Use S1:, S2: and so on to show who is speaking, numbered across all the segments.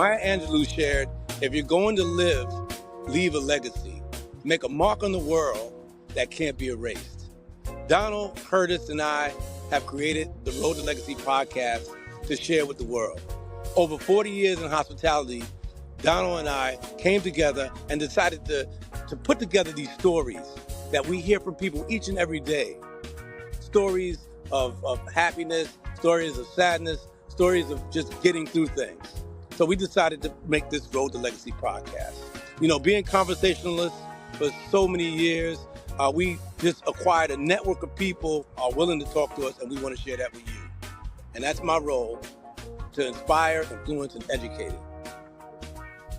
S1: Maya Angelou shared, if you're going to live, leave a legacy. Make a mark on the world that can't be erased. Donald, Curtis, and I have created the Road to Legacy podcast to share with the world. Over 40 years in hospitality, Donald and I came together and decided to put together these stories that we hear from people each and every day. Stories of happiness, stories of sadness, stories of just getting through things. So we decided to make this Road to Legacy podcast. You know, being conversationalists for so many years, we just acquired a network of people who are willing to talk to us, and we want to share that with you. And that's my role, to inspire, influence, and educate.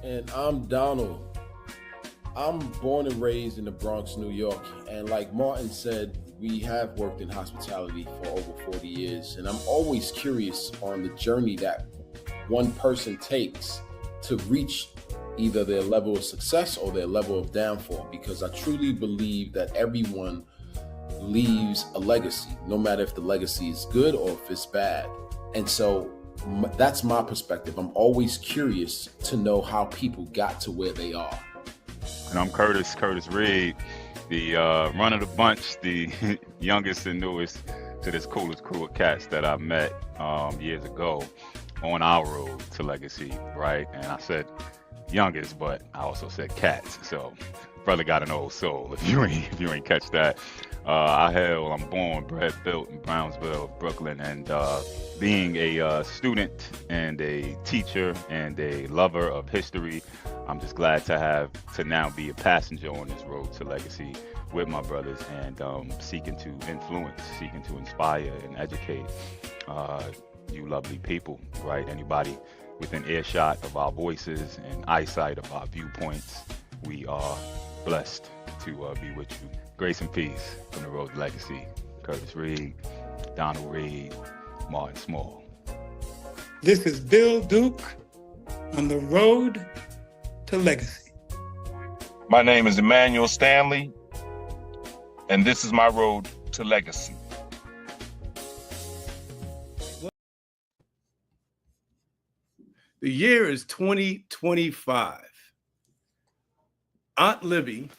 S2: And I'm Donald. I'm born and raised in the Bronx, New York. And like Martin said, we have worked in hospitality for over 40 years. And I'm always curious on the journey that one person takes to reach either their level of success or their level of downfall, because I truly believe that everyone leaves a legacy, no matter if the legacy is good or if it's bad. And so that's my perspective. I'm always curious to know how people got to where they are.
S3: And I'm Curtis Reed, the run of the bunch, the youngest and newest to this coolest crew of cats that I met years ago on our road to legacy, right? And I said youngest, but I also said cats. So brother got an old soul. If you ain't catch that, I'm born, bred, built in Brownsville, Brooklyn, and being a student and a teacher and a lover of history, I'm just glad to now be a passenger on this road to legacy with my brothers, and seeking to influence, seeking to inspire and educate you lovely people, right? Anybody within earshot of our voices and eyesight of our viewpoints, we are blessed to be with you. Grace and peace from the Road to Legacy. Curtis Reed, Donald Reed, Martin Small.
S4: This is Bill Duke on the Road to Legacy.
S5: My name is Emmanuel Stanley, and this is my Road to Legacy.
S1: The year is 2025. Aunt Libby,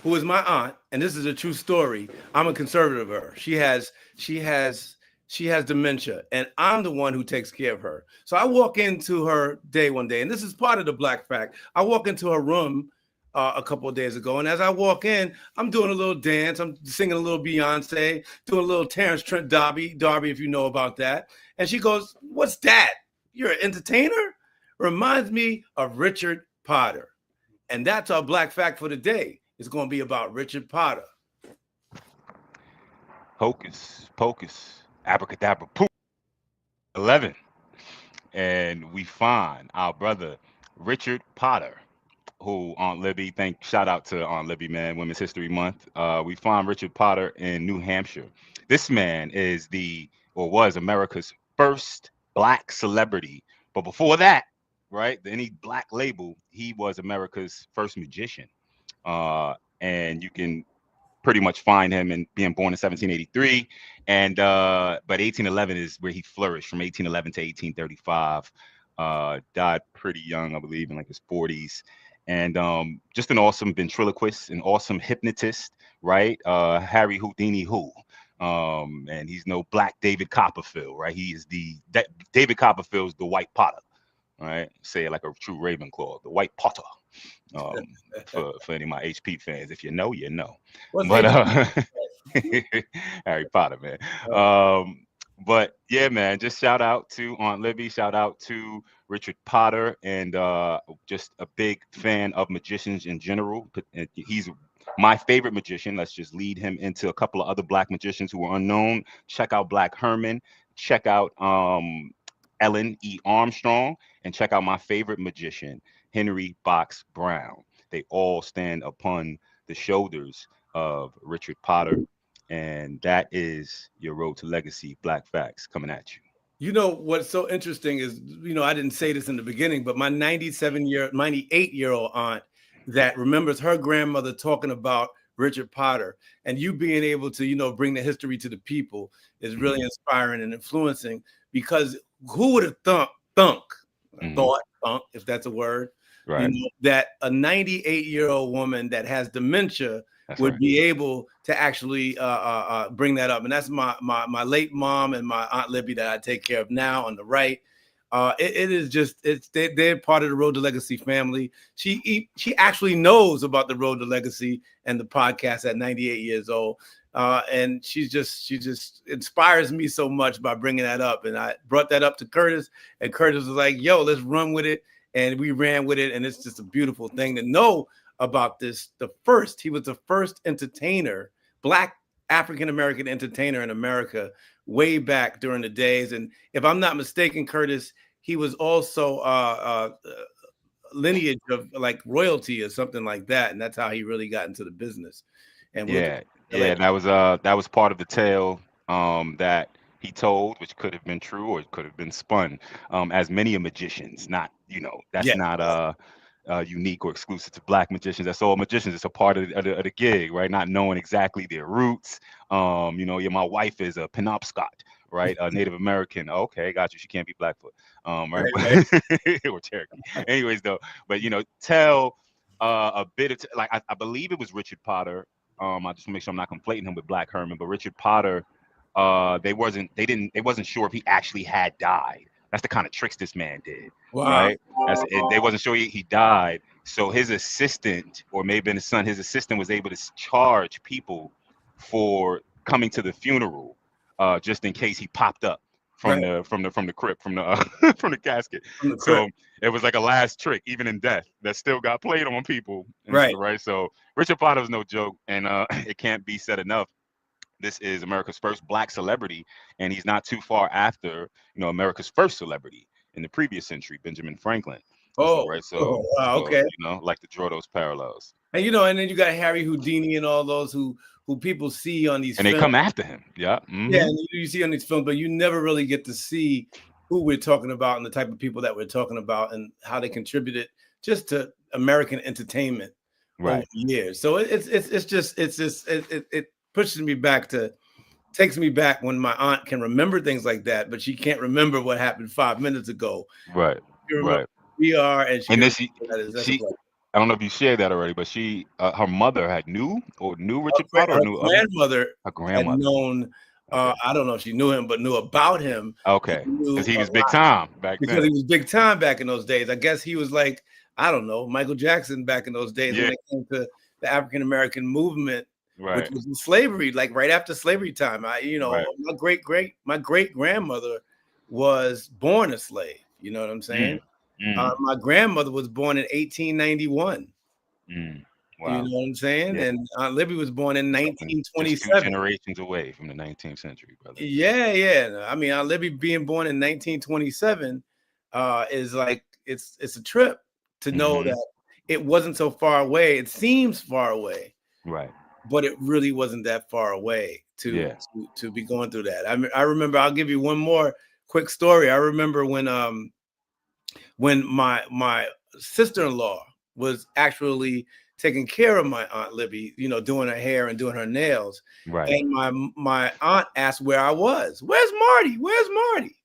S1: who is my aunt, and this is a true story. I'm a conservative of her. She has dementia, and I'm the one who takes care of her. So I walk into her day one day, and this is part of the Black Fact. I walk into her room a couple of days ago, and as I walk in, I'm doing a little dance. I'm singing a little Beyonce, doing a little Terrence Trent D'Arby, if you know about that. And she goes, "What's that? You're an entertainer?" Reminds me of Richard Potter. And that's our Black Fact for today. It's going to be about Richard Potter.
S3: Hocus pocus, abracadabra, poof. 11. And we find our brother Richard Potter, who Aunt Libby, shout out to Aunt Libby, man, Women's History Month. We find Richard Potter in New Hampshire. This man was America's first Black celebrity. But before that, right, any Black label, he was America's first magician. And you can pretty much find him in being born in 1783. And but 1811 is where he flourished, from 1811 to 1835. Died pretty young, I believe, in like his 40s. And just an awesome ventriloquist, an awesome hypnotist, right? Harry Houdini who. And he's no Black David Copperfield, right? He is David Copperfield's the White Potter. Right, say it like a true Ravenclaw, the White Potter. For any of my HP fans, if you know, you know. But Harry Potter, man. But yeah, man, just shout out to Aunt Libby, shout out to Richard Potter, and just a big fan of magicians in general. He's my favorite magician. Let's just lead him into a couple of other Black magicians who are unknown. Check out Black Herman. Check out Ellen E. Armstrong, and check out my favorite magician, Henry Box Brown. They all stand upon the shoulders of Richard Potter, and that is your Road to Legacy Black Facts coming at you.
S1: You know, what's so interesting is, I didn't say this in the beginning, but my 98-year-old aunt that remembers her grandmother talking about Richard Potter, and you being able to, bring the history to the people is really inspiring and influencing, because who would have thought debunk, if that's a word,
S3: Right.
S1: that a 98-year-old woman that has dementia
S3: That's
S1: would
S3: right.
S1: be able to actually bring that up. And that's my late mom and my Aunt Libby that I take care of now on the right. It is just they're part of the Road to Legacy family. She actually knows about the Road to Legacy and the podcast at 98 years old. And she just inspires me so much by bringing that up. And I brought that up to Curtis, and Curtis was like, "Yo, let's run with it." And we ran with it, and it's just a beautiful thing to know about this. He was the first entertainer, Black African American entertainer in America way back during the days. And if I'm not mistaken, Curtis, he was also lineage of like royalty or something like that, and that's how he really got into the business. And we'll get
S3: Yeah, that was part of the tale that he told, which could have been true or it could have been spun. As many a magicians, not that's
S1: yeah,
S3: not unique or exclusive to black magicians. That's all magicians. It's a part of the gig, right? Not knowing exactly their roots. Yeah, my wife is a Penobscot, right? A Native American. Okay, got you. She can't be Blackfoot, right?
S1: right.
S3: Or Cherokee. Anyways, though, but tell a bit of like I believe it was Richard Potter. I just want to make sure I'm not conflating him with Black Herman, but Richard Potter, they wasn't sure if he actually had died. That's the kind of tricks this man did,
S1: Wow.
S3: right? They wasn't sure he died. So his assistant, or maybe his son, his assistant was able to charge people for coming to the funeral, just in case he popped up from
S1: Right.
S3: the crypt, from the from the casket.
S1: From the
S3: So
S1: crypt.
S3: it was like a last trick, even in death, that still got played on people. And
S1: Right.
S3: so, right. So Richard Potter was no joke, and it can't be said enough. This is America's first black celebrity, and he's not too far after, America's first celebrity in the previous century, Benjamin Franklin. And so,
S1: Oh,
S3: right.
S1: wow,
S3: So
S1: okay.
S3: like to draw those parallels.
S1: And and then you got Harry Houdini and all those who people see on these
S3: And they
S1: films.
S3: come after him. Yeah.
S1: Yeah, and you see on these films, but you never really get to see who we're talking about and the type of people that we're talking about and how they contributed just to American entertainment over
S3: Right.
S1: the years. So it pushes me back takes me back when my aunt can remember things like that, but she can't remember what happened 5 minutes ago.
S3: Right.
S1: You remember
S3: Right.
S1: who we are, and she
S3: And
S1: can
S3: then
S1: remember that's a
S3: she,
S1: blessing.
S3: I don't know if you shared that already, but her mother had knew Richard
S1: Her
S3: Potter, or knew of him.
S1: grandmother
S3: Her
S1: had
S3: grandmother.
S1: known.
S3: Okay.
S1: I don't know if she knew him, but knew about him.
S3: Okay.
S1: Knew
S3: Because he
S1: a
S3: was big
S1: lot
S3: time back
S1: because
S3: then.
S1: he was big time back in those days. I guess he was like, I don't know, Michael Jackson back in those days when
S3: Yeah.
S1: it came to the African American movement, which
S3: Right.
S1: was in slavery, like right after slavery time.
S3: Right.
S1: My great grandmother was born a slave. You know what I'm saying? My grandmother was born in 1891.
S3: Wow.
S1: You know what I'm saying?
S3: Yeah.
S1: And Aunt Libby was born in
S3: Just 2
S1: 1927.
S3: generations away from the 19th century, brother.
S1: Yeah. I mean, Aunt Libby being born in 1927 is like it's a trip to know that it wasn't so far away. It seems far away,
S3: Right.
S1: but it really wasn't that far away to be going through that. I remember. I'll give you one more quick story. I remember when my sister-in-law was actually taking care of my Aunt Libby, doing her hair and doing her nails.
S3: Right.
S1: And my aunt asked where I was. Where's Marty? Where's Marty?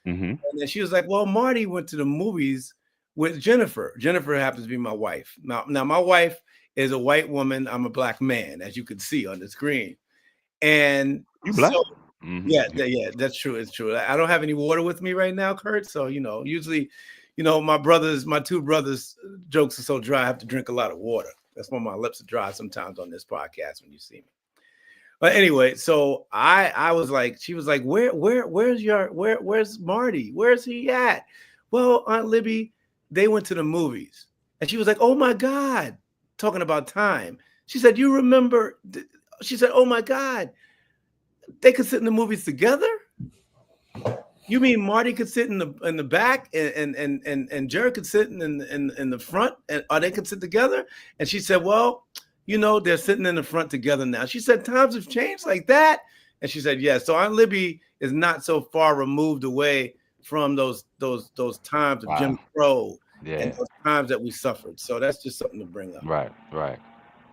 S1: And then she was like, well, Marty went to the movies with Jennifer. Jennifer happens to be my wife. Now my wife is a white woman. I'm a black man, as you can see on the screen. And
S3: You black?
S1: so, yeah, that's true. It's true. I don't have any water with me right now, Kurt. So, usually, my two brothers' jokes are so dry, I have to drink a lot of water. That's why my lips are dry sometimes on this podcast when you see me. But anyway, so I was like, she was like, where's Marty? Where's he at? Well, Aunt Libby, they went to the movies. And she was like, oh my God, talking about time. She said, you remember? She said, oh my God, they could sit in the movies together? You mean Marty could sit in the back and Jared could sit in the front, or they could sit together? And she said, well, they're sitting in the front together now. She said, times have changed like that. And she said, yes. So Aunt Libby is not so far removed away from those times of Jim Crow and those times that we suffered. So that's just something to bring up.
S3: Right.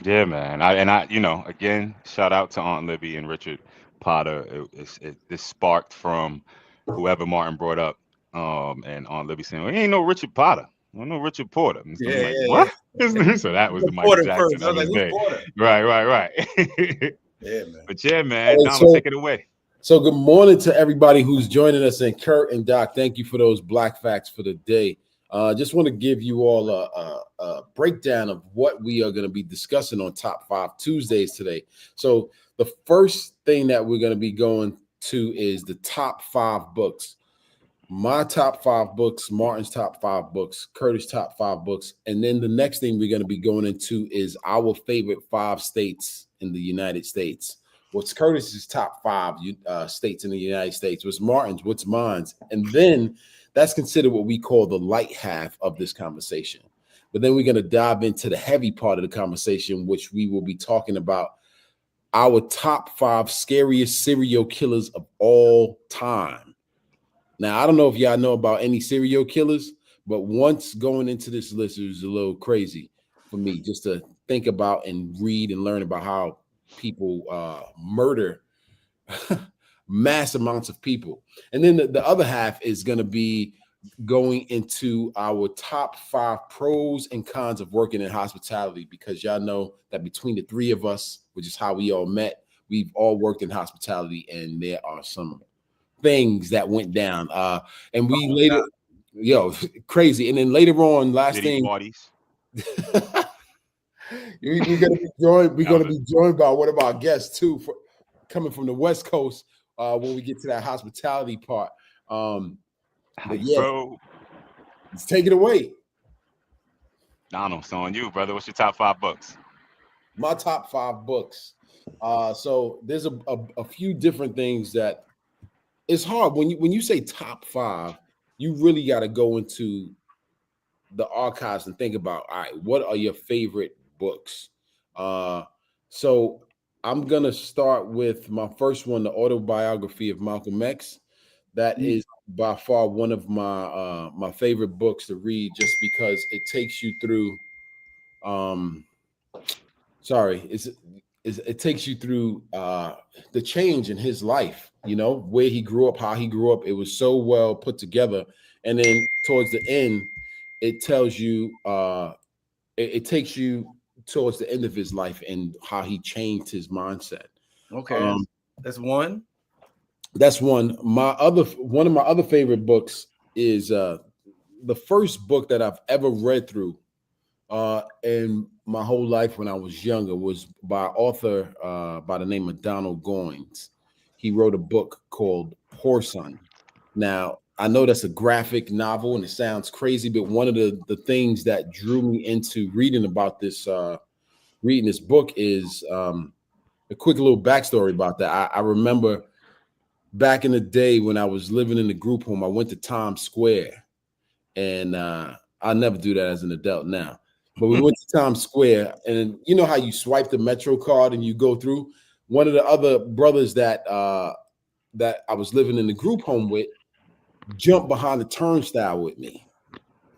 S3: Yeah, man. Again, shout out to Aunt Libby and Richard Potter. This sparked from whoever Martin brought up, and Aunt Libby saying, well, he ain't no Richard Potter. I know Richard Porter. And so I'm like,
S1: Yeah.
S3: what? So that was the Michael
S1: Porter
S3: Jackson
S1: first. I
S3: of
S1: was
S3: his
S1: like,
S3: day.
S1: who's Porter?
S3: Right.
S1: Yeah, man.
S3: But yeah,
S2: All
S3: man,
S2: right,
S3: Donald, take it away.
S2: So good morning to everybody who's joining us, and Kurt and Doc, thank you for those black facts for the day. Just want to give you all a breakdown of what we are going to be discussing on Top 5 Tuesdays today. So the first thing that we're going to be going to is the top 5 books. My top 5 books, Martin's top 5 books, Curtis' top 5 books. And then the next thing we're going to be going into is our favorite 5 states in the United States. What's Curtis's top 5 states in the United States? What's Martin's? What's mine's? And then that's considered what we call the light half of this conversation. But then we're going to dive into the heavy part of the conversation, which we will be talking about our top 5 scariest serial killers of all time. Now, I don't know if y'all know about any serial killers, but once going into this list, it was a little crazy for me just to think about and read and learn about how people murder mass amounts of people. And then the other half is going to be going into our top 5 pros and cons of working in hospitality, because y'all know that between the 3 of us, which is how we all met, we've all worked in hospitality, and there are some things that went down. And we later, crazy. And then later on, last thing,
S3: parties.
S2: we're gonna be joined. We're gonna be joined by one of our guests too, coming from the West Coast. When we get to that hospitality part, but yeah,
S3: bro,
S2: let's take it away.
S3: Donald, it's on you, brother. What's your top 5 books?
S2: My top 5 books. So there's a few different things that it's hard when you say top 5. You really got to go into the archives and think about, all right, what are your favorite books? So I'm gonna start with my first one, the autobiography of Malcolm X. That is by far one of my favorite books to read, just because it takes you through. It takes you through the change in his life, where he grew up, how he grew up. It was so well put together. And then towards the end, it tells you, it takes you towards the end of his life and how he changed his mindset.
S1: Okay, that's one.
S2: That's one. One of my other favorite books is the first book that I've ever read through in my whole life when I was younger was by an author by the name of Donald Goines. He wrote a book called Whoreson. Now, I know that's a graphic novel and it sounds crazy, but one of the things that drew me into reading about this, reading this book is a quick little backstory about that. I remember back in the day when I was living in the group home, I went to Times Square, and I'll never do that as an adult now. But we went to Times Square, and you know how you swipe the Metro card and you go through? One of the other brothers that I was living in the group home with jumped behind the turnstile with me.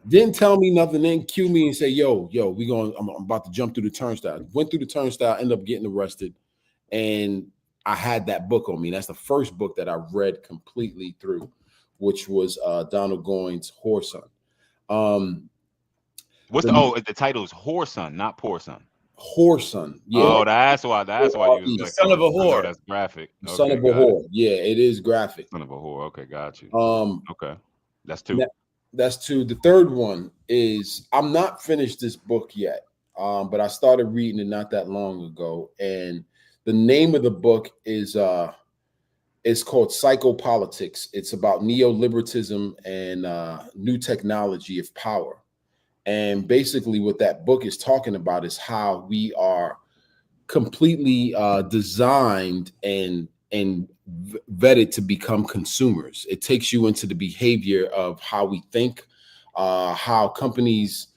S2: Didn't tell me nothing, then cue me and say, yo, I'm about to jump through the turnstile. Went through the turnstile, ended up getting arrested, and I had that book on me. That's the first book that I read completely through, which was Donald Goines' Whoreson.
S3: The title is Whoreson, not Poor Son.
S2: Whoreson. Yeah.
S3: Oh, that's why you was like,
S1: son of a whore.
S3: That's graphic.
S2: Son of a whore. Yeah, it is graphic.
S3: Son of a whore. Okay, got you. Okay. That's 2.
S2: That's 2. The third one is, I'm not finished this book yet, but I started reading it not that long ago. And the name of the book is it's called Psychopolitics. It's about neoliberalism and new technology of power. And basically what that book is talking about is how we are completely designed and vetted to become consumers. It takes you into the behavior of how we think, how companies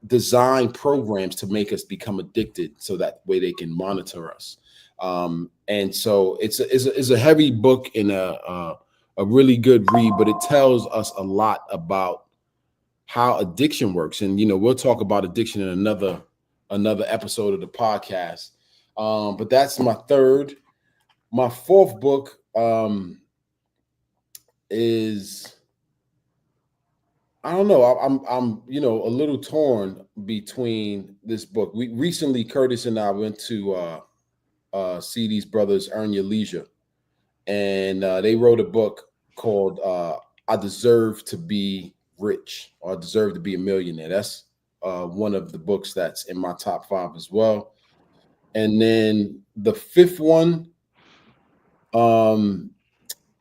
S2: design programs to make us become addicted so that way they can monitor us. And so it's a heavy book and a really good read, but it tells us a lot about how addiction works. And, we'll talk about addiction in another episode of the podcast. But that's my third. My fourth book is I don't know. I'm a little torn between this book. We recently, Curtis and I went to see these brothers Earn Your Leisure, and they wrote a book called "I Deserve to Be Rich" or "I Deserve to Be a Millionaire." That's one of the books that's in my top 5 as well. And then the fifth one,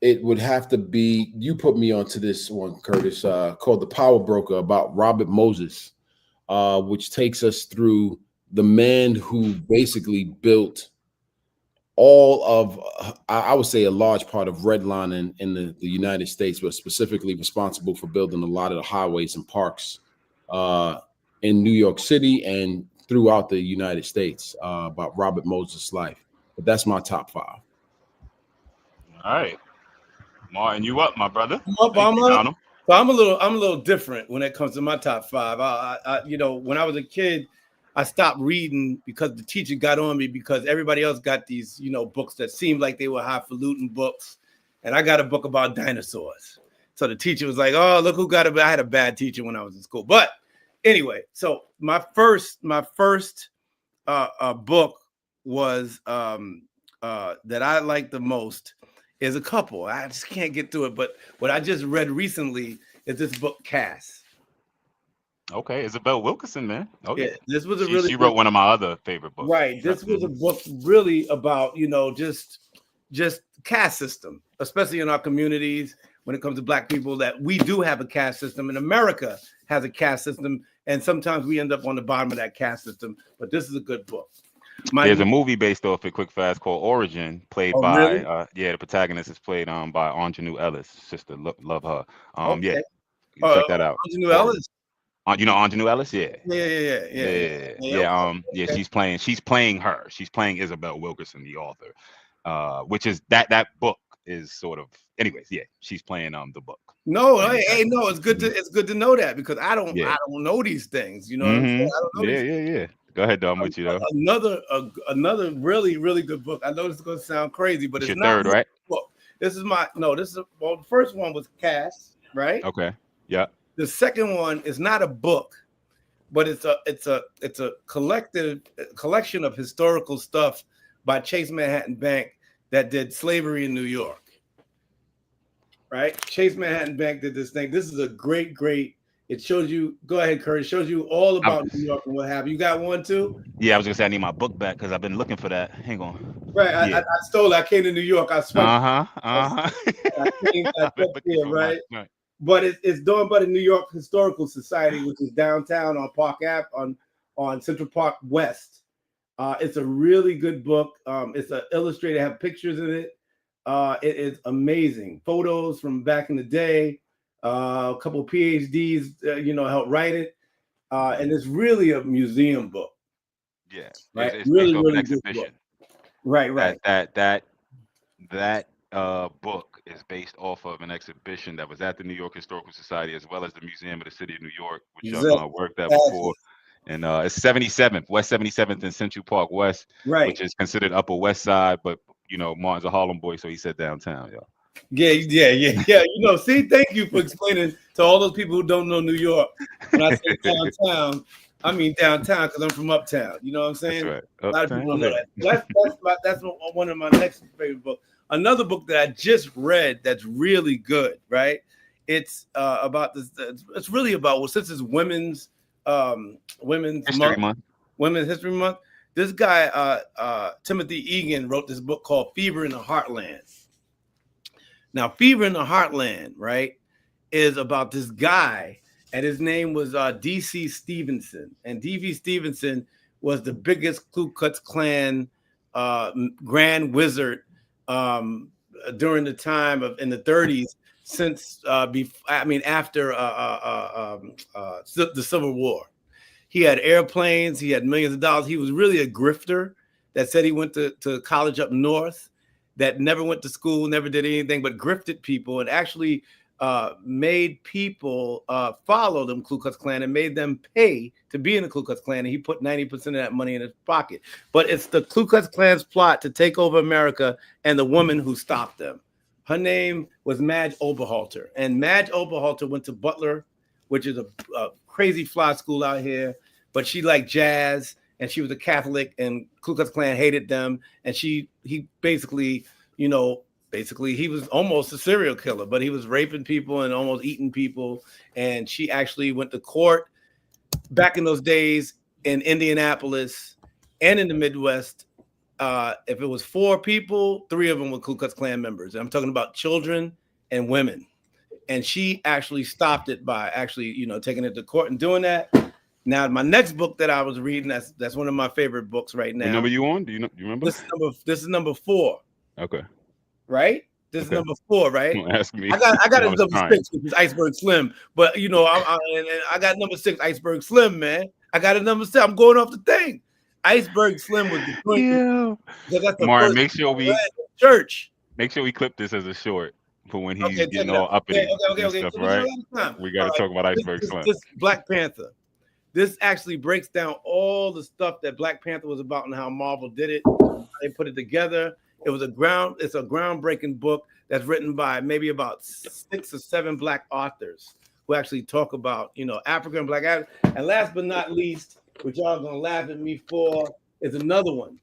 S2: it would have to be, you put me onto this one, Curtis, called The Power Broker, about Robert Moses, which takes us through the man who basically built all of, I would say, a large part of redlining in the United States, but specifically responsible for building a lot of the highways and parks in New York City and throughout the United States, about Robert Moses' life. But that's my top 5.
S3: All right. Martin, you up, my brother.
S1: I'm up,
S3: Thank you, Donald.
S1: So I'm a little different when it comes to my top 5. I when I was a kid, I stopped reading because the teacher got on me because everybody else got these, books that seemed like they were highfalutin books. And I got a book about dinosaurs. So the teacher was like, oh, look who got it. I had a bad teacher when I was in school. But anyway, so my first book was that I liked the most is a couple. I just can't get through it. But what I just read recently is this book, Cass.
S3: Okay, Isabel Wilkerson, man. Oh yeah,
S1: this was
S3: she wrote one of my other favorite books.
S1: Right, this was a book really about just caste system, especially in our communities when it comes to Black people. That we do have a caste system, and America has a caste system, and sometimes we end up on the bottom of that caste system. But this is a good book.
S3: There's a movie based off it, quick fast, called Origin, played by
S1: really?
S3: the protagonist is played by Ingenue Ellis' sister. Love her.
S1: Okay.
S3: Yeah, check that out.
S1: Ingenue Ellis.
S3: You know Ingenue Ellis? Yeah.
S1: Yeah.
S3: She's playing her. She's playing Isabel Wilkerson, the author. Which is that book is sort of, anyways. Yeah, she's playing the book.
S1: No, it's good to know that, because I don't know these things. You know what I'm saying? I don't know
S3: yeah. Go ahead, though. I'm with you, though.
S1: Another really, really good book. I know this is going to sound crazy, but it's
S3: your
S1: not
S3: third, right?
S1: Book. The first one was Cass, right?
S3: Okay. Yeah.
S1: The second one is not a book, but it's a collection of historical stuff by Chase Manhattan Bank that did slavery in New York. Right? Chase Manhattan Bank did this thing. This is a great. It shows you. Go ahead, Kurt. It shows you all about New York and what have you. You got one too?
S3: Yeah, I was gonna say I need my book back because I've been looking for that. Hang on.
S1: Right, yeah. I stole it. I came to New York. I swiped.
S3: I
S1: came here, right? But it's done by the New York Historical Society, which is downtown on Park Ave on Central Park West. It's a really good book. It's an illustrated, have pictures in it. It is amazing. Photos from back in the day. A couple of PhDs, helped write it. And it's really a museum book.
S3: Yeah,
S1: right.
S3: It's
S1: really
S3: an
S1: exhibition.
S3: Good book.
S1: Right.
S3: That book is based off of an exhibition that was at the New York Historical Society, as well as the Museum of the City of New York, which I've worked at before. And it's 77th, West 77th and Central Park West, which is considered Upper West Side, but Martin's a Harlem boy, so he said downtown, y'all.
S1: Yeah. See, thank you for explaining to all those people who don't know New York. When I say downtown, I mean downtown because I'm from uptown. You know what I'm saying?
S3: That's right.
S1: A lot of people don't know that. That's one of my next favorite books. Another book that I just read that's really good, right? It's about this. It's really about, since it's Women's
S3: History Month.
S1: Women's History Month. This guy, Timothy Egan, wrote this book called Fever in the Heartland. Now, Fever in the Heartland, right, is about this guy, and his name was D.C. Stevenson. And D.V. Stevenson was the biggest Ku Klux Klan grand wizard during the time in the 30s, since after the Civil War. He had airplanes, he had millions of dollars. He was really a grifter that said he went to college up north, that never went to school, never did anything but grifted people, and actually made people follow them Ku Klux Klan and made them pay to be in the Ku Klux Klan. And he put 90% of that money in his pocket. But it's the Ku Klux Klan's plot to take over America and the woman who stopped them. Her name was Madge Oberhalter. And Madge Oberhalter went to Butler which is a crazy fly school out here. But she liked jazz, and she was a Catholic, and Ku Klux Klan hated them. And he basically, basically he was almost a serial killer, but he was raping people and almost eating people. And she actually went to court back in those days in Indianapolis and in the Midwest. If it was 4 people, 3 of them were Ku Klux Klan members. And I'm talking about children and women. And she actually stopped it by actually, taking it to court and doing that. Now, my next book that I was reading, that's one of my favorite books right now.
S3: What number you on? Do you remember?
S1: This is number 4.
S3: Okay.
S1: Right? This is number 4, right?
S3: Don't ask me.
S1: I got it number 6, which is Iceberg Slim. But I got number 6, Iceberg Slim, man. I got it number 6. I'm going off the thing. Iceberg Slim was the
S3: point. Yeah. Martin, make sure we
S1: church.
S3: Make sure we clip this as a short for when he's getting all uppity. Okay. Stuff, right? We got to talk about Iceberg Slim.
S1: This Black Panther. This actually breaks down all the stuff that Black Panther was about and how Marvel did it. They put it together. It's a groundbreaking book that's written by maybe about 6 or 7 Black authors who actually talk about, Africa and Black Africa. And last but not least, which y'all gonna laugh at me for, is another one.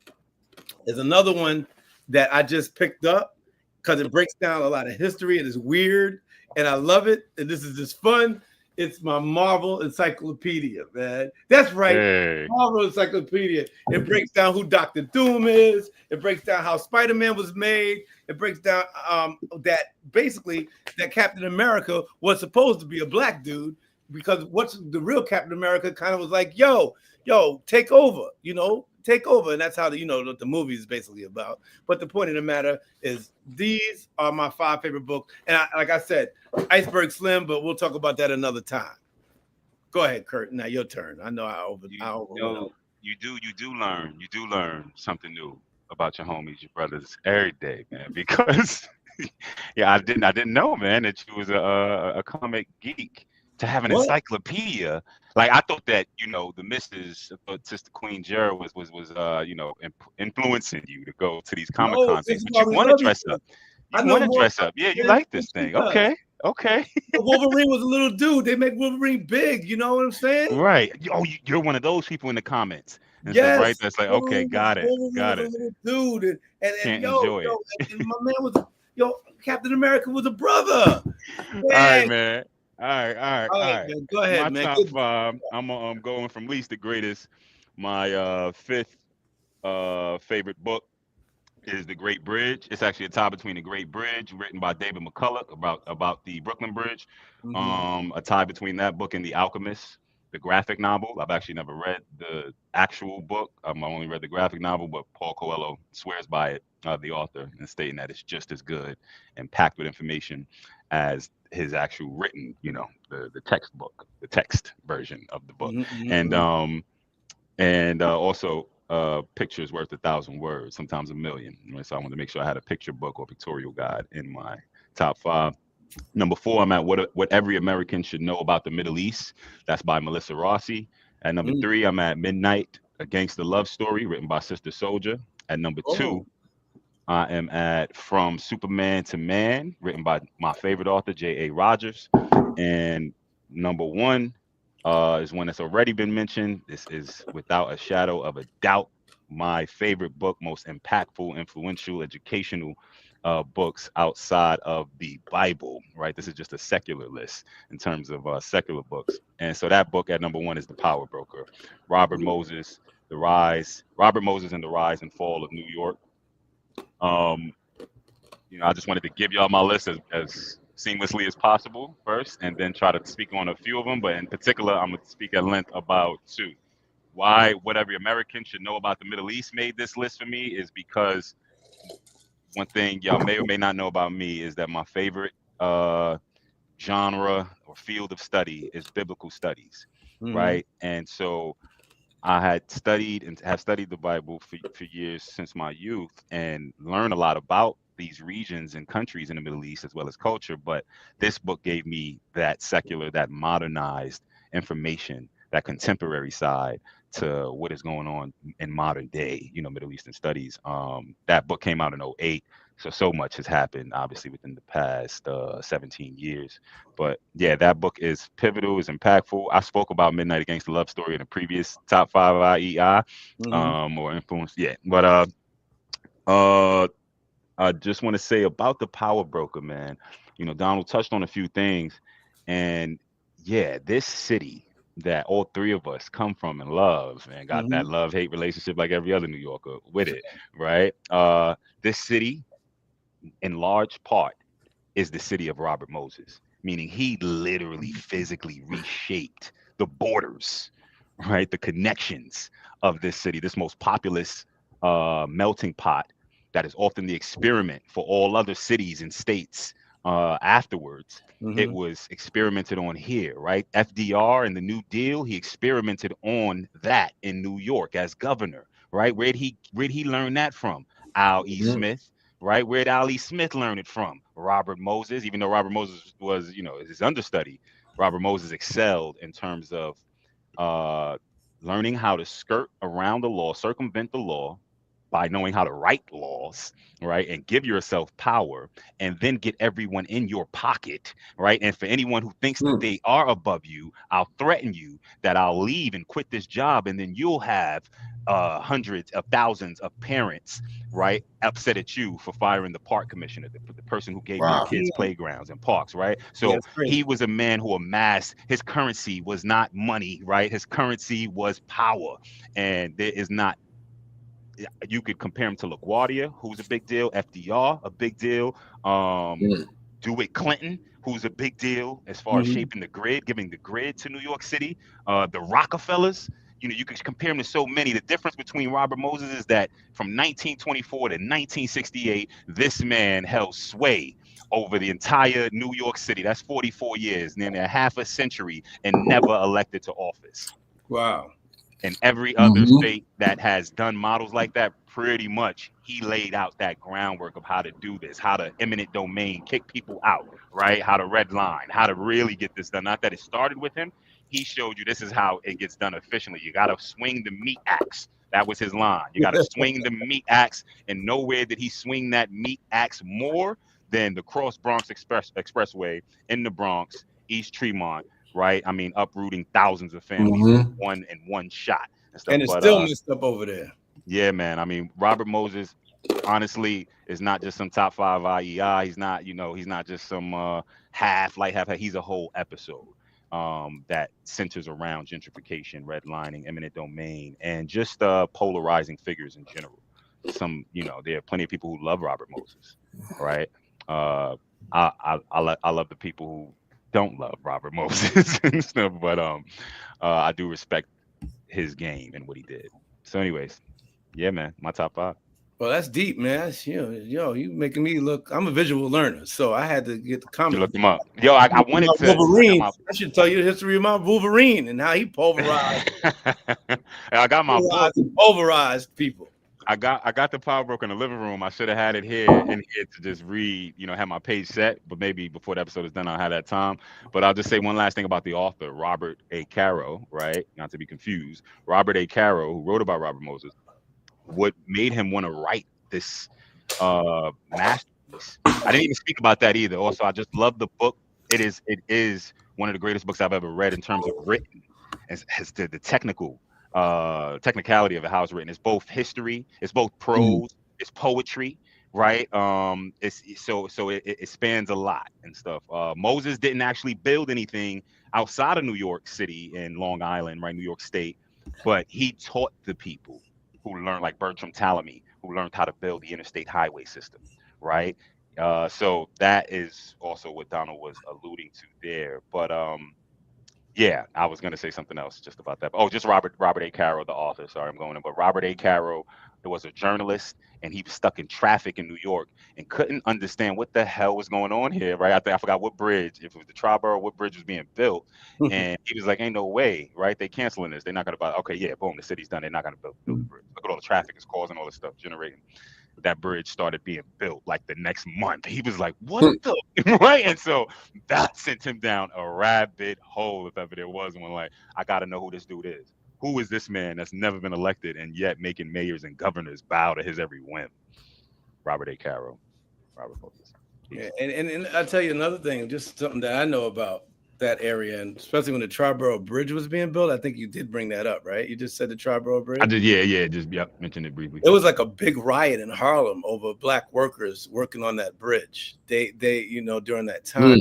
S1: There's another one that I just picked up because it breaks down a lot of history. It is weird and I love it. And this is just fun. It's my Marvel Encyclopedia, man. That's right. Hey. Marvel Encyclopedia. It breaks down who Dr. Doom is. It breaks down how Spider-Man was made. It breaks down that basically that Captain America was supposed to be a black dude because what's the real Captain America kind of was like, yo, take over, take over. And that's how the movie is basically about. But the point of the matter is these are my 5 favorite books. And like I said, Iceberg Slim, but we'll talk about that another time. Go ahead, Kurt. Now your turn. I know
S3: you do learn something new about your homies, your brothers every day, man. Because I didn't know, man, that you was a comic geek. To have an encyclopedia, like I thought that the missus, Sister Queen Jera was influencing you to go to these Comic Con things, but you want to dress up. You want to dress up, yeah. You like this thing, okay.
S1: Wolverine was a little dude. They make Wolverine big. You know what I'm saying?
S3: Right. Oh, you're one of those people in the comments. Yes. Right. That's like okay, got it.
S1: Was a little dude, and enjoy it. And my man was Captain America was a brother.
S3: All right, man. All right.
S1: Man. Go ahead,
S3: my top 5. I'm going from least to greatest. My 5th favorite book is The Great Bridge. It's actually a tie between The Great Bridge, written by David McCullough about the Brooklyn Bridge. Mm-hmm. A tie between that book and The Alchemist, the graphic novel. I've actually never read the actual book. I only read the graphic novel, but Paul Coelho swears by it, the author, and stating that it's just as good and packed with information as his actual written, the textbook, the text version of the book. Mm-hmm. And also pictures worth 1,000 words, sometimes 1,000,000. Right? So I wanted to make sure I had a picture book or pictorial guide in my top 5. Number 4, I'm at what Every American Should Know About the Middle East. That's by Melissa Rossi. At number 3, I'm at Midnight, A Gangster Love Story, written by Sister Soldier. At number 2, I am at From Superman to Man, written by my favorite author, J.A. Rogers. And number 1 is one that's already been mentioned. This is without a shadow of a doubt my favorite book, most impactful, influential, educational books outside of the Bible, right? This is just a secular list in terms of secular books. And so that book at number 1 is The Power Broker, Robert Moses and the Rise and Fall of New York. I just wanted to give y'all my list as seamlessly as possible first, and then try to speak on a few of them. But in particular, I'm going to speak at length about 2. Why What Every American Should Know About the Middle East made this list for me is because one thing y'all may or may not know about me is that my favorite genre or field of study is biblical studies, right? And so I had studied and have studied the Bible for years since my youth and learned a lot about these regions and countries in the Middle East as well as culture. But this book gave me that secular, that modernized information, that contemporary side to what is going on in modern day, Middle Eastern studies. That book came out in 2008. So much has happened, obviously, within the past 17 years. But yeah, that book is pivotal, is impactful. I spoke about Midnight Against the Love Story in the previous top five IEI,
S1: Mm-hmm.
S3: or influence. Yeah, but uh, I just want to say about the power broker, man. Donald touched on a few things, and yeah, this city that all three of us come from and love, and got that
S1: Mm-hmm.
S3: love-hate relationship like every other New Yorker with it, right? This city, in large part, is the city of Robert Moses, meaning he literally physically reshaped the borders, right? The connections of this city, this most populous melting pot that is often the experiment for all other cities and states afterwards. It
S1: Mm-hmm.
S3: was experimented on here, right? FDR and the New Deal, he experimented on that in New York as governor, right? Where'd he learn that from? Al E.
S2: Mhm.
S3: Smith, right? Where'd Ali Smith learn it from? Robert Moses, even though Robert Moses was, his understudy, Robert Moses excelled in terms of uh, learning how to skirt around the law, circumvent the law by knowing how to write laws, right? And give yourself power and then get everyone in your pocket, right? And for anyone who thinks that
S2: Mm.
S3: they are above you, I'll threaten you that I'll leave and quit this job. And then you'll have hundreds of thousands of parents, right, upset at you for firing the park commissioner, the person who gave your
S2: Wow.
S3: kids playgrounds and parks, right?
S1: Yeah,
S3: So
S1: it's crazy.
S3: he was a man who amassed, his currency was not money, right? His currency was power. And there is not, you could compare him to LaGuardia, who's a big deal, FDR, a big deal, um,
S2: Mm.
S3: DeWitt Clinton, who's a big deal as far as
S1: Mm-hmm.
S3: shaping the grid, giving the grid to New York City, the Rockefellers. You could compare him to so many. The difference between Robert Moses is that from 1924 to 1968, this man held sway over the entire New York City. That's 44 years, nearly a half a century, and never elected to office.
S1: Wow.
S3: And every other
S2: Mhm.
S3: state that has done models like that, pretty much he laid out that groundwork of how to do this, how to eminent domain, kick people out, right? How to red line, how to really get this done. Not that it started with him. He showed you this is how it gets done efficiently. You got to swing the meat axe. That was his line. You got to swing the meat axe, and nowhere did he swing that meat axe more than the Cross Bronx Expressway in the Bronx, East Tremont, right? I mean, uprooting thousands of families
S2: Mhm.
S3: in one shot and stuff.
S1: And it's
S3: But
S1: still messed up over there.
S3: yeah, man. I mean, Robert Moses, honestly, is not just some top five IEI. He's not, he's not just some light half. He's a whole episode that centers around gentrification, redlining, eminent domain, and just polarizing figures in general. There are plenty of people who love Robert Moses, right? Uh, I love the people who don't love Robert Moses and stuff, but I do respect his game and what he did. So, anyways, yeah, man, my top five.
S1: Well, that's deep, man. You making me look. I'm a visual learner, so I had to get the
S3: You
S1: comic.
S3: looked him up. Yo, I wanted
S1: My
S3: to. I got
S1: Wolverine.
S3: my.
S1: I should tell you the history of my Wolverine and how he pulverized,
S3: I got my book.
S1: and pulverized people.
S3: I got the power book in the living room. I should have had it here in here to just read, have my page set, but maybe before the episode is done, I'll have that time. But I'll just say one last thing about the author, Robert A. Caro, right? Not to be confused. Robert A. Caro, who wrote about Robert Moses, what made him want to write this masterpiece. I didn't even speak about that either. Also, I just love the book. It is one of the greatest books I've ever read in terms of written, as the technicality of it, how it's written. It's both history, it's both
S2: Mm.
S3: prose, it's poetry, right? It spans a lot and stuff. Moses didn't actually build anything outside of New York City and Long Island, right? New York State, but he taught the people who learned, like Bertram Talamy, who learned how to build the interstate highway system, right? So that is also what Donald was alluding to there. But yeah, I was gonna say something else just about that. Oh, just Robert A. Caro, the author. Sorry, I'm going in, but Robert A. Caro was a journalist, and he was stuck in traffic in New York and couldn't understand what the hell was going on here. Right, I forgot what bridge, if it was the Triborough, what bridge was being built, and he was like, "Ain't no way, right? They canceling this. They're not gonna buy." Okay, yeah, boom, the city's done. They're not gonna build the bridge. Look at all the traffic it's causing, all this stuff generating. That bridge started being built like the next month. He was like, "What
S2: Hmm.
S3: the?" Right? And so that sent him down a rabbit hole, if ever there was one. Like, I got to know who this dude is. Who is this man that's never been elected and yet making mayors and governors bow to his every whim? Robert A. Caro. Robert Pocus.
S1: Yeah, and I'll tell you another thing, just something that I know about that area, and especially when the Triborough Bridge was being built. I think you did bring that up, right? You just said the Triborough
S3: I
S1: Bridge.
S3: did, yeah, just mentioned it briefly.
S1: It was like a big riot in Harlem over black workers working on that bridge. They during that time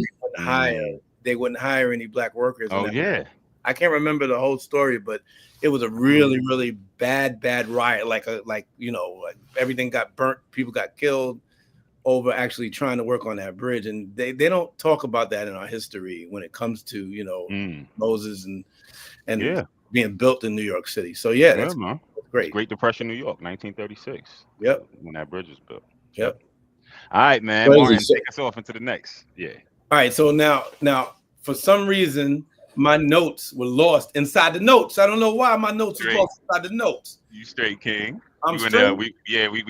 S1: they wouldn't hire any black workers.
S3: Oh yeah.
S1: I can't remember the whole story, but it was a really, really bad riot. Like everything got burnt, people got killed over actually trying to work on that bridge, and they don't talk about that in our history when it comes to Moses and being built in New York City. So yeah, that's great.
S3: Great Depression, New York, 1936.
S1: Yep,
S3: when that bridge was built.
S1: Yep.
S3: All right, man. Martin, take us off into the next. Yeah.
S1: All right. So now, for some reason, my notes were lost inside the notes. I don't know why my notes were lost inside the notes.
S3: You straight, King.
S1: I'm straight.
S3: We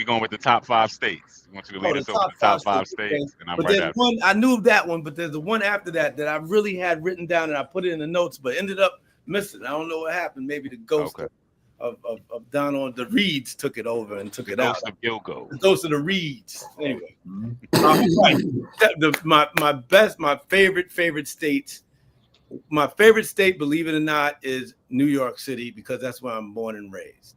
S3: going with the top 5 states. I want you to lead us over the top 5 states. And I'm
S1: but
S3: right
S1: there's one, I knew that one, but there's the one after that I really had written down and I put it in the notes, but ended up missing. I don't know what happened. Maybe the ghost of Donald, the Reeds took it over and took it out.
S3: Ghost of Gilgo.
S1: The ghost of the Reeds. Anyway, right. My favorite states. My favorite state, believe it or not, is New York City because that's where I'm born and raised.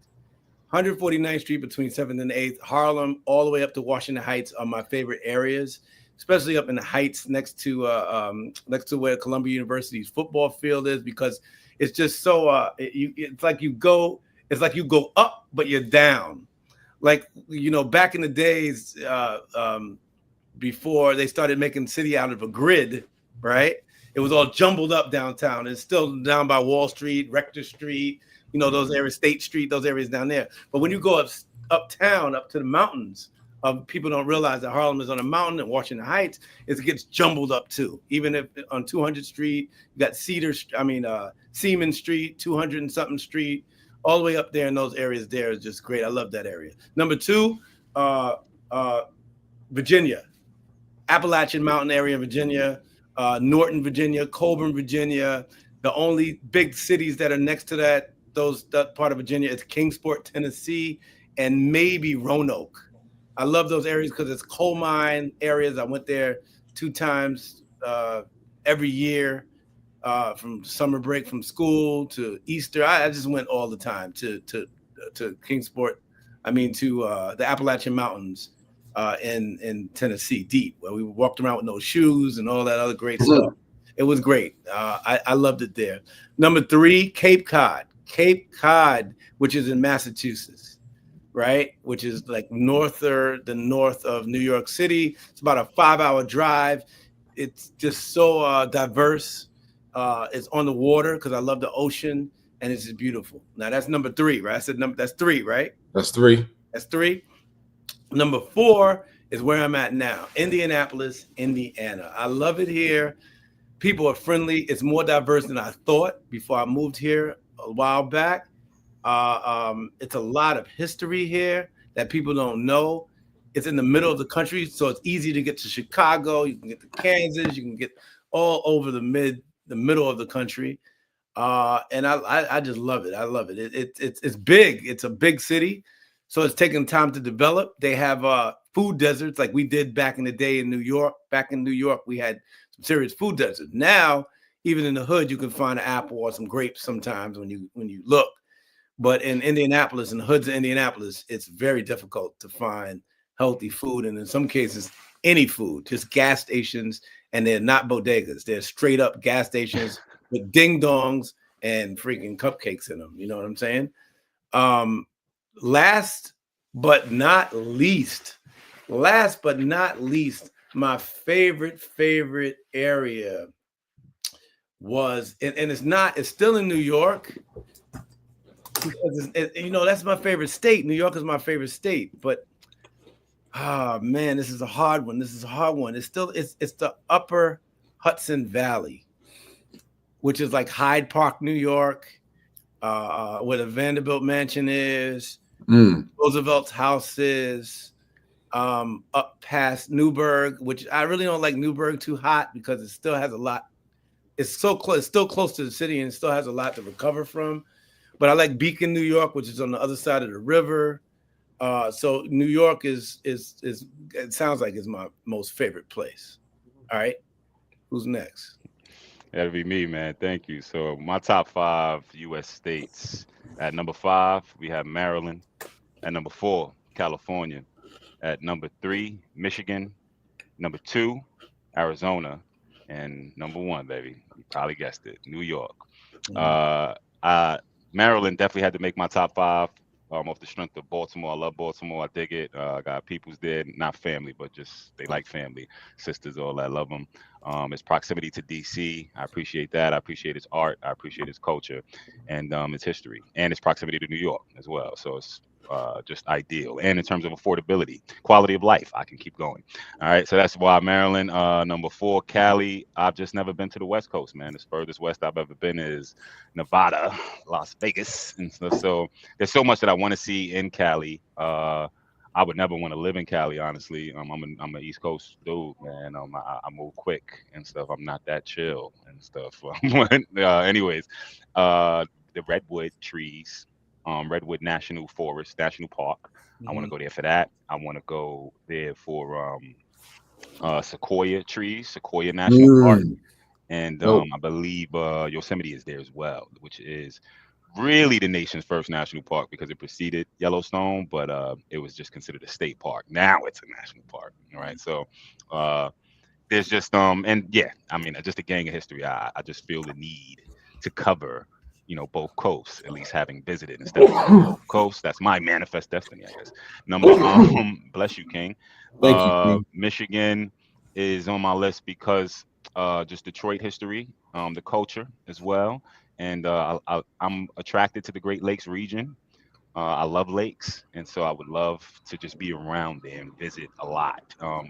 S1: 149th Street between 7th and 8th, Harlem, all the way up to Washington Heights are my favorite areas, especially up in the Heights next to where Columbia University's football field is, because it's just so it's like you go up, but you're down. Like, back in the days before they started making city out of a grid, right? It was all jumbled up downtown. It's still down by Wall Street, Rector Street, those areas, State Street, those areas down there. But when you go uptown, up to the mountains, people don't realize that Harlem is on a mountain and Washington Heights, it gets jumbled up too. Even if on 200th Street, you got Seaman Street, 200 and something Street, all the way up there in those areas there is just great. I love that area. Number 2, Virginia, Appalachian Mountain area, Virginia, Norton, Virginia, Colburn, Virginia. The only big cities that are next to that part of Virginia is Kingsport, Tennessee, and maybe Roanoke. I love those areas because it's coal mine areas. I went there 2 times every year from summer break from school to Easter. I just went all the time to Kingsport. To the Appalachian Mountains in Tennessee, deep, where we walked around with no shoes and all that other great stuff. It was great. I loved it there. Number 3, Cape Cod, which is in Massachusetts, right? Which is like north of New York City. It's about a 5-hour drive. It's just so diverse. It's on the water because I love the ocean, and it's just beautiful. Now that's number 3, right? I said that's 3, right?
S2: That's 3.
S1: That's 3. Number 4 is where I'm at now, Indianapolis, Indiana. I love it here. People are friendly. It's more diverse than I thought before I moved here a while back. It's a lot of history here that people don't know. It's in the middle of the country, so it's easy to get to Chicago. You can get to Kansas. You can get all over the middle of the country. And I just love it. I love it. It's big. It's a big city. So it's taking time to develop. They have food deserts like we did back in the day in New York. Back in New York, we had some serious food deserts. Now, even in the hood, you can find an apple or some grapes sometimes when you look. But in Indianapolis, in the hoods of Indianapolis, it's very difficult to find healthy food. And in some cases, any food, just gas stations. And they're not bodegas. They're straight up gas stations with ding-dongs and freaking cupcakes in them. You know what I'm saying? Last but not least, my favorite area was, and it's still in New York, because that's my favorite state. New York is my favorite state, but man, this is a hard one. It's the upper Hudson Valley, which is like Hyde Park, New York, where the Vanderbilt Mansion is, Roosevelt's house is, up past Newburgh, which I really don't like Newburgh too hot because it still has a lot. It's so close. It's still close to the city and it still has a lot to recover from. But I like Beacon, New York, which is on the other side of the river. So New York is it sounds like it's my most favorite place. All right, who's next?
S3: That'll be me, man. Thank you. So my top five U.S. states. At number five, we have Maryland. At number four, California. At number three, Michigan. Number two, Arizona. And number one, baby, you probably guessed it, New York.
S1: Mhm.
S3: Uh, uh, Maryland definitely had to make my top five. Off the strength of Baltimore, I love Baltimore. I dig it. I got people's there, not family, but just they like family, sisters, all that. Love them. Its proximity to DC, I appreciate that. I appreciate its art. I appreciate its culture, and its history, and its proximity to New York as well. So it's just ideal. And in terms of affordability, quality of life, I can keep going. All right, so that's why Maryland. Number four, Cali. I've just never been to the West Coast, man. The furthest west I've ever been is Nevada, Las Vegas, and stuff. So there's so much that I want to see in Cali. I would never want to live in Cali, honestly. I'm an East Coast dude, man. I move quick and stuff. I'm not that chill and stuff. Anyways, the redwood trees, Redwood National Forest, National Park. I want to
S1: Mhm.
S3: go there for that. I want to go there for sequoia trees, Sequoia National Park,
S2: Mm.
S3: and
S2: Dope.
S3: I believe Yosemite is there as well, which is really the nation's first national park because it preceded Yellowstone, but it was just considered a state park. Now it's a national park. All right, so uh, there's just and yeah, I mean just a gang of history. I just feel the need to cover both coasts, at least having visited instead of living on both coasts. That's my manifest destiny, I guess. Number bless you, King.
S2: Thank you, King.
S3: Michigan is on my list because just Detroit history, the culture as well, and I'm attracted to the Great Lakes region. I love lakes, and so I would love to just be around there and visit a lot.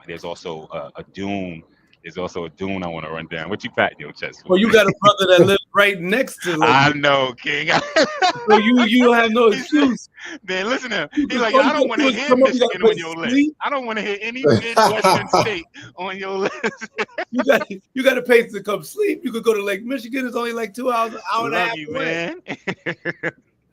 S3: There's also a dune. There's also a dune I want to run down. What you patting your chest for?
S1: Well, you got a brother that lives right next to Lake,
S3: I know, King.
S1: so you don't have no
S3: He said,
S1: excuse.
S3: man, listen to him. He's
S1: Because
S3: like,
S1: all
S3: I
S1: you
S3: don't
S1: gotta
S3: want
S1: do
S3: to
S1: is
S3: hear
S1: come up. You gotta
S3: Michigan
S1: pay
S3: on
S1: for
S3: your list.
S1: sleep.
S3: I don't want to hear any Midwestern state on your list.
S1: You got to pay to come sleep. You could go to Lake Michigan. It's only like 2 hours, an hour and a
S3: Love
S1: half
S3: you,
S1: away.
S3: man.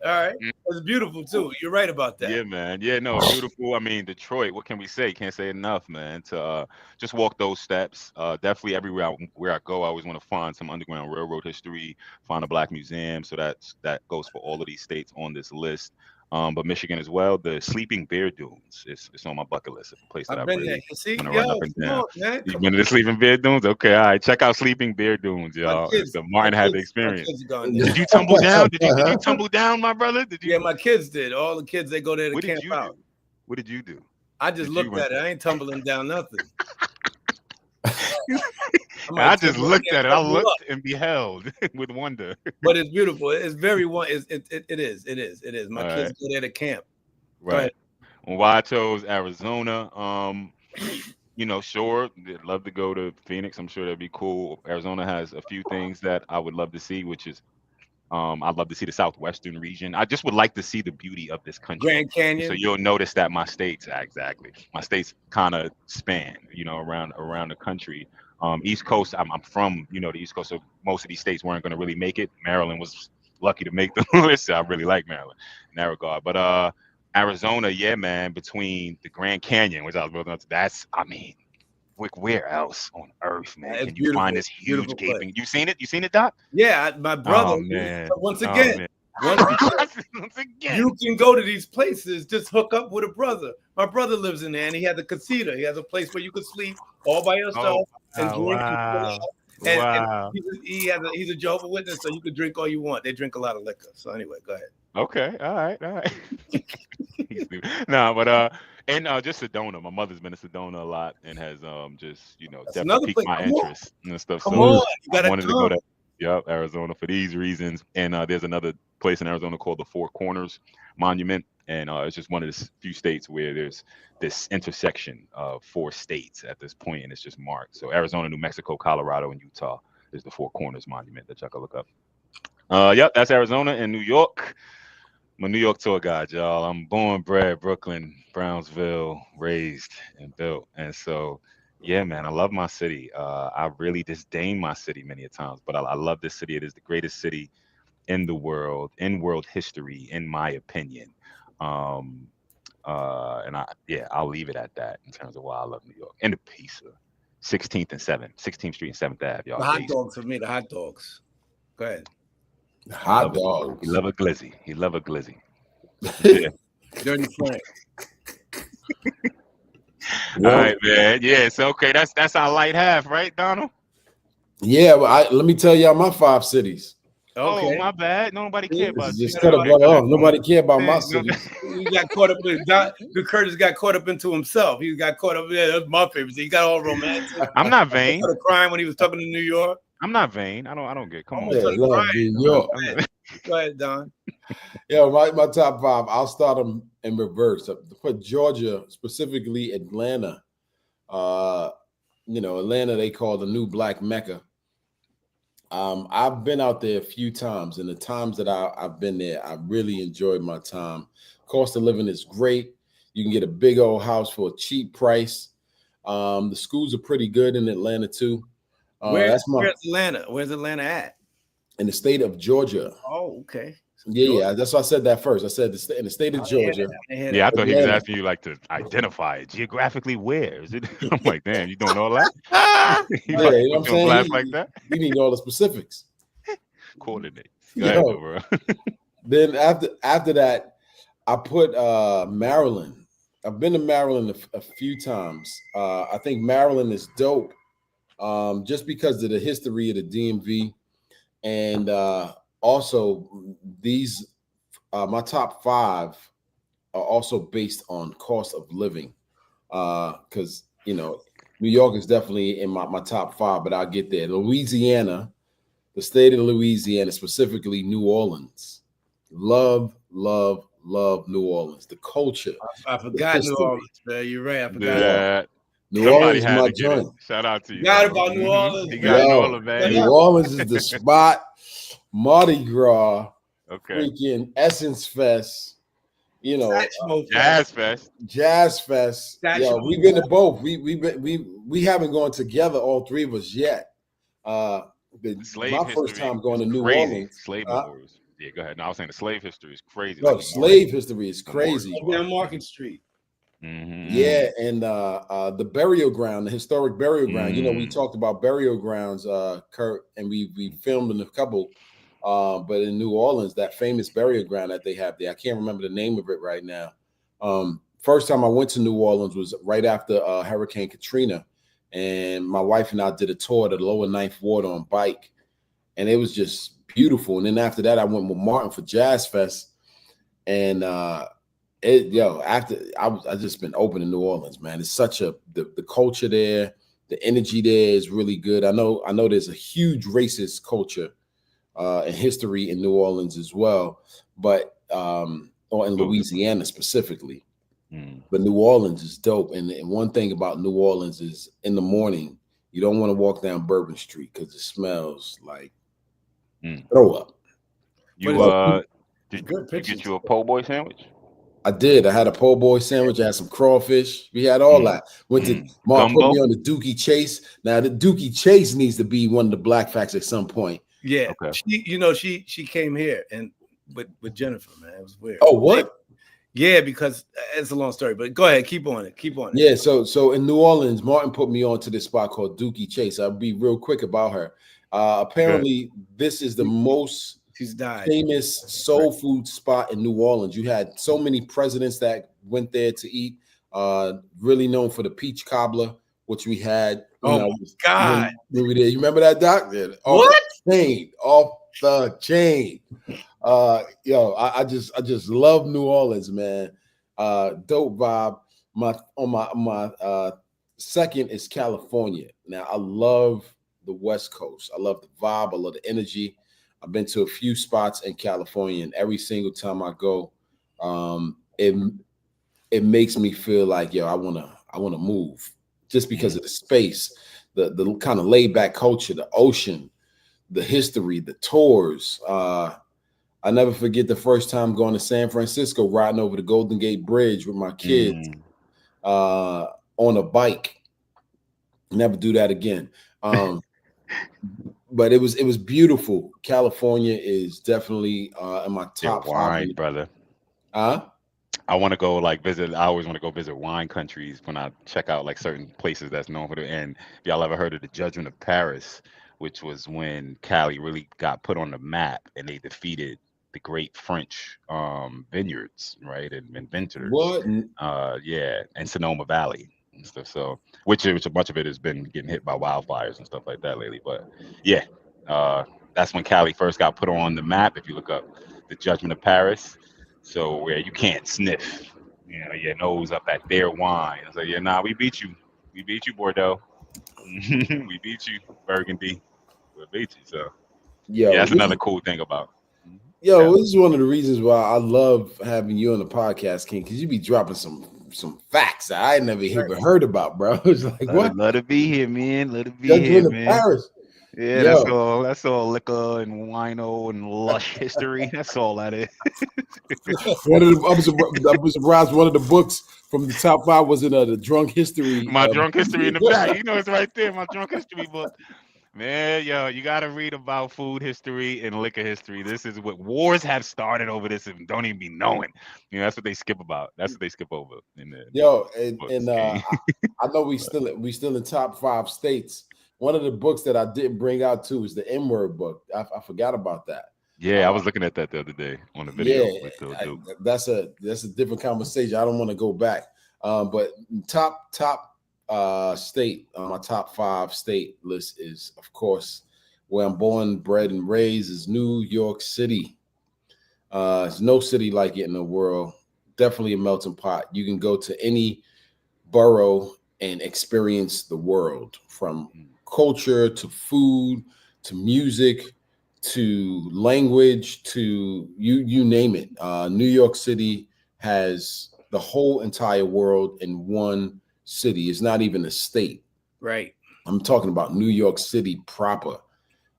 S1: All right, it's beautiful too. You're right about that.
S3: Yeah, man. Yeah, no, beautiful. I mean, Detroit. What can we say? Can't say enough, man. To just walk those steps. Definitely everywhere where I go, I always want to find some underground railroad history, find a black museum. So that goes for all of these states on this list. But Michigan as well. The Sleeping Bear Dunes is on my bucket list. It's a place that I
S1: I've been there.
S3: really
S1: You see,
S3: want to
S1: yo,
S3: run up and
S1: come
S3: down.
S1: on, man,
S3: You
S1: come
S3: been
S1: on.
S3: to the Sleeping Bear Dunes? Okay, all right. Check out Sleeping Bear Dunes,
S1: My
S3: y'all. And
S1: kids,
S3: so
S1: my
S3: Martin had the
S1: kids, my
S3: experience.
S1: kids are going there.
S3: Did you tumble down? Did you tumble down, my brother? Did
S1: Yeah,
S3: you?
S1: my kids did. All the kids they go there to
S3: What did
S1: camp
S3: you
S1: out.
S3: do? What did you do?
S1: I just
S3: Did you
S1: looked
S3: run?
S1: at it. I ain't tumbling down nothing. I
S3: I
S1: might
S3: just
S1: tumble. I
S3: looked
S1: might
S3: at it. I
S1: tumble up,
S3: looked and beheld with wonder.
S1: but it's beautiful. It's very one. It is. It is. It is. My
S3: All
S1: kids
S3: right,
S1: go there to camp. Go ahead.
S3: right. Well, why I chose Arizona, sure, I'd love to go to Phoenix. I'm sure that'd be cool. Arizona has a few things that I would love to see, which is I'd love to see the southwestern region. I just would like to see the beauty of this country.
S1: Grand
S3: So
S1: Canyon.
S3: you'll notice that my states, exactly, my states kind of span, around the country. East Coast, I'm from, the East Coast, so most of these states weren't going to really make it. Maryland was lucky to make the list. So I really like Maryland in that regard. But Arizona, yeah, man, between the Grand Canyon, which I was building up to, I mean, where else on earth, man,
S1: It's
S3: can you find
S1: beautiful.
S3: this huge
S1: Beautiful place.
S3: gaping? You seen it? You seen it, Doc?
S1: Yeah, my brother.
S3: Oh man.
S1: Once
S3: Oh
S1: again,
S3: man.
S1: once again,
S3: Once again.
S1: you can go to these places. Just hook up with a brother. My brother lives in there, and he has a casita. He has a place where you can sleep all by
S3: Oh
S1: yourself and drink and chill
S3: wow.
S1: out. And
S3: Wow.
S1: he's a Jehovah's Witness, so you can drink all you want. They drink a lot of liquor. So anyway, go ahead.
S3: Okay. All right. All right. He's stupid. No, but and just Sedona. My mother's been to Sedona a lot and has just
S1: That's
S3: definitely
S1: another
S3: piqued
S1: place.
S3: my
S1: Come on,
S3: interest and stuff.
S1: come
S3: So
S1: on.
S2: Mm.
S1: You
S3: I
S1: gotta
S3: wanted to go
S1: come.
S3: to Arizona for these reasons. And there's another place in Arizona called the Four Corners Monument. And it's just one of the few states where there's this intersection of four states at this point, and it's just marked. So Arizona, New Mexico, Colorado, and Utah is the Four Corners Monument that y'all can look up. Yep, that's Arizona and New York. I'm a New York tour guide, y'all. I'm born, bred, Brooklyn, Brownsville, raised and built. And so, yeah, man, I love my city. I really disdain my city many a times, but I love this city. It is the greatest city in the world, in world history, in my opinion. Um, And I'll leave it at that in terms of why I love New York. And the pizza. 16th and 16th Street and 7th Ave, y'all.
S1: The hot dogs for me, the hot dogs. Go ahead.
S2: Hot dogs.
S3: He love a glizzy. Yeah.
S1: Dirty Frank.
S3: All right, man. Yeah, so okay, that's our light half, right, Donald?
S2: Yeah, well, let me tell y'all my 5 cities.
S3: Okay. Oh, my bad. Nobody care about you.
S2: Just cut a brother off. Nobody care about my city.
S1: He got caught up in Curtis got caught up into himself. He got caught up. Yeah, that's my favorite. He got all romantic.
S3: I'm not vain.
S1: He crying when he was talking to New York.
S3: I'm not vain. I don't get. Come on.
S2: Yeah, love New York.
S1: Go ahead, Don.
S2: Yeah, my top 5. I'll start them in reverse. For Georgia, specifically Atlanta. Atlanta they call the new Black Mecca. I've been out there a few times, and the times that I've been there, I really enjoyed my time. Cost of living is great. You can get a big old house for a cheap price. The schools are pretty good in Atlanta too.
S1: Where's Atlanta? Where's Atlanta at?
S2: In the state of Georgia.
S1: Oh, okay.
S2: Yeah, that's why I said that first. I said in the state of Georgia.
S3: I thought he was asking you like to identify it geographically. Where is it? I'm like, damn, you don't know that?
S2: You know what I'm saying?
S3: Like that?
S2: You need all the specifics.
S3: Coordinates. Bro.
S2: Then after that, I put Maryland. I've been to Maryland a few times. I think Maryland is dope, just because of the history of the DMV, and also these my top 5 are also based on cost of living, because New York is definitely in my top 5, but I'll get there. Louisiana, the state of Louisiana, specifically New Orleans. Love New Orleans. The culture.
S1: I forgot New Orleans, man. You're right. I forgot.
S3: Yeah.
S2: New Orleans is my joint.
S3: Shout out to you.
S1: Forgot about New Orleans.
S3: You got New Orleans, man.
S2: New Orleans is the spot. Mardi Gras.
S3: Okay.
S2: Freaking Essence Fest.
S3: Jazz Fest.
S2: Yo, we've been to both. We haven't gone together, all 3 of us yet. My first time going to New Orleans.
S3: Slave wars. Yeah, go ahead. No, I was saying the slave history is crazy.
S2: No, slave history is crazy.
S1: On Market Street.
S3: Mm-hmm.
S2: Yeah, and the burial ground, the historic burial ground. We talked about burial grounds, Kurt, and we filmed in a couple. But in New Orleans, that famous burial ground that they have there, I can't remember the name of it right now. First time I went to New Orleans was right after Hurricane Katrina, and my wife and I did a tour of the lower 9th Ward on bike, and it was just beautiful. And then after that, I went with Martin for Jazz Fest, and after I just been open in New Orleans, man. It's such the culture there, the energy there is really good. I know there's a huge racist culture and history in New Orleans as well, but or in Louisiana specifically. But New Orleans is dope. And one thing about New Orleans is in the morning, you don't want to walk down Bourbon Street because it smells like throw up.
S3: Did you get you a po' boy sandwich?
S2: I did. I had a po' boy sandwich. I had some crawfish. We had all that. Went to Mark put me on the Dookie Chase. Now the Dookie Chase needs to be one of the Black Facts at some point.
S1: Yeah. Okay. She came here and with Jennifer, man. It was weird.
S2: Oh, what?
S1: Yeah, because it's a long story, but go ahead, keep on it.
S2: Yeah, so in New Orleans, Martin put me on to this spot called Dookie Chase. I'll be real quick about her. Apparently, this is the most famous soul food spot in New Orleans. You had so many presidents that went there to eat. Really known for the peach cobbler, which we had.
S1: Oh, God.
S2: When we did. You remember that, Doc?
S1: What?
S2: Off the chain. I just love New Orleans, man. Dope vibe. My second is California. Now I love the West Coast. I love the vibe. I love the energy. I've been to a few spots in California, and every single time I go, it makes me feel like I wanna move just because of the space, the kind of laid back culture, the ocean, the history, the tours. I never forget the first time going to San Francisco, riding over the Golden Gate Bridge with my kids on a bike. Never do that again. But it was beautiful. California is definitely in my top 5.
S3: Brother. I want to go like visit. I always want to go visit wine countries when I check out like certain places that's known for it. And if y'all ever heard of the Judgment of Paris, which was when Cali really got put on the map and they defeated the great French vineyards, right, and inventors.
S2: What?
S3: Yeah, and Sonoma Valley and stuff. So, which a bunch of it has been getting hit by wildfires and stuff like that lately. But yeah, uh, that's when Cali first got put on the map. If you look up the Judgment of Paris, so where you can't sniff, your nose up at their wine. So yeah, nah, we beat you, Bordeaux, we beat you, Burgundy, we beat you. So yeah,
S2: Yo,
S3: that's another cool thing about.
S2: yo,
S3: Cali.
S2: this is one of the reasons why I love having you on the podcast, King, because you be dropping some facts that I never even heard about, bro. It's like, what?
S3: Let it be here, man. Let it be here,
S2: Judgment of
S3: man.
S2: Paris.
S3: Yeah,
S2: Yo,
S3: that's all liquor and wino and lush history. That's all that is.
S2: I was surprised one of the books from the top 5 was in the drunk history.
S3: My drunk history in the back. It's right there. My drunk history book. Man, yo, you got to read about food history and liquor history. This is what wars have started over this and don't even be knowing. That's what they skip about. That's what they skip over in the
S2: Yo,
S3: books,
S2: and
S3: King.
S2: I know we still in top 5 states. One of the books that I didn't bring out too is the N-word book. I forgot about that.
S3: Yeah, I was looking at that the other day on a video.
S2: That's a different conversation. I don't want to go back. But top state on my top 5 state list is, of course, where I'm born, bred, and raised is New York City. There's no city like it in the world. Definitely a melting pot. You can go to any borough and experience the world, from culture to food to music to language to you name it. New York City has the whole entire world in one city. It's not even a state.
S1: Right.
S2: I'm talking about New York City proper.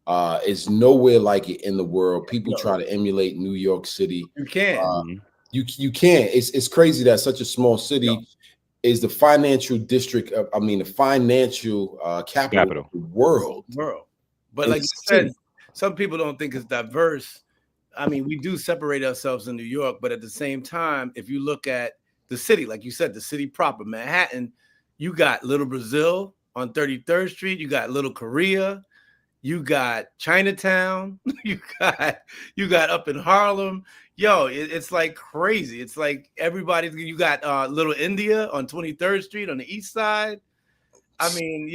S2: It's nowhere like it in the world. People try to emulate New York City.
S1: You can.
S2: You can't. It's crazy that such a small city is the financial district of, the financial capital of the world.
S1: But like you said, some people don't think it's diverse. I mean, we do separate ourselves in New York, but at the same time, if you look at the city, like you said, the city proper, Manhattan, you got Little Brazil on 33rd Street, you got Little Korea, you got Chinatown, you got up in Harlem. Yo, it's like crazy. It's like you got Little India on 23rd Street on the east side. I mean,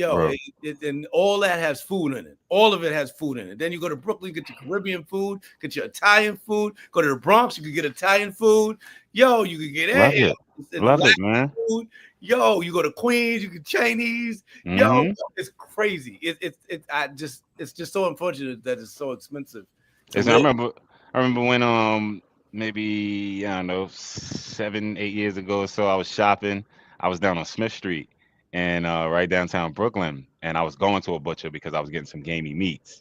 S1: and all that has food in it. All of it has food in it. Then you go to Brooklyn, get your Caribbean food, get your Italian food. Go to the Bronx, you can get Italian food. Yo, you can get
S3: Love it, man.
S1: Food. Yo, you go to Queens, you get Chinese. Yo, it's crazy. It's just so unfortunate that it's so expensive.
S3: I remember when maybe, I don't know, 7-8 years ago or so, I was shopping. I was down on Smith Street and right downtown Brooklyn, and I was going to a butcher because I was getting some gamey meats.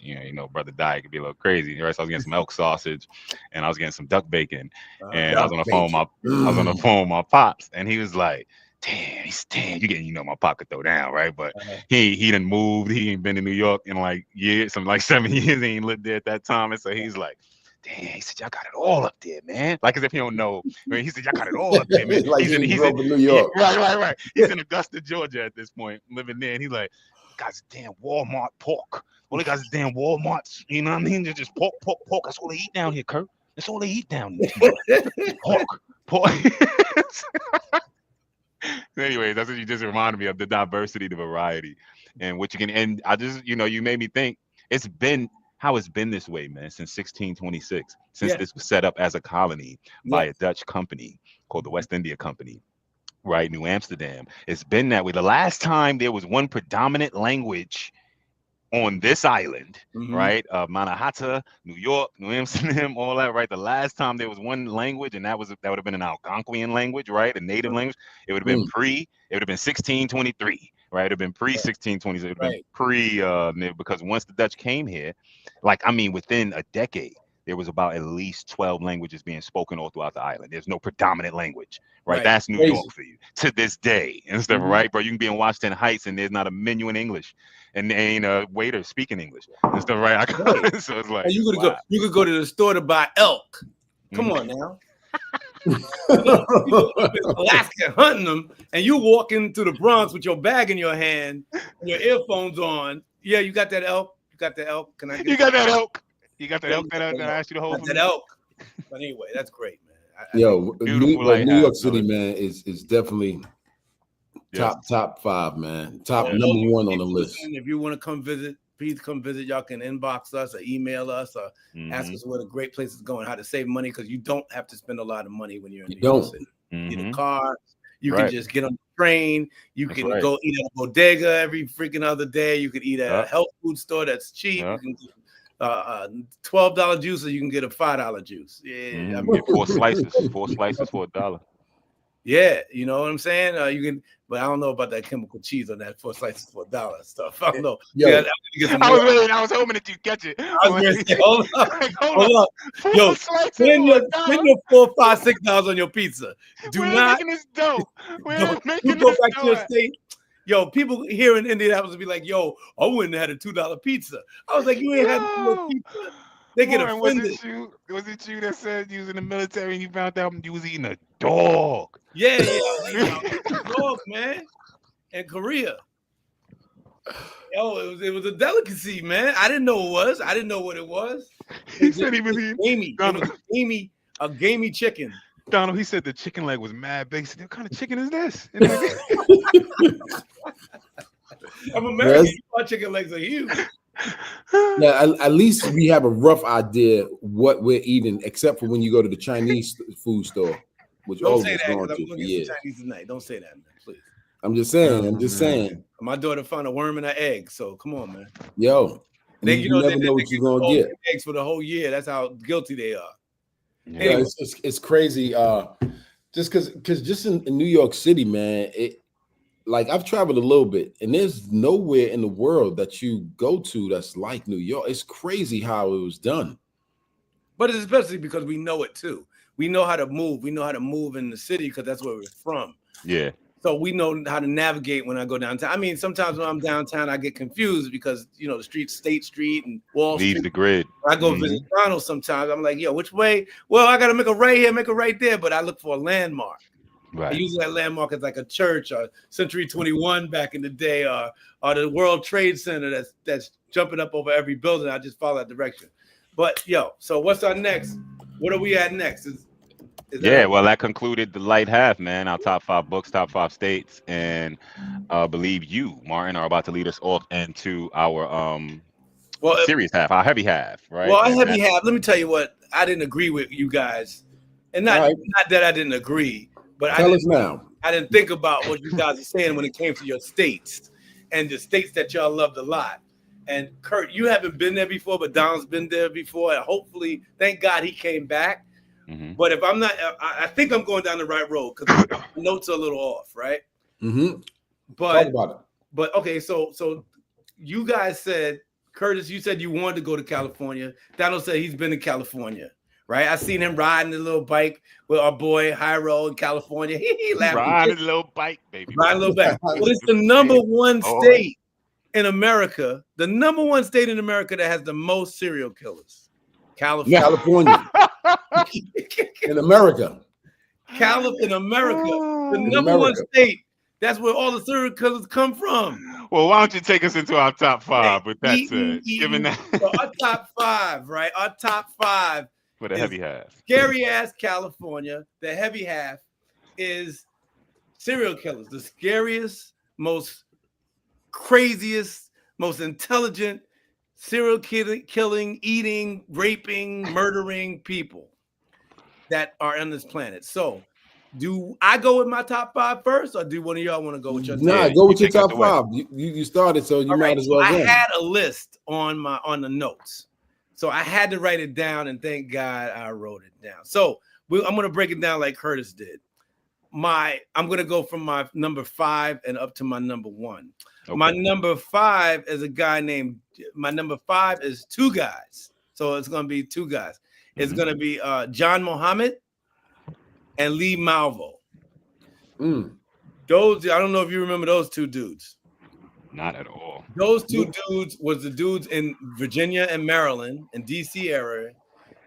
S3: Brother Diet could be a little crazy, right? So I was getting some elk sausage, and I was getting some duck bacon, and I was on the phone with my pops, and he was like, "Damn, you getting, my pop could throw down, right?" But he done moved. He ain't been in New York in like years, 7 years. He ain't lived there at that time, and so he's like, "Damn," he said, "y'all got it all up there, man." Like as if he don't know. I mean, he said, "Y'all got it all up there, man."
S2: Like he's in New York.
S3: Right. He's in Augusta, Georgia at this point, living there, and he's like, "Guys, damn Walmart pork. All they guys is damn Walmarts. You know what I mean? They're just pork. That's all they eat down here, Kurt. That's all they eat down here. Pork." Anyway, that's what you just reminded me of, the diversity, the variety, and what you can. And I just, you made me think it's been this way, man, since 1626, since this was set up as a colony by a Dutch company called the West India Company, right? New Amsterdam. It's been that way. The last time there was one predominant language on this island, right? Manhattan, New York, New Amsterdam, all that, right? The last time there was one language, and that would have been an Algonquian language, right? A native language. It would have been 1623, right? It would have been pre-1620s. It would have been because once the Dutch came here, within a decade, there was about at least 12 languages being spoken all throughout the island. There's no predominant language, right? That's New York for you to this day and stuff, right, bro? You can be in Washington Heights and there's not a menu in English, and there ain't a waiter speaking English and stuff, right? So it's like
S1: you could go to the store to buy elk. Come on now. Alaska hunting them, and you walk into the Bronx with your bag in your hand and your earphones on. Yeah, you got that elk. You got the elk. Can I get
S3: You got that elk. You got that elk that I asked you to hold
S1: got
S3: for
S1: that
S3: me?
S1: elk. But anyway, that's great, man.
S2: Yo,
S3: Beautiful
S2: New
S3: lighthouse,
S2: York City,
S3: brother.
S2: man, is definitely
S3: Yes.
S2: top 5, man. Top
S1: So,
S2: number
S1: all you
S2: 1 on the
S1: people
S2: list.
S1: listening, if you want to come visit, please come visit. Y'all can inbox us or email us or ask us where the great places going, how to save money, because you don't have to spend a lot of money when you're in New York City. You get a car, you can just get on the train, you can go eat at a bodega every freaking other day, you could eat at a health food store that's cheap, you can get $12 juice, or you can get a $5 juice. Yeah, I mean,
S3: Get 4 slices for $1.
S1: Yeah, you know what I'm saying? You can, but I don't know about that chemical cheese on that 4 slices for $1 stuff. I don't know.
S2: Yo,
S1: yeah,
S3: I was waiting. I was hoping that you catch it.
S1: I was going to say, hold up.
S3: Like, hold up. 4
S1: Yo,
S3: slices
S1: spend
S3: for
S1: your $4, $5, $6 on your pizza. Do
S3: We're
S1: not
S3: making this dough. We're making
S1: you go
S3: this
S1: back to your
S3: dough.
S1: state. Yo, people here in Indianapolis be like, yo, I wouldn't have had a $2 pizza. I was like, you ain't had no pizza. They get
S3: Warren,
S1: offended.
S3: was it you that said you was in the military and you found out you was eating a dog?
S1: Yeah, I was eating a dog, man, in Korea. Yo, it was a delicacy, man. I didn't know it was. I didn't know what it was.
S3: He said he was eating
S1: gamey. It was a gamey chicken.
S3: Donald, he said the chicken leg was mad big. What kind of chicken is this?
S1: I'm American. My chicken legs are huge.
S2: Yeah, at least we have a rough idea what we're eating, except for when you go to the Chinese food store, which all of us gone to for years.
S1: Chinese tonight. Don't say that, man, please.
S2: I'm just saying.
S1: My daughter found a worm in her egg, so come on, man.
S2: Yo, you never know what you're gonna get.
S1: Eggs for the whole year. That's how guilty they are.
S2: Yeah, anyway. It's crazy. Just because just in New York City, man, like I've traveled a little bit, and there's nowhere in the world that you go to that's like New York. It's crazy how it was done.
S1: But it's especially because we know it too. We know how to move. We know how to move in the city because that's where we're from.
S3: Yeah.
S1: So we know how to navigate when I go downtown. I mean, sometimes when I'm downtown, I get confused because, you know, the street, State Street and Wall Street.
S3: Leaves the grid.
S1: I go visit McDonald's sometimes. I'm like, yo, which way? Well, I got to make a right here, make a right there. But I look for a landmark.
S3: Right.
S1: I use that landmark as like a church or Century 21 back in the day or the World Trade Center that's jumping up over every building. I just follow that direction. But, yo, so what's our next? What are we at next?
S3: Well, that concluded the light half, man. Our top 5 books, top 5 states, and I believe you, Martin, are about to lead us off into our serious half, our heavy half, right?
S1: Well, our heavy half. Let me tell you what, I didn't agree with you guys, and not that I didn't agree, but
S2: tell us now.
S1: I didn't think about what you guys are saying when it came to your states and the states that y'all loved a lot. And Kurt, you haven't been there before, but Don's been there before, and hopefully, thank God he came back. But if I'm not, I think I'm going down the right road because the notes are a little off, right? But,
S2: talk about it.
S1: But okay, so you guys said, Curtis, you said you wanted to go to California. Donald said he's been to California, right? I seen him riding the little bike with our boy Hyro in California. He
S3: riding a little bike, baby.
S1: Riding a little bike. Well, it's the number one state in America. The number one state in America that has the most serial killers.
S2: California. In America.
S1: In America. The number one state. That's where all the serial killers come from.
S3: Well, why don't you take us into our top 5 with that said? Given that.
S1: So our top 5, right? Our top 5
S3: for the heavy half.
S1: Scary-ass California. The heavy half is serial killers. The scariest, most craziest, most intelligent serial killing, eating, raping, murdering people that are on this planet. So, do I go with my top 5 first, or do one of y'all want to go with your top?
S2: Nah, go with your top 5. You started, so you might as well.
S1: I had a list on the notes, so I had to write it down, and thank God I wrote it down. So I'm going to break it down like Curtis did. I'm going to go from my number 5 and up to my number 1. Okay. My number 5 is a guy named. My number 5 is 2 guys, so it's going to be 2 guys. It's going to be John Muhammad and Lee Malvo. Those, I don't know if you remember those 2 dudes.
S3: Not at all.
S1: Those 2 dudes was the dudes in Virginia and Maryland and DC area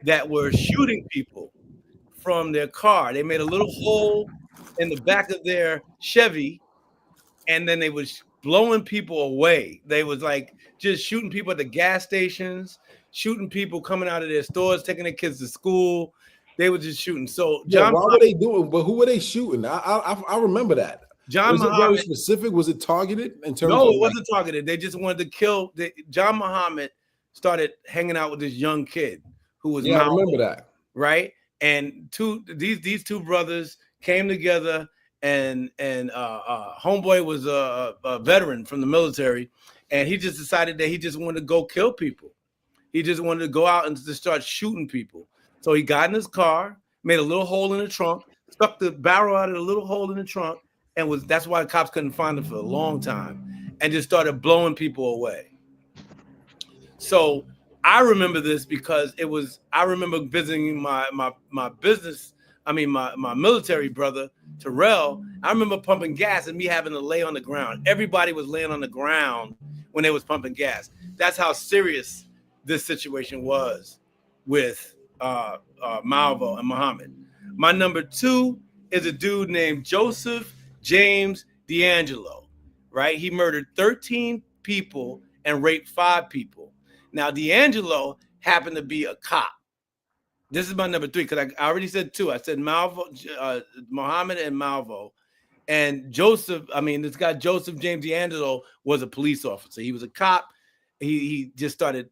S1: that were shooting people from their car. They made a little hole in the back of their Chevy, and then they was blowing people away. They was like just shooting people at the gas stations, shooting people coming out of their stores, taking their kids to school. They were just shooting. So
S2: Yeah, why were they doing? But who were they shooting? I remember that.
S1: John
S2: Was it very
S1: Muhammad.
S2: specific? Was it targeted in terms
S1: No,
S2: of
S1: it wasn't targeted. They just wanted to kill. John Muhammad started hanging out with this young kid who was
S2: I remember that.
S1: Right, and these two brothers came together, and homeboy was a veteran from the military, and he just decided that he just wanted to go kill people. He just wanted to go out and just start shooting people. So he got in his car, made a little hole in the trunk, stuck the barrel out of the little hole in the trunk, and that's why the cops couldn't find him for a long time, and just started blowing people away. So I remember this because I remember visiting my military brother, Terrell. I remember pumping gas and me having to lay on the ground. Everybody was laying on the ground when they was pumping gas. That's how serious this situation was with Malvo and Muhammad. My number 2 is a dude named Joseph James D'Angelo, right? He murdered 13 people and raped 5 people. Now, D'Angelo happened to be a cop. This is my number 3 because I already said 2. I said Malvo, Muhammad and Malvo. And this guy Joseph James D'Angelo was a police officer. He was a cop. He just started,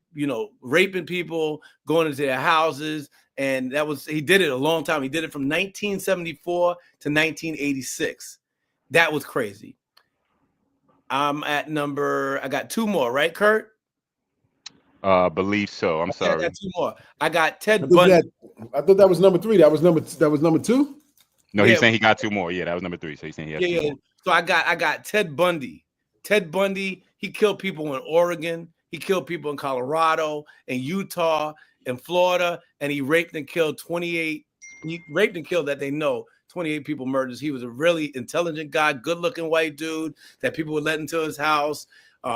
S1: raping people, going into their houses. And he did it a long time. He did it from 1974 to 1986. That was crazy. I got 2 more, right, Kurt?
S3: Believe so. I'm sorry.
S1: I got 2 more. I got Ted Bundy.
S2: I thought that was number 3. That was number 2.
S3: No, he's saying he got 2 more. Yeah, that was number 3. So he's saying he has 2 more.
S1: So I got Ted Bundy. Ted Bundy, he killed people in Oregon. He killed people in Colorado and Utah and Florida, and he raped and killed 28. He raped and killed that they know 28 people murders. He was a really intelligent guy, good-looking white dude that people would let into his house.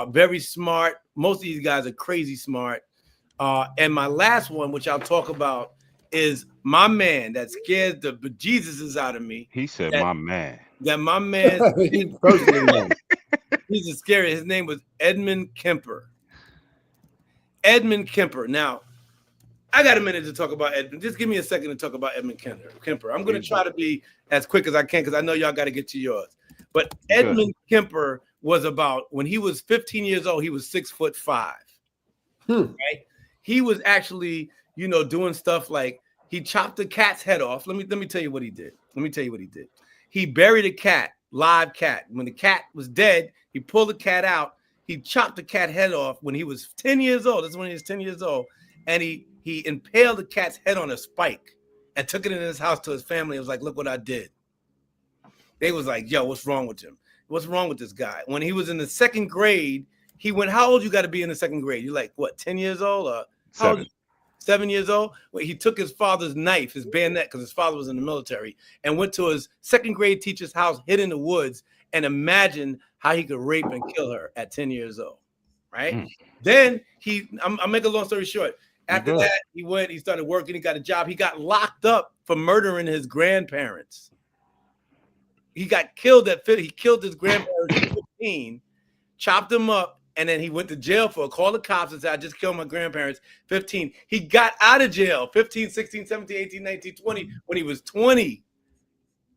S1: Very smart. Most of these guys are crazy smart. And my last one, which I'll talk about, is my man that scared the bejesuses out of me.
S3: He said, my man.
S1: That my man. He's a scary. His name was Edmund Kemper. Edmund Kemper. Now, I got a minute to talk about Edmund. Just give me a second to talk about Edmund Kemper. I'm going to try to be as quick as I can because I know y'all got to get to yours. But Edmund Kemper was when he was 15 years old, he was 6'5". Right? He was actually, doing stuff like he chopped the cat's head off. Let me tell you what he did. He buried a cat, live cat. When the cat was dead, he pulled the cat out. He chopped the cat head off when he was 10 years old. That's when he was 10 years old. And he impaled the cat's head on a spike and took it in his house to his family. It was like, look what I did. They was like, yo, what's wrong with him? What's wrong with this guy? When he was in the 2nd grade, he went, how old you got to be in the 2nd grade? You're like, what, 10 years old? Or
S3: 7.
S1: 7 years old? Well, he took his father's knife, his bayonet, because his father was in the military, and went to his 2nd grade teacher's house, hid in the woods, and imagined how he could rape and kill her at 10 years old, right? Then I'll make a long story short. After that, he started working, he got a job. He got locked up for murdering his grandparents. He got killed he killed his grandparents at 15, chopped them up, and then he went to jail called the cops and said, I just killed my grandparents, 15. He got out of jail, 15, 16, 17, 18, 19, 20, when he was 20,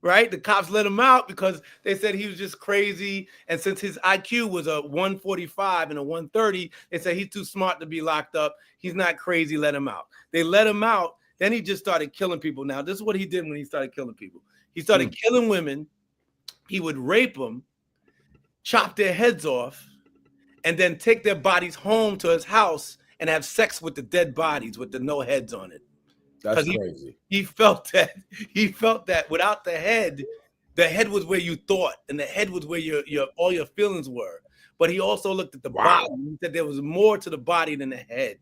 S1: right? The cops let him out because they said he was just crazy. And since his IQ was a 145 and a 130, they said he's too smart to be locked up. He's not crazy, let him out. They let him out. Then he just started killing people. Now, this is what he did when he started killing people. He started killing women. He would rape them, chop their heads off, and then take their bodies home to his house and have sex with the dead bodies with the no heads on it.
S2: That's crazy.
S1: He felt that without the head was where you thought, and the head was where your all your feelings were. But he also looked at the body. He said there was more to the body than the head.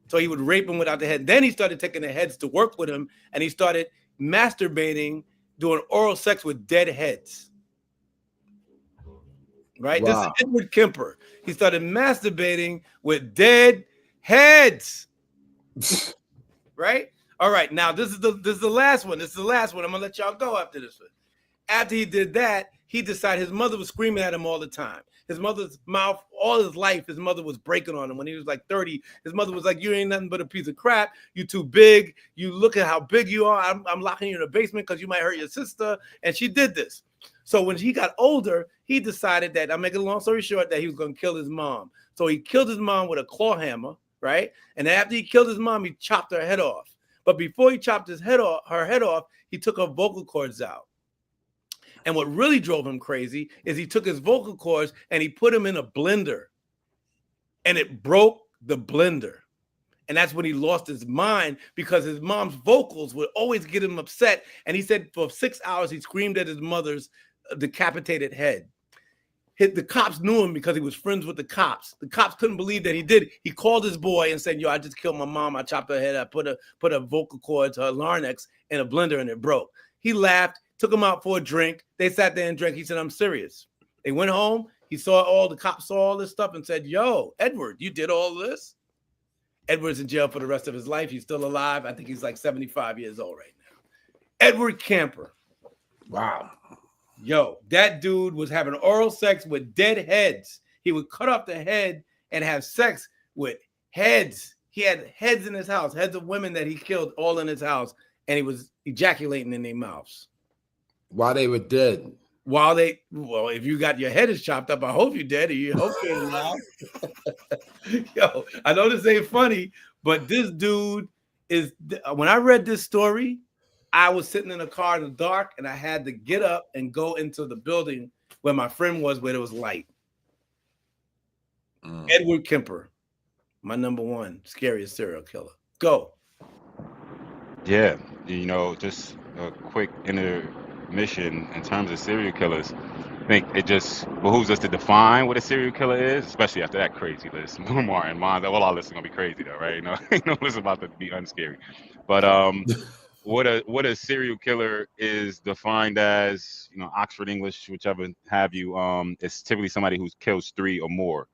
S1: So he would rape them without the head. Then he started taking the heads to work with him, and he started masturbating, doing oral sex with dead heads. Right? Wow. This is Edward Kemper. He started masturbating with dead heads. Right? All right, now this is the last one. This is the last one. I'm gonna let y'all go after this one. After he did that, he decided his mother was screaming at him all the time. His mother's mouth, all his life, his mother was breaking on him. When he was like 30, his mother was like, you ain't nothing but a piece of crap. You too big. You look at how big you are. I'm locking you in the basement because you might hurt your sister. And she did this. So when he got older, he decided that, I'm making a long story short, that he was going to kill his mom. So he killed his mom with a claw hammer, right? And after he killed his mom, he chopped her head off. But before he chopped her head off, he took her vocal cords out. And what really drove him crazy is he took his vocal cords and he put them in a blender. And it broke the blender. And that's when he lost his mind, because his mom's vocals would always get him upset. And he said for 6 hours, he screamed at his mother's decapitated head. The cops knew him because he was friends with the cops. The cops couldn't believe that he did. He called his boy and said, yo, I just killed my mom. I chopped her head. I put a vocal cords, her larynx, in a blender and it broke. He laughed, took him out for a drink. They sat there and drank. He said, I'm serious. They went home. He saw the cops saw all this stuff and said, yo, Edward, you did all this? Edward's in jail for the rest of his life. He's still alive. I think he's like 75 years old right now. Edward Camper.
S2: Wow.
S1: Yo, that dude was having oral sex with dead heads. He would cut off the head and have sex with heads. He had heads in his house, heads of women that he killed all in his house, and he was ejaculating in their mouths.
S2: While they were dead.
S1: Well, if you got your head is chopped up, I hope you're dead, or you hope you're alive. Yo, I know this ain't funny, but this dude is, when I read this story, I was sitting in a car in the dark and I had to get up and go into the building where my friend was, where there was light. Edward Kemper, my number one scariest serial killer. Go.
S3: Yeah, just a quick intermission in terms of serial killers. I think it just behooves us to define what a serial killer is, especially after that crazy list. Martin, all our lists are gonna be crazy though, right? Ain't no list about to be unscary. But what a serial killer is defined as, Oxford English, whichever have you. It's typically somebody who kills 3 or more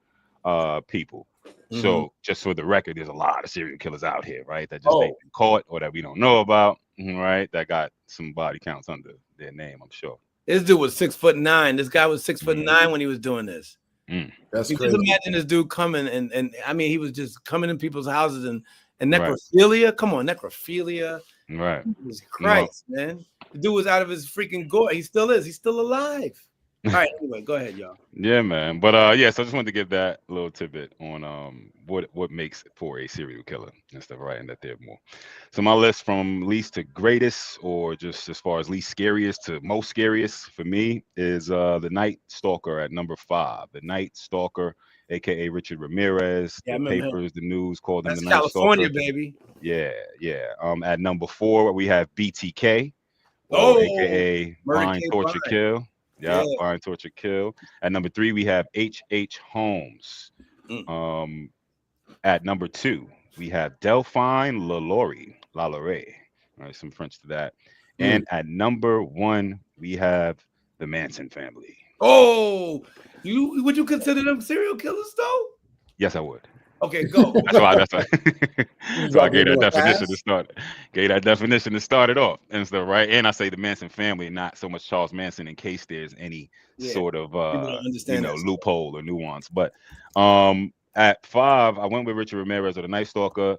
S3: people. Mm-hmm. So just for the record, there's a lot of serial killers out here, right? That just they've been caught or that we don't know about, right? That got some body counts under their name, I'm sure.
S1: This dude was 6'9". This guy was 6'9" when he was doing this.
S2: That's crazy.
S1: Just imagine this dude coming and I mean, he was just coming in people's houses and necrophilia. Right. Come on, necrophilia.
S3: Right.
S1: Jesus Christ, man. The dude was out of his freaking gore. He still is. He's still alive. All right, anyway, go ahead, y'all.
S3: Yeah, man. But so I just wanted to give that little tidbit on what makes for a serial killer and stuff, right? And that there more. So my list from least to greatest, or just as far as least scariest to most scariest for me, is the Night Stalker at number 5. The Night Stalker, aka Richard Ramirez.
S1: Yeah,
S3: the papers, the news called him
S1: That's
S3: the Night
S1: California,
S3: Stalker.
S1: Baby.
S3: Yeah. At number 4, we have BTK, aka Blind Torture Kill. Yeah, Blind Torture Kill. At number 3, we have H.H. Holmes. At number 2, we have Delphine Lalaurie. All right, some French to that. And at number 1, we have the Manson family.
S1: Oh, would you consider them serial killers though?
S3: Yes, I would.
S1: Okay, go.
S3: That's why. So I gave that definition to start. To start it off and stuff, right? And I say the Manson family, not so much Charles Manson, in case there's any sort of loophole or nuance. But at 5, I went with Richard Ramirez, or the Night Stalker,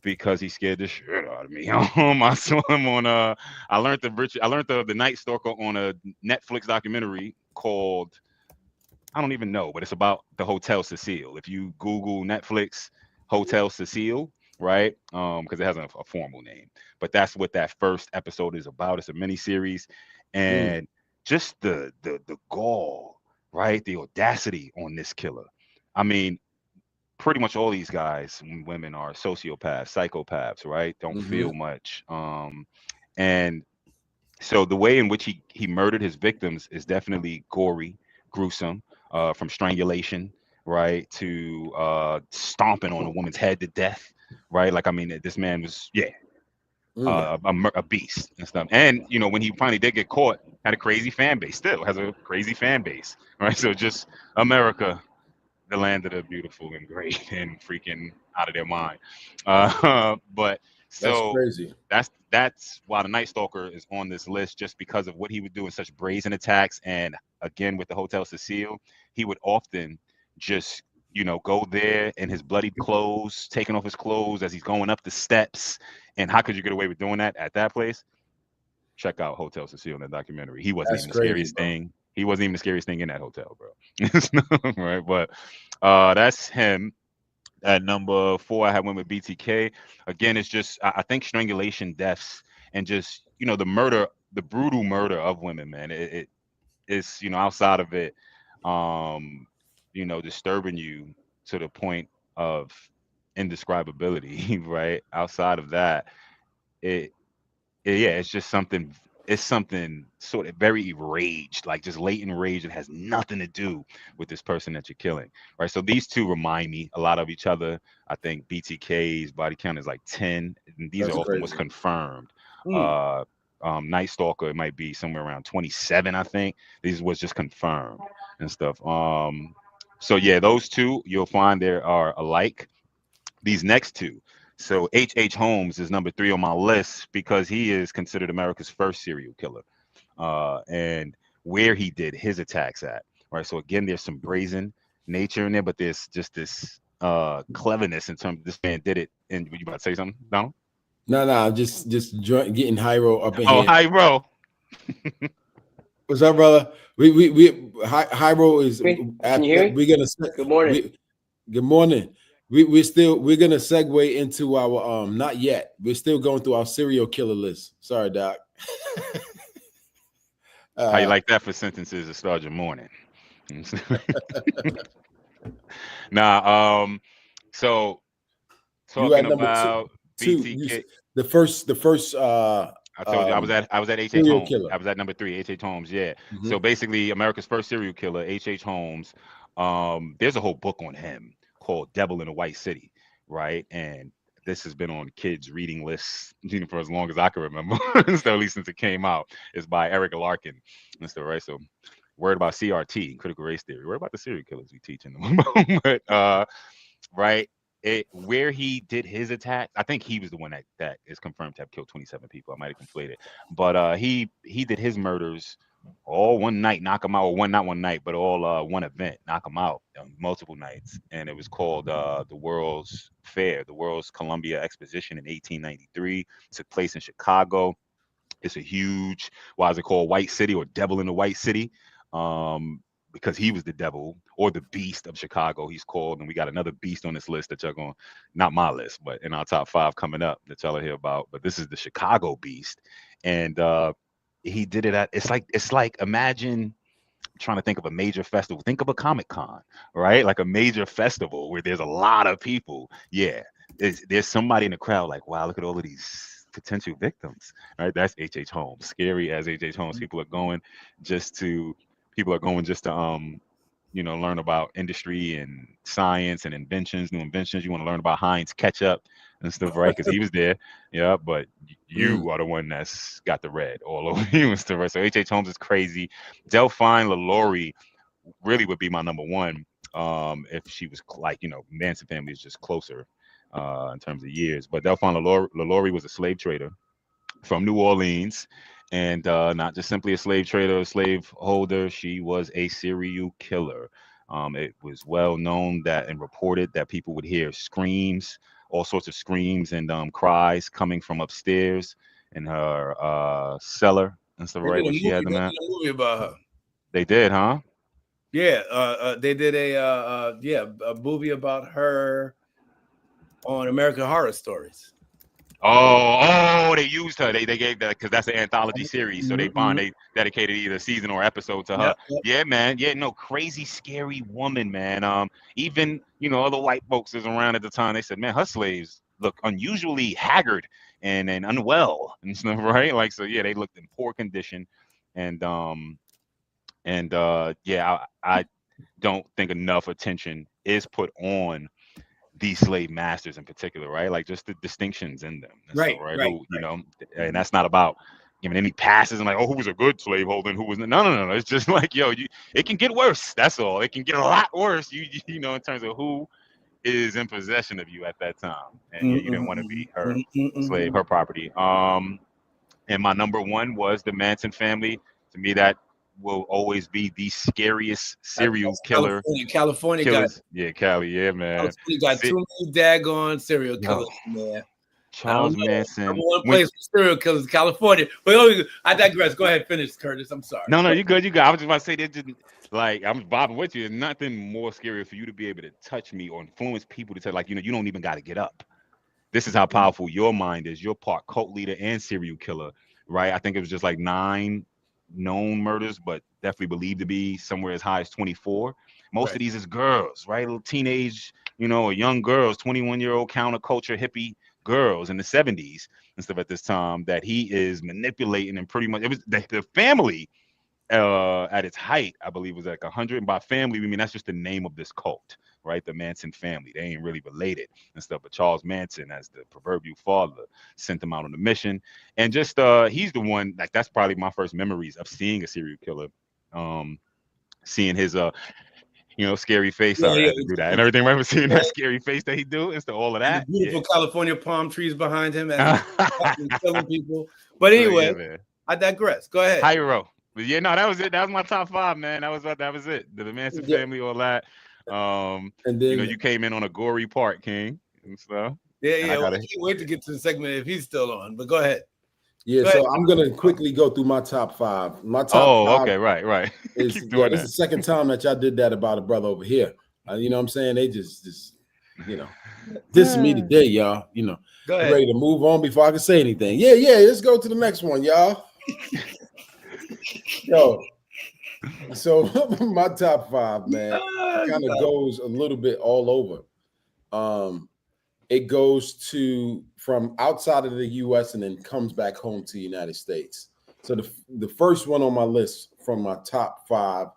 S3: because he scared the shit out of me. I saw him on I learned the Night Stalker on a Netflix documentary called, I don't even know, but it's about the Hotel Cecile. If you Google Netflix Hotel Cecile, right? Because it has a formal name, but that's what that first episode is about. It's a miniseries, and just the gall, right? The audacity on this killer. I mean, pretty much all these guys and women are sociopaths, psychopaths, right? Don't feel much. And so the way in which he murdered his victims is definitely gory, gruesome. From strangulation, right, to stomping on a woman's head to death, right? Like, I mean, this man was, a beast and stuff. And, when he finally did get caught, had a crazy fan base, still has a crazy fan base, right? So just America, the land of the beautiful and great and freaking out of their mind. But
S2: That's
S3: So
S2: crazy.
S3: that's why the Night Stalker is on this list, just because of what he would do in such brazen attacks. And again, with the Hotel Cecile, he would often just go there in his bloodied clothes, taking off his clothes as he's going up the steps. And how could you get away with doing that at that place? Check out Hotel Cecile in the documentary. He wasn't
S2: That's
S3: even the
S2: crazy,
S3: scariest
S2: bro.
S3: thing. He wasn't even the scariest thing in that hotel, bro. Right, but that's him. At number 4, I had went with BTK. Again, it's just I think strangulation deaths and just the murder, the brutal murder of women, man. It is outside of it, um, disturbing you to the point of indescribability, right? Outside of that, it yeah, it's just something. It's something sort of very enraged, like just latent rage that has nothing to do with this person that you're killing, right? So these two remind me a lot of each other. I think BTK's body count is like 10, and these are
S2: That's
S3: often what's
S2: crazy.
S3: confirmed.
S1: Mm.
S3: Uh, Night Stalker, it might be somewhere around 27, I think. These was just confirmed and stuff. So yeah, those two you'll find there are alike. These next two. So H. Holmes is number 3 on my list because he is considered America's first serial killer, and where he did his attacks at. Right. So again, there's some brazen nature in there, but there's just this cleverness in terms of this man did it. And you about to say something, Donald?
S2: No, just getting Hyro up in
S3: Oh,
S2: here.
S3: hi, bro.
S2: What's up, brother? Hyro is.
S6: Can you hear me?
S2: We're gonna.
S6: Good morning.
S2: Good morning. We're gonna segue into our not yet. We're still going through our serial killer list. Sorry, Doc.
S3: How you like that for sentences to start your morning? Nah. So
S2: You at
S3: talking
S2: number
S3: about
S2: two.
S3: BTK.
S2: The first.
S3: I told you I was at H.
S2: serial
S3: Holmes.
S2: killer.
S3: I was at number 3, H. Holmes. Yeah.
S2: Mhm.
S3: So basically, America's first serial killer, H. Holmes. There's a whole book on him called "Devil in a White City," right? And this has been on kids' reading lists for as long as I can remember, so at least since it came out. It's by Eric Larkin and stuff, right? So, word about CRT, critical race theory. Word about the serial killers we teach in the moment, right? Where he did his attack, I think he was the one that is confirmed to have killed 27 people. I might have conflated, but he did his murders all one night, knock them out, or not one night, but all one event, knock them out multiple nights, and it was called the World's Fair, the World's Columbia Exposition in 1893. Took place in Chicago. It's a huge, why is it called White City or Devil in the White City? Because he was the devil or the beast of Chicago, he's called. And we got another beast on this list that y'all going, not my list, but in our top 5 coming up that y'all will hear about. But this is the Chicago beast. And he did it it's like imagine trying to think of a major festival. Think of a Comic-Con, right? Like a major festival where there's a lot of people. Yeah. There's somebody in the crowd like, wow, look at all of these potential victims, right? That's H. Holmes. Scary as H. Holmes. People are going just to learn about industry and science and inventions, new inventions. You want to learn about Heinz ketchup and stuff, right? Because he was there. Yeah, but you are the one that's got the red all over you and stuff, right? So H. Holmes is crazy. Delphine LaLaurie really would be my number 1. If she was Manson family is just closer in terms of years. But Delphine LaLaurie was a slave trader from New Orleans, and not just simply a slave trader, a slave holder. She was a serial killer. It was well known that and reported that people would hear screams, all sorts of screams and cries coming from upstairs in her cellar and stuff, right, where she had them
S1: They
S3: at.
S1: did a movie about her.
S3: They did, huh?
S1: Yeah, they did a movie about her on American Horror Stories.
S3: Oh, they used her. They gave that because that's an anthology series. So they dedicated either season or episode to her.
S1: Yep.
S3: Yeah, man. Yeah, no, crazy, scary woman, man. Even other white folks is around at the time. They said, man, her slaves look unusually haggard and unwell and stuff, right? Like, so yeah, they looked in poor condition, and I don't think enough attention is put on these slave masters in particular, right? Like just the distinctions in them, and
S1: Right,
S3: stuff, right?
S1: right,
S3: And that's not about giving any passes and like, oh, who was a good slaveholder and who was no. It's just like, it can get worse. That's all. It can get a lot worse. In terms of who is in possession of you at that time, and yeah, you didn't want to be her slave,
S1: Mm-mm.
S3: her property. And my number one was the Manson family. To me, that will always be the scariest serial
S1: That's
S3: killer
S1: California. California got
S3: killers. Yeah, Cali. Yeah, man.
S1: California got
S3: Si-
S1: too many daggone serial
S3: Yo,
S1: killers in there. I don't
S3: Charles
S1: know. Number
S3: Manson.
S1: one
S3: When
S1: place for serial killers, California. But I digress. Go ahead, finish, Curtis. I'm sorry.
S3: no, you good, you good. I was just about to say that just like I'm bobbing with you. There's nothing more scary for you to be able to touch me or influence people to tell like you don't even got to get up. This is how powerful your mind is. You're part cult leader and serial killer, right? I think it was just like 9 known murders, but definitely believed to be somewhere as high as 24. Most
S1: Right.
S3: of these is girls, right? Little teenage, or young girls, 21-year-old counterculture hippie girls in the 70s and stuff at this time that he is manipulating and pretty much it was the family at its height, I believe, was like 100. And by family, we mean that's just the name of this cult, right? The Manson family. They ain't really related and stuff. But Charles Manson, as the proverbial father, sent them out on a mission. And just he's the one, like that's probably my first memories of seeing a serial killer. Seeing his scary face.
S1: Yeah,
S3: Sorry, I
S1: yeah.
S3: had to do that. And everything, right? Seeing that scary face that he do and all of
S1: And the
S3: that.
S1: beautiful
S3: Yeah.
S1: California palm trees behind him as he's killing people. But
S3: So,
S1: anyway,
S3: yeah, man.
S1: I digress. Go ahead.
S3: Hyro. But yeah, no, that was it. That was my top 5, man. That was it. The Manson
S2: Yeah.
S3: family, all that.
S2: And then
S3: You came in on a gory part, King, and stuff.
S1: Yeah,
S3: And
S1: yeah.
S3: I gotta-
S1: We can't wait to get to the segment if he's still on. But go ahead.
S2: yeah,
S1: Go
S2: so
S1: ahead.
S2: I'm gonna quickly go through my top 5. My top
S3: Oh,
S2: 5
S3: okay, right.
S2: is
S3: Keep
S2: yeah,
S3: doing
S2: this
S3: that.
S2: is the second time that y'all did that about a brother over here. You know what I'm saying? They just this is me today, y'all.
S1: Go ahead.
S2: Ready to move on before I can say anything. Yeah, let's go to the next one, y'all. Yo, so my top 5, man, kind of goes a little bit all over. It goes to from outside of the U.S. and then comes back home to the United States. So the first one on my list from my top 5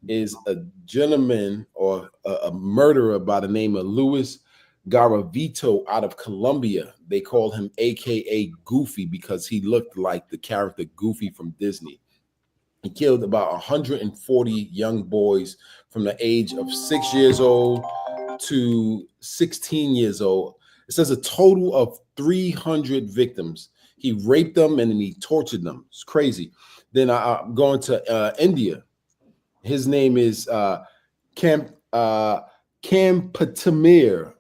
S2: is a gentleman or a murderer by the name of Louis Garavito out of Colombia. They call him AKA Goofy because he looked like the character Goofy from Disney. He killed about 140 young boys from the age of 6 years old to 16 years old. It says a total of 300 victims. He raped them and then he tortured them. It's crazy. Then I'm going to India. His name is Kampatamir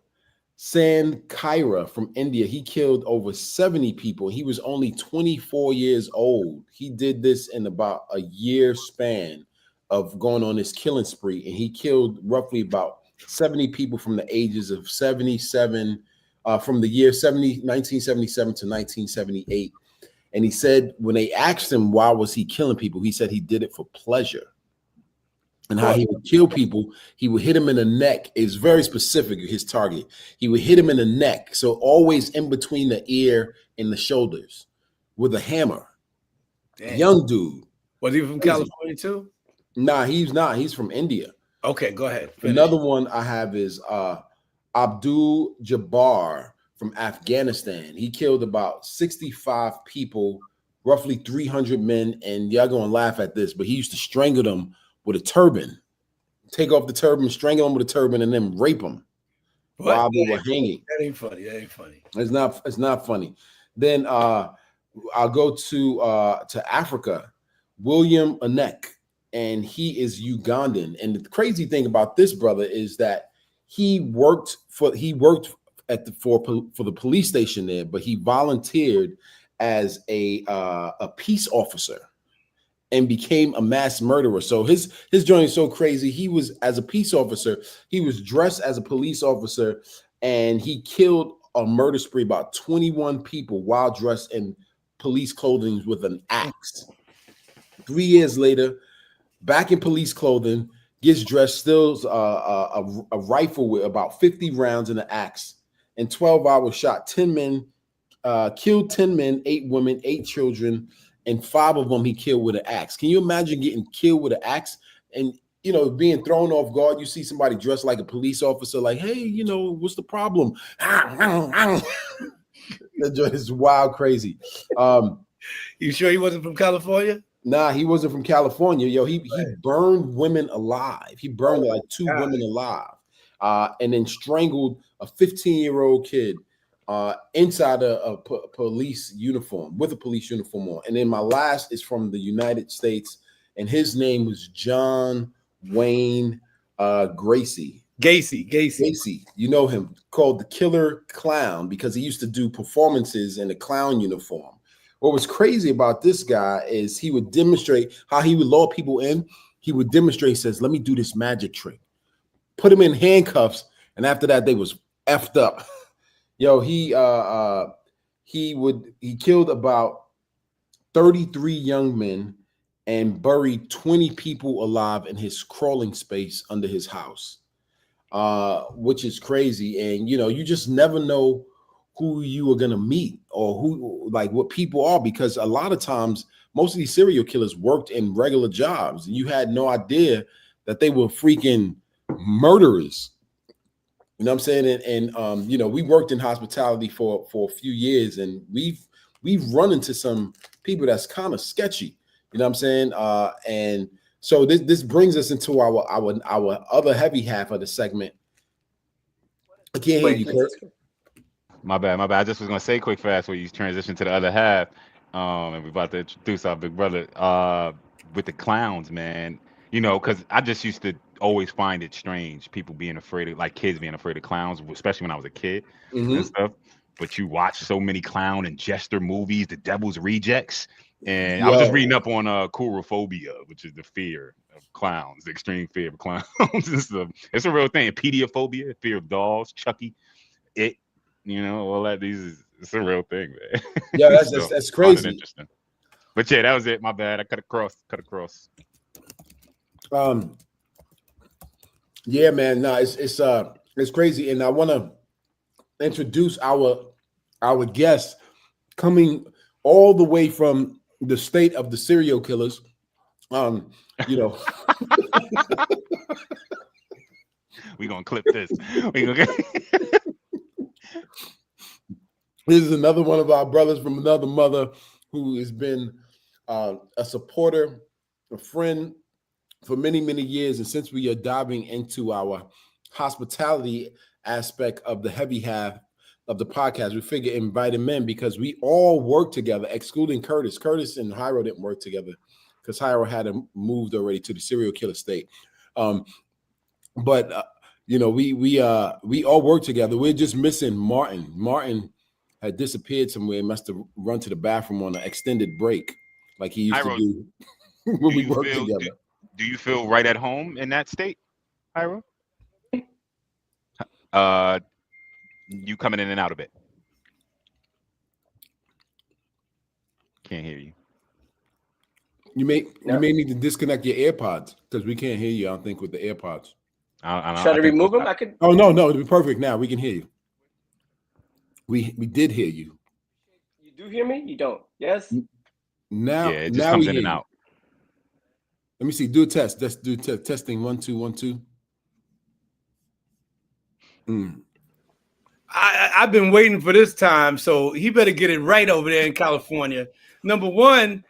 S2: Sankaira from India. He killed over 70 people. He was only 24 years old. He did this in about a year span of going on this killing spree. And he killed roughly about 70 people from the ages of 77, from the year 1977 to 1978. And he said when they asked him why was he killing people, he said he did it for pleasure. And how he would kill people, he would hit him in the neck. It's very specific, his target. He would hit him in the neck, so always in between the ear and the shoulders with a hammer.
S1: Damn.
S2: Young dude.
S1: Was he from California too?
S2: Nah, he's not. He's from India.
S1: Okay, go ahead. Finish.
S2: Another one I have is Abdul Jabbar from Afghanistan. He killed about 65 people, roughly 300 men. And y'all gonna laugh at this, but he used to strangle them with a turban. Take off the turban, strangle them with a turban, and then rape them while they were hanging.
S1: That ain't funny. That ain't funny.
S2: It's not funny. Then I'll go to Africa. William Anek, and he is Ugandan. And the crazy thing about this brother is that he worked for the police station there, but he volunteered as a peace officer and became a mass murderer. So his journey is so crazy. He was, as a peace officer, he was dressed as a police officer, and he killed a murder spree about 21 people while dressed in police clothing with an axe. 3 years later, back in police clothing, gets dressed, steals a rifle with about 50 rounds and an axe. In 12 hours, shot 10 men, killed 10 men, 8 women, 8 children, and 5 of them he killed with an axe. Can you imagine getting killed with an axe and, being thrown off guard? You see somebody dressed like a police officer, like, hey, what's the problem? That joint is wild crazy.
S1: You sure he wasn't from California?
S2: Nah, he wasn't from California. He burned women alive. He burned like 2 women alive. and then strangled a 15-year-old kid inside a police uniform with a police uniform on. And then my last is from the United States, and his name was John Wayne Gacy. You know him, called the Killer Clown, because he used to do performances in a clown uniform. What was crazy about this guy is he would demonstrate how he would lure people in. He would demonstrate, says, let me do this magic trick. Put him in handcuffs, and after that, they was effed up. Yo, he killed about 33 young men and buried 20 people alive in his crawling space under his house, which is crazy. And, you just never know who you are going to meet or what people are, because a lot of times, most of these serial killers worked in regular jobs, and you had no idea that they were freaking murderers. You know what I'm saying? And we worked in hospitality for a few years, and we've run into some people that's kind of sketchy. You know what I'm saying? And so this brings us into our other heavy half of the segment. I can't hear you, Kurt.
S3: My bad. I just was gonna say quick fast where you transition to the other half. And we're about to introduce our big brother with the clowns, man. Because I just used to always find it strange, people being afraid of, like kids being afraid of clowns, especially when I was a kid and stuff. But you watch so many clown and jester movies, The Devil's Rejects. And I was just reading up on coulrophobia, which is the fear of clowns, the extreme fear of clowns. It's a real thing. Pediophobia, fear of dolls, Chucky, all that. It's a real thing, man.
S2: Yeah, that's crazy.
S3: Interesting. But yeah, that was it. My bad. I cut across.
S2: Yeah, man. No, it's crazy, and I want to introduce our guest coming all the way from the state of the serial killers. We
S3: gonna clip this.
S2: This is another one of our brothers from another mother who has been a supporter, a friend for many, many years. And since we are diving into our hospitality aspect of the heavy half of the podcast, we figure invite him in because we all work together, excluding Curtis. Curtis and Hyro didn't work together because Hyro had moved already to the serial killer state. But we all work together. We're just missing Martin. Martin had disappeared somewhere, must have run to the bathroom on an extended break like he used to do when we worked together.
S3: Do you feel right at home in that state, Hyro? You coming in and out a bit. Can't hear you.
S2: You may need to disconnect your AirPods because we can't hear you, I don't think, with the AirPods.
S6: Should I remove them? I could.
S2: Oh, no, it'll be perfect now. We can hear you. We did hear you.
S6: You do hear me? You don't? Yes?
S2: Now,
S3: it just comes in and out.
S2: Let me see. Do a test. Let's do testing. 1 2 1 2.
S1: I've been waiting for this time, so he better get it right over there in California. Number one,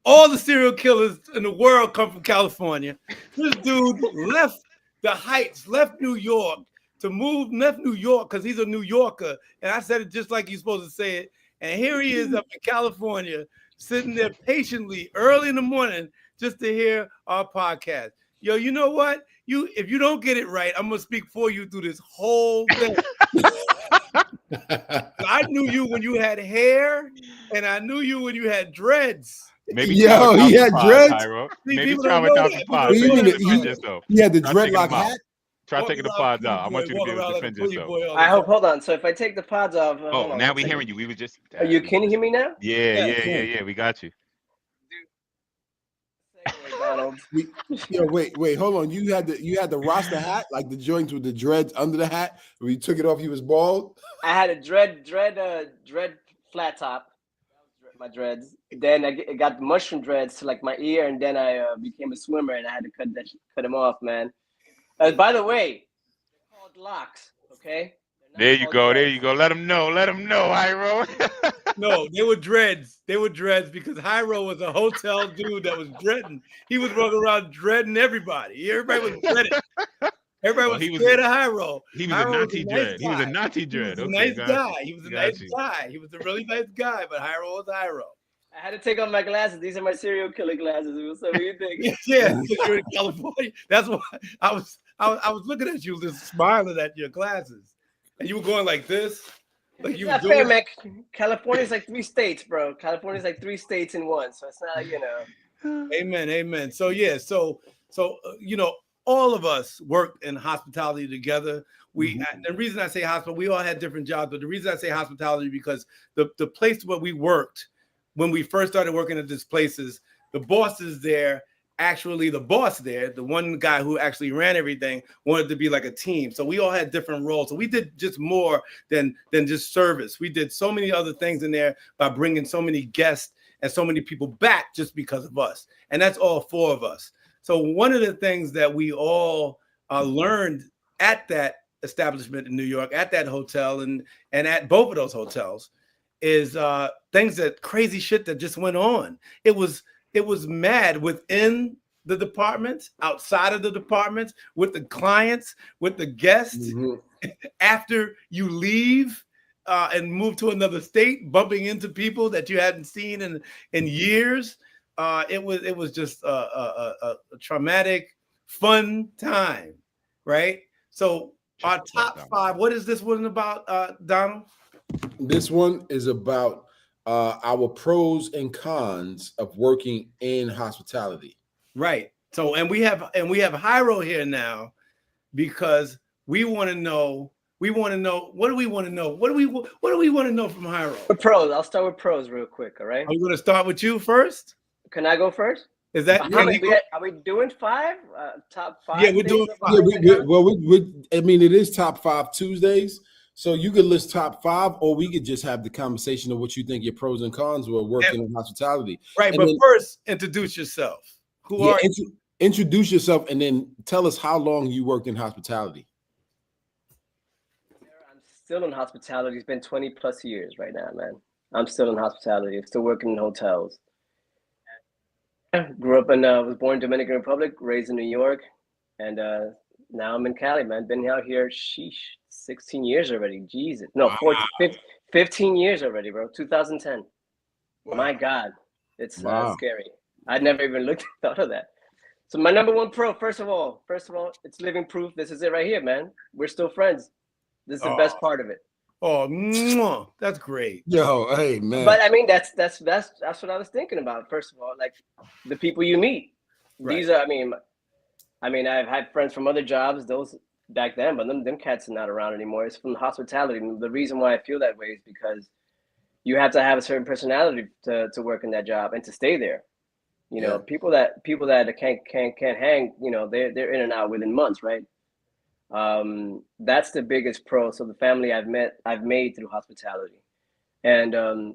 S1: all the serial killers in the world come from California. This dude left the Heights, left New York left New York because he's a New Yorker. And I said it just like you're supposed to say it. And here he is up in California, sitting there patiently early in the morning just to hear our podcast. Yo, you know what? If you don't get it right, I'm gonna speak for you through this whole thing. I knew you when you had hair, and I knew you when you had dreads.
S3: Maybe
S2: he had dreads.
S3: Maybe try without the pods.
S2: He had the dreadlock hat.
S3: Try taking the pods out. I want you to defend yourself.
S6: Hold on. So if I take the pods off.
S3: Now we're hearing you. We were just.
S6: Can you hear me now?
S3: Yeah. We got you.
S2: Wait, hold on. You had the Rasta hat, like the joints with the dreads under the hat. When you took it off, he was bald.
S6: I had a dread flat top, my dreads. Then I got the mushroom dreads to like my ear, and then I became a swimmer, and I had to cut them off, man. By the way, they're called locks. Okay.
S3: There you go. Let them know, Hyro.
S1: No, they were dreads. Because Hyro was a hotel dude that was dreading. He was running around dreading everybody. Everybody was dreading. Everybody
S3: Oh,
S1: was
S3: he was
S1: scared of Hyro.
S3: he was a
S1: Hyro was
S3: Nazi
S1: a nice
S3: dread. He was a
S1: guy.
S3: Nazi
S1: He
S3: dread.
S1: was a
S3: Okay,
S1: nice
S3: got
S1: guy.
S3: you.
S1: He was a
S3: Got
S1: nice
S3: you.
S1: guy. He was a really nice guy, but Hyro was Hyro.
S6: I had to take off my glasses. These are my serial killer glasses. So what do you think?
S1: Yeah, because you're in California. That's why I was looking at you, just smiling at your glasses, and you were going like this, like
S6: It's
S1: you were
S6: not fair,
S1: doing.
S6: man. California's like 3 states, bro. California's like 3 states in one. So it's not like,
S1: Amen, amen. So yeah, so all of us worked in hospitality together. The reason I say hospital, we all had different jobs, but the reason I say hospitality because the place where we worked when we first started working at these places, the bosses there, actually the boss there, the one guy who actually ran everything, wanted to be like a team. So we all had different roles. So we did just more than just service. We did so many other things in there by bringing so many guests and so many people back just because of us. And that's all 4 of us. So one of the things that we all learned at that establishment in New York, at that hotel, and at both of those hotels, is things that crazy shit that just went on. It was mad within the departments, outside of the departments, with the clients, with the guests. After you leave and move to another state, bumping into people that you hadn't seen in years. It was just a traumatic, fun time, right? So our top 5. What is this one about, Donald?
S2: This one is about our pros and cons of working in hospitality.
S1: Right. So and we have Hyro here now because we want to know. What do we want to know? What do we want to know from Hyro?
S6: With pros. I'll start with pros real quick. All right.
S1: Are we going to start with you first?
S6: Can I go first?
S1: Is that
S6: are we doing 5? Top 5?
S1: Yeah, we're doing 5.
S2: I mean, it is top 5 Tuesdays. So you could list top 5, or we could just have the conversation of what you think your pros and cons were working in hospitality.
S1: Right, and but then, first, introduce yourself. Who are you?
S2: Introduce yourself, and then tell us how long you worked in hospitality.
S6: I'm still in hospitality. It's been 20 plus years right now, man. I'm still in hospitality. I'm still working in hotels. Grew up was born in Dominican Republic, raised in New York, and now I'm in Cali, man. Been out here, 16 years already. Jesus. No, wow. 15 years already, bro. 2010. Wow. My God. It's scary. I'd never even thought of that. So my number 1 pro, first of all, it's living proof. This is it right here, man. We're still friends. This is the best part of it.
S1: Oh, that's great.
S2: Yo, hey, man.
S6: But I mean, that's what I was thinking about. First of all, like the people you meet. Right. These are, I mean, I've had friends from other jobs, those back then, but them cats are not around anymore. It's from the hospitality. And the reason why I feel that way is because you have to have a certain personality to work in that job and to stay there. You know, people that can't hang, they're in and out within months, right? That's the biggest pro. So the family I've made through hospitality, and so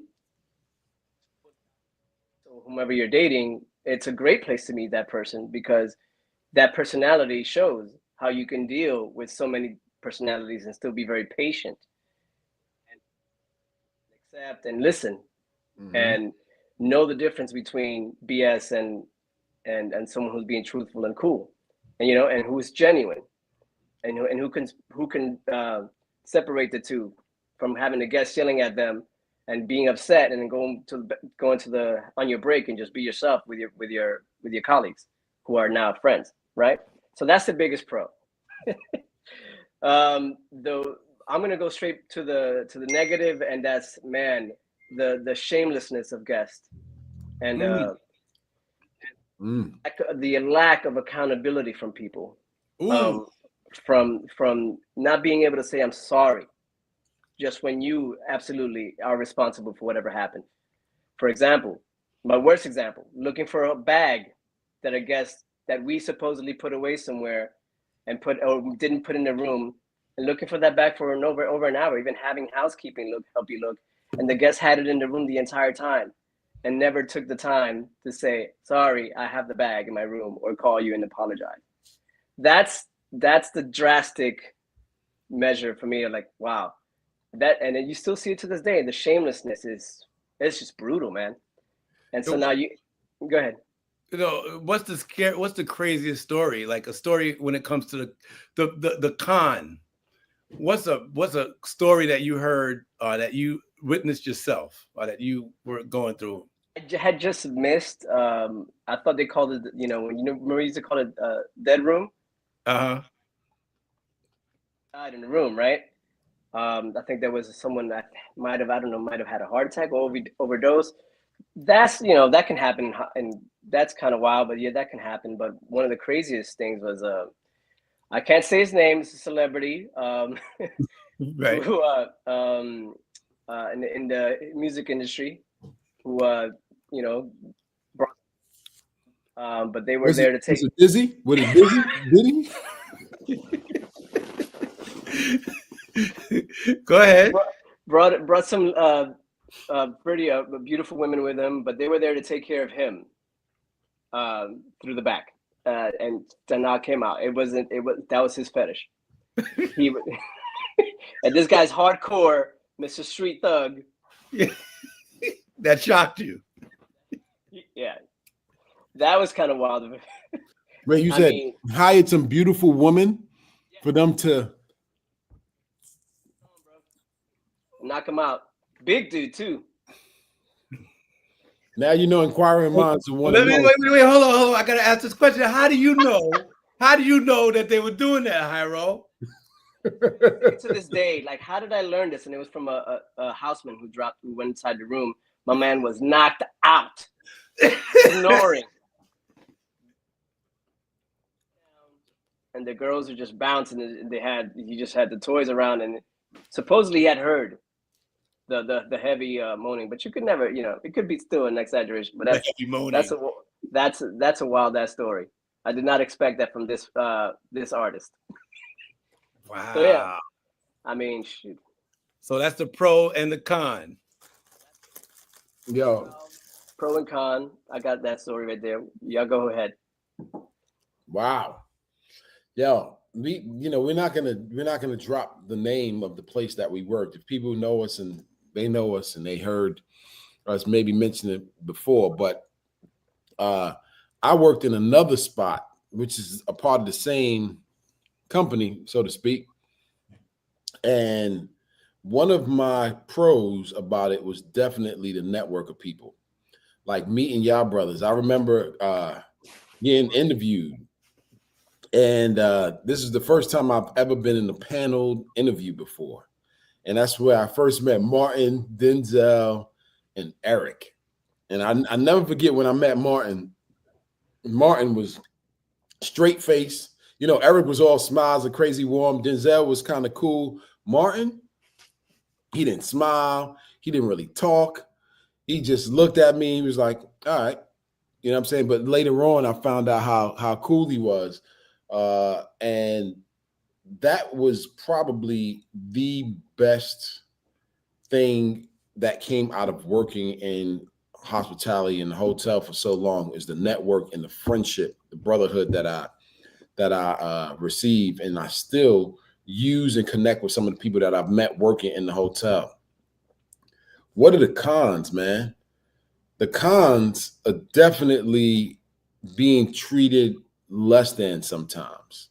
S6: whomever you're dating, it's a great place to meet that person because that personality shows how you can deal with so many personalities and still be very patient and accept and listen and know the difference between BS and someone who's being truthful and cool, and and who's genuine. And who can separate the two from having the guests yelling at them and being upset and then going to on your break and just be yourself with your colleagues who are now friends, right? So that's the biggest pro. Though I'm gonna go straight to the negative, and that's, man, the shamelessness of guests and the lack of accountability from people. From not being able to say I'm sorry just when you absolutely are responsible for whatever happened. For example, my worst example, looking for a bag that a guest that we supposedly put away somewhere and didn't put in the room, and looking for that bag for over an hour, even having housekeeping help you look, and the guest had it in the room the entire time and never took the time to say, sorry, I have the bag in my room, or call you and apologize. That's the drastic measure for me of like, wow, and then you still see it to this day. The shamelessness it's just brutal, man. And so now you go ahead.
S1: what's the craziest story? Like a story when it comes to the con. What's a story that you heard that you witnessed yourself or that you were going through?
S6: Had just missed. I thought they called it. When remember used to call it dead room.
S1: Uh-huh.
S6: Died in the room, right? I think there was someone that might have had a heart attack or overdose. That's that can happen, and that's kind of wild. But yeah, that can happen. But one of the craziest things was I can't say his name. It's a celebrity.
S1: Right.
S6: Who in the music industry, who brought, but they were there to take.
S2: Was it Dizzy? Was it Dizzy?
S1: Did he? Go ahead.
S6: Brought some pretty beautiful women with him, but they were there to take care of him through the back, and Tanakh came out. That was his fetish. He and this guy's hardcore, Mr. Street Thug.
S1: That shocked you.
S6: Yeah, that was kind of wild.
S2: Wait, you said hired some beautiful woman for them to
S6: knock him out. Big dude too.
S2: Now inquiring minds want to know.
S1: Wait, hold on. I gotta ask this question. How do you know? How do you know that they were doing that, Hyro?
S6: To this day, like, how did I learn this? And it was from a houseman who went inside the room. My man was knocked out, snoring. And the girls were just bouncing, and he just had the toys around, and supposedly he had heard the heavy moaning, but you could never, it could be still an exaggeration, but that's a wild ass story. I did not expect that from this artist.
S1: Wow.
S6: So yeah, I mean, shoot.
S1: So that's the pro and the con.
S2: Yo,
S6: pro and con. I got that story right there. Y'all go ahead.
S2: Wow. Yo, we're not gonna drop the name of the place that we worked. If people know us and they know us and they heard us maybe mention it before, but I worked in another spot, which is a part of the same company, so to speak. And one of my pros about it was definitely the network of people, like meeting y'all brothers. I remember getting interviewed, and this is the first time I've ever been in a panel interview before. And that's where I first met Martin, Denzel, and Eric. And I never forget when I met Martin. Martin was straight face. Eric was all smiles and crazy warm. Denzel was kind of cool. Martin, he didn't smile. He didn't really talk. He just looked at me. He was like, all right. You know what I'm saying? But later on, I found out how cool he was. And that was probably the best thing that came out of working in hospitality in the hotel for so long, is the network and the friendship, the brotherhood that I receive, and I still use and connect with some of the people that I've met working in the hotel. What are the cons, man? The cons are definitely being treated less than sometimes,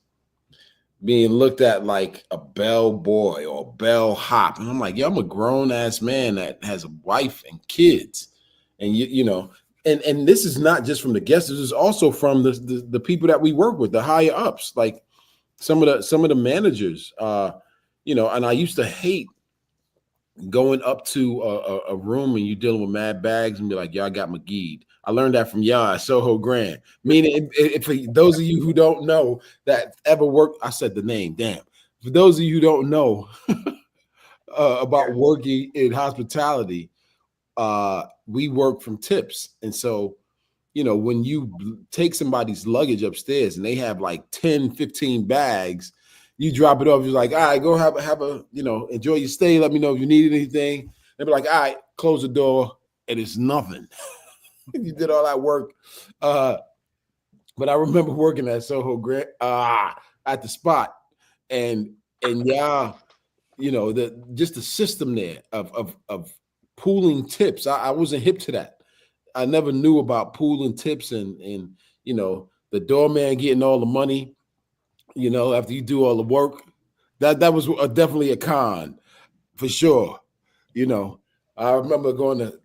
S2: being looked at like a bell boy or bell hop. And I'm like, I'm a grown ass man that has a wife and kids. And and this is not just from the guests, this is also from the people that we work with, the higher ups, like some of the managers, and I used to hate going up to a room and you're dealing with mad bags and be like, y'all got McGee'd. I learned that from y'all at Soho Grand. Meaning, if for those of you who don't know that ever worked, I said the name, damn. For those of you who don't know about working in hospitality, we work from tips. And so, when you take somebody's luggage upstairs and they have like 10, 15 bags, you drop it off. You're like, all right, go have a, enjoy your stay. Let me know if you need anything. They'll be like, all right, close the door. And it's nothing. You did all that work. But I remember working at Soho Grand at the spot. And yeah, just the system there of pooling tips. I wasn't hip to that. I never knew about pooling tips and you know, the doorman getting all the money, you know, after you do all the work. That was definitely a con for sure. You know, I remember going to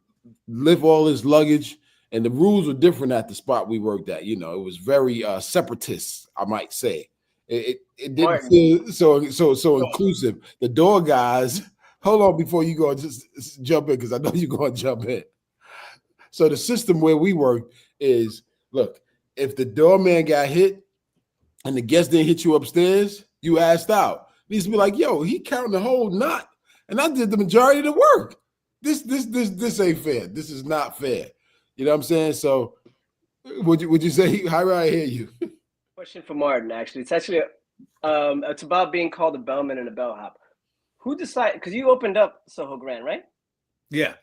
S2: lift all his luggage, and the rules were different at the spot we worked at. You know, it was very separatist, I might say. It didn't
S6: Martin.
S2: feel so inclusive. The door guys, hold on before you go, just jump in because I know you're going to jump in. So the system where we work is, look, if the doorman got hit and the guest didn't hit you upstairs, you asked out. He needs to be like, yo, he counting the whole knot, and I did the majority of the work. This ain't fair. This is not fair. You know what I'm saying? So would you say, how I hear you?
S6: Question for Martin, actually. It's actually it's about being called a bellman and a bellhop. Who decided? Because you opened up Soho Grand, right?
S1: Yeah.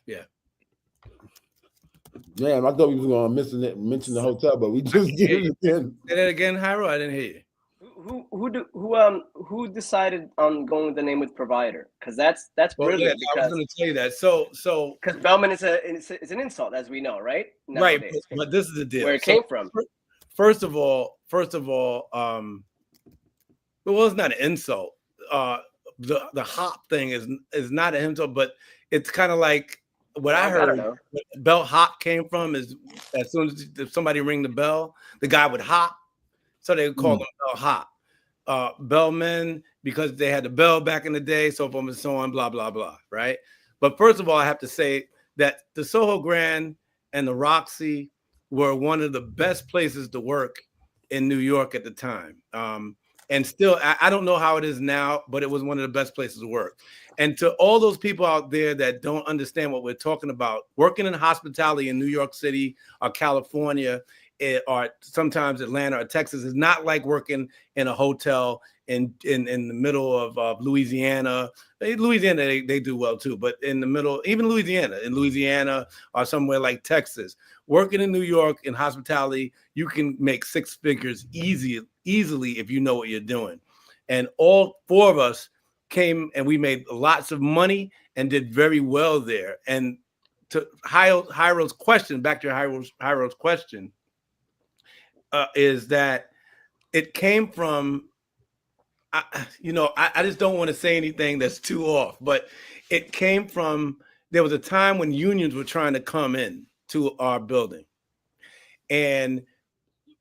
S2: Damn, I thought we was gonna mention the hotel, but we just did it again.
S1: Say that again, Hyro. I didn't hear you.
S6: Who decided on going with the name with provider? Because that's brilliant.
S1: I was going to tell you that. So
S6: because bellman is an insult, as we know, right?
S1: Nowadays, right. But this is the deal.
S6: Where it came from.
S1: First of all, well, it's not an insult. The hop thing is not an insult, but it's kind of like what I heard. Bell hop came from is as soon as if somebody ring the bell, the guy would hop, so they would call them bell hop. Bellmen because they had the bell back in the day, so forth and so on, blah blah blah. Right. But first of all, I have to say that the Soho Grand and the Roxy were one of the best places to work in New York at the time. And still, I don't know how it is now, but it was one of the best places to work. And to all those people out there that don't understand what we're talking about, working in hospitality in New York City or California or sometimes Atlanta or Texas is not like working in a hotel in the middle of Louisiana. Louisiana, they do well too, but in the middle, even Louisiana or somewhere like Texas, working in New York in hospitality, you can make six figures easily if you know what you're doing. And all four of us came and we made lots of money and did very well there. And to Hyro's question, back to Hyro's question, is that it came from, I just don't want to say anything that's too off, but it came from, there was a time when unions were trying to come in to our building. And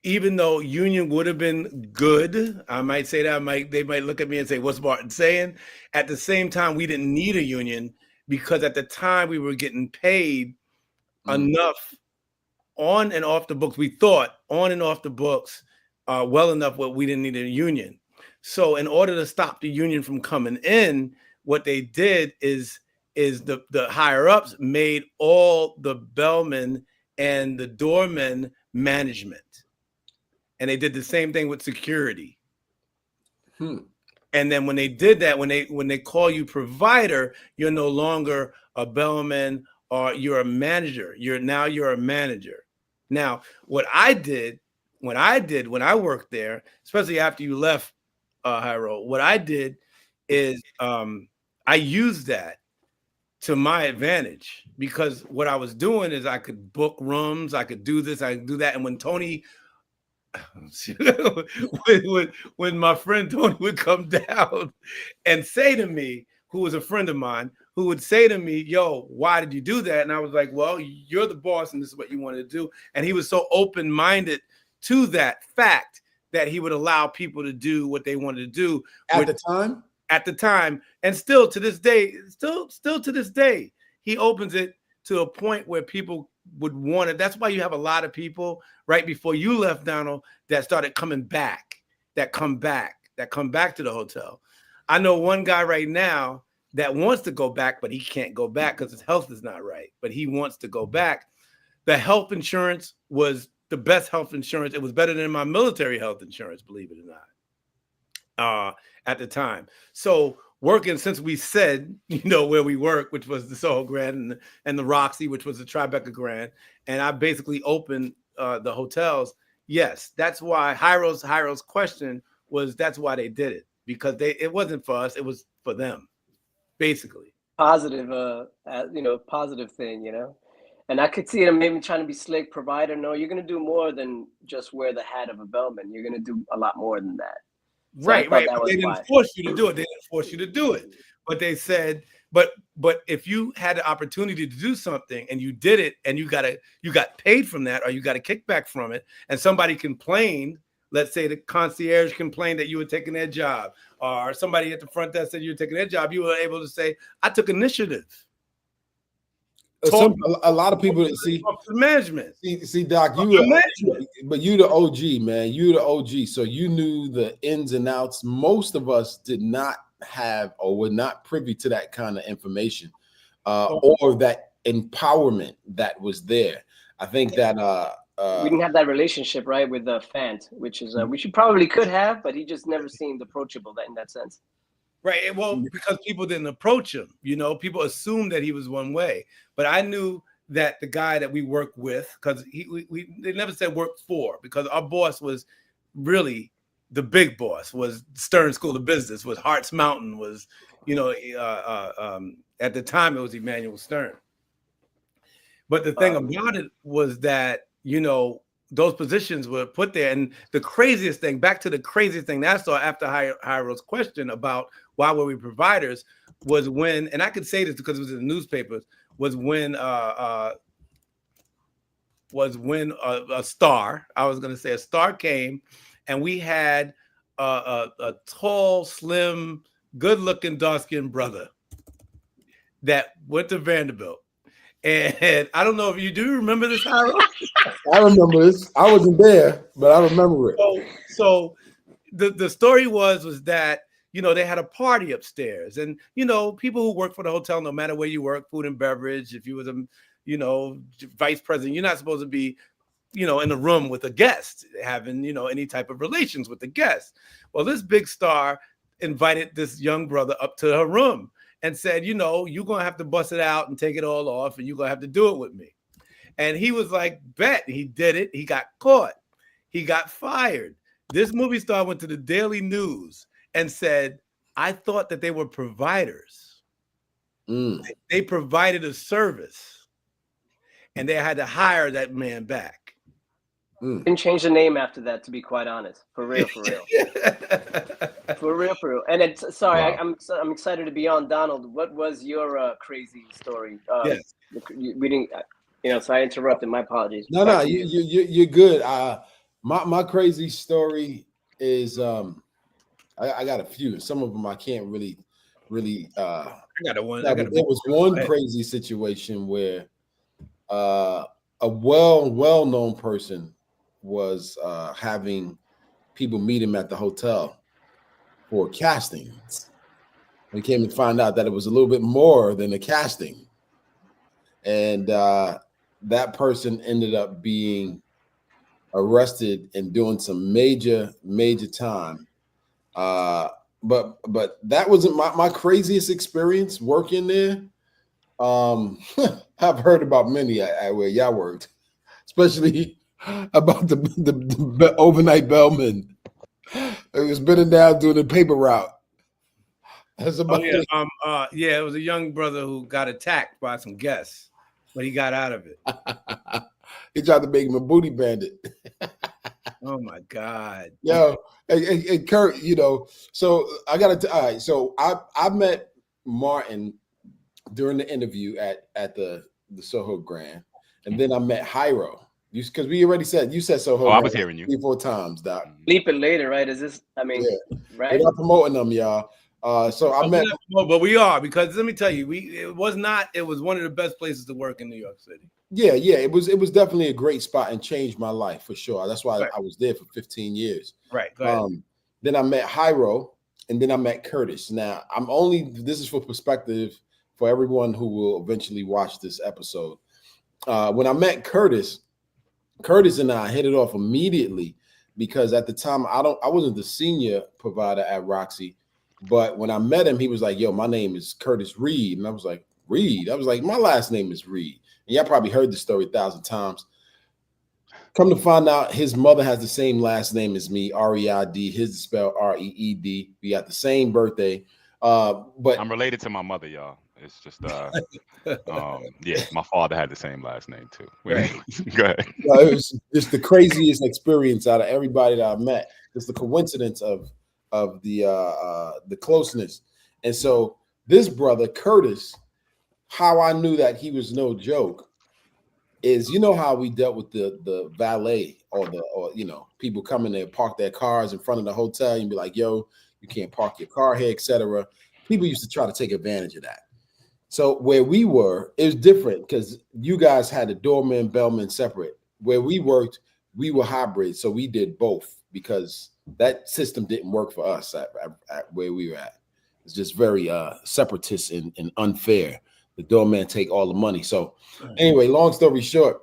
S1: even though union would have been good, I might say that, they might look at me and say, what's Martin saying? At the same time, we didn't need a union because at the time we were getting paid enough on and off the books. We thought on and off the books well enough where we didn't need a union. So in order to stop the union from coming in, what they did is the higher ups made all the bellmen and the doormen management. And they did the same thing with security. And then when they did that, when they call you provider, you're no longer a bellman or you're a manager. You're a manager. Now, what I did when I worked there, especially after you left, Hyro, what I did is I used that to my advantage because what I was doing is I could book rooms, I could do this, I could do that. And when Tony, when my friend Tony would come down and say to me, who was a friend of mine, who would say to me, yo, why did you do that? And I was like, well, you're the boss and this is what you wanted to do. And he was so open-minded to that fact that he would allow people to do what they wanted to do
S2: at the time.
S1: And still to this day, he opens it to a point where people would want it. That's why you have a lot of people right before you left, Donald, that started coming back, that come back to the hotel. I know one guy right now that wants to go back, but he can't go back because his health is not right, but he wants to go back. The health insurance was the best health insurance. It was better than my military health insurance, believe it or not, at the time. So working, since we said, where we work, which was the Soho Grand and the Roxy, which was the Tribeca Grand, and I basically opened the hotels. Yes, that's why Hyro's question was, that's why they did it, because it wasn't for us, it was for them, basically.
S6: Positive, positive thing, And I could see them maybe trying to be slick, provider. No, you're going to do more than just wear the hat of a bellman. You're going to do a lot more than that. So
S1: Right. That
S6: was
S1: they didn't
S6: wise.
S1: force you to do it. They didn't force you to do it. But they said, but if you had the opportunity to do something and you did it and you got paid from that, or you got a kickback from it, and somebody complained, let's say the concierge complained that you were taking their job, or somebody at the front desk said you were taking their job, you were able to say, I took initiative.
S2: A lot of people see
S1: management.
S2: See, Doc, but you the OG, man. You the OG, so you knew the ins and outs. Most of us did not have or were not privy to that kind of information, or that empowerment that was there. I think that
S6: we didn't have that relationship, right, with the Fant, which is we probably could have, but he just never seemed approachable in that sense.
S1: Right. Well, because people didn't approach him, people assumed that he was one way. But I knew that the guy that we worked with, because they never said worked for, because our boss was really the big boss, was Stern School of Business, was Hart's Mountain, was, at the time it was Emmanuel Stern. But the thing about it was that, those positions were put there. And the craziest thing, back to the craziest thing that I saw after Hyro's question about why were we providers, was when, and I could say this because it was in the newspapers, was when a star, I was going to say a star came, and we had a tall, slim, good-looking, dark-skinned brother that went to Vanderbilt. And I don't know if you do remember this, Hyro?
S2: I remember this. I wasn't there, but I remember it.
S1: So the story was that, they had a party upstairs, and, people who work for the hotel, no matter where you work, food and beverage, if you was a, vice president, you're not supposed to be, in the room with a guest, having, any type of relations with the guest. Well, this big star invited this young brother up to her room and said, you're going to have to bust it out and take it all off, and you're going to have to do it with me. And he was like, bet. He did it. He got caught. He got fired. This movie star went to the Daily News and said, I thought that they were providers. They provided a service, and they had to hire that man back.
S6: Didn't change the name after that, to be quite honest. For real. For real. And it's, sorry, wow. I'm excited to be on. Donald, what was your crazy story?
S1: Yes.
S6: We didn't, so I interrupted. My apologies.
S2: No, you're good. My crazy story is I got a few. Some of them I can't really. I got one. There was one crazy situation where a well-known person was having people meet him at the hotel for castings. We came to find out that it was a little bit more than a casting, and that person ended up being arrested and doing some major time. But that wasn't my craziest experience working there. I've heard about many at where y'all worked, especially about the overnight bellman. It was bending down doing the paper route. That's about
S1: it was a young brother who got attacked by some guests, but he got out of it.
S2: He tried to make him a booty bandit.
S1: Oh my God.
S2: Yo, and Kurt, so I gotta all right. So I met Martin during the interview at the Soho Grand, and then I met Hyro. Because we already said you said Soho.
S3: Oh, I was hearing you
S2: 3-4 times, Doc.
S6: Leap it later, right? Is this? I mean, right?
S2: We're not promoting them, y'all. So I met,
S1: but we are, because let me tell you, it was one of the best places to work in New York City.
S2: Yeah, it was definitely a great spot and changed my life for sure. That's why I was there for 15 years.
S1: Right. Go ahead.
S2: Then I met Hyro, and then I met Curtis. Now this is for perspective for everyone who will eventually watch this episode. When I met Curtis and I hit it off immediately, because at the time I wasn't the senior provider at Roxy, but when I met him, he was like, yo, my name is Curtis Reed. And I was like, Reed? I was like, my last name is Reed. And y'all probably heard this story 1,000 times. Come to find out, his mother has the same last name as me, R-E-I-D. His is spelled R-E-E-D. We got the same birthday. But
S3: I'm related to my mother, y'all. It's just yeah, my father had the same last name too. Right. Go ahead.
S2: No, it was just the craziest experience out of everybody that I met. Just the coincidence of the closeness. And so this brother Curtis, how I knew that he was no joke is, you know how we dealt with the valet or people coming there, park their cars in front of the hotel and be like, yo, you can't park your car here, etc. People used to try to take advantage of that. So where we were, it was different because you guys had the doorman, bellman separate. Where we worked, we were hybrid, so we did both because that system didn't work for us at where we were at. It's just very separatist and unfair. The doorman take all the money. So anyway, long story short,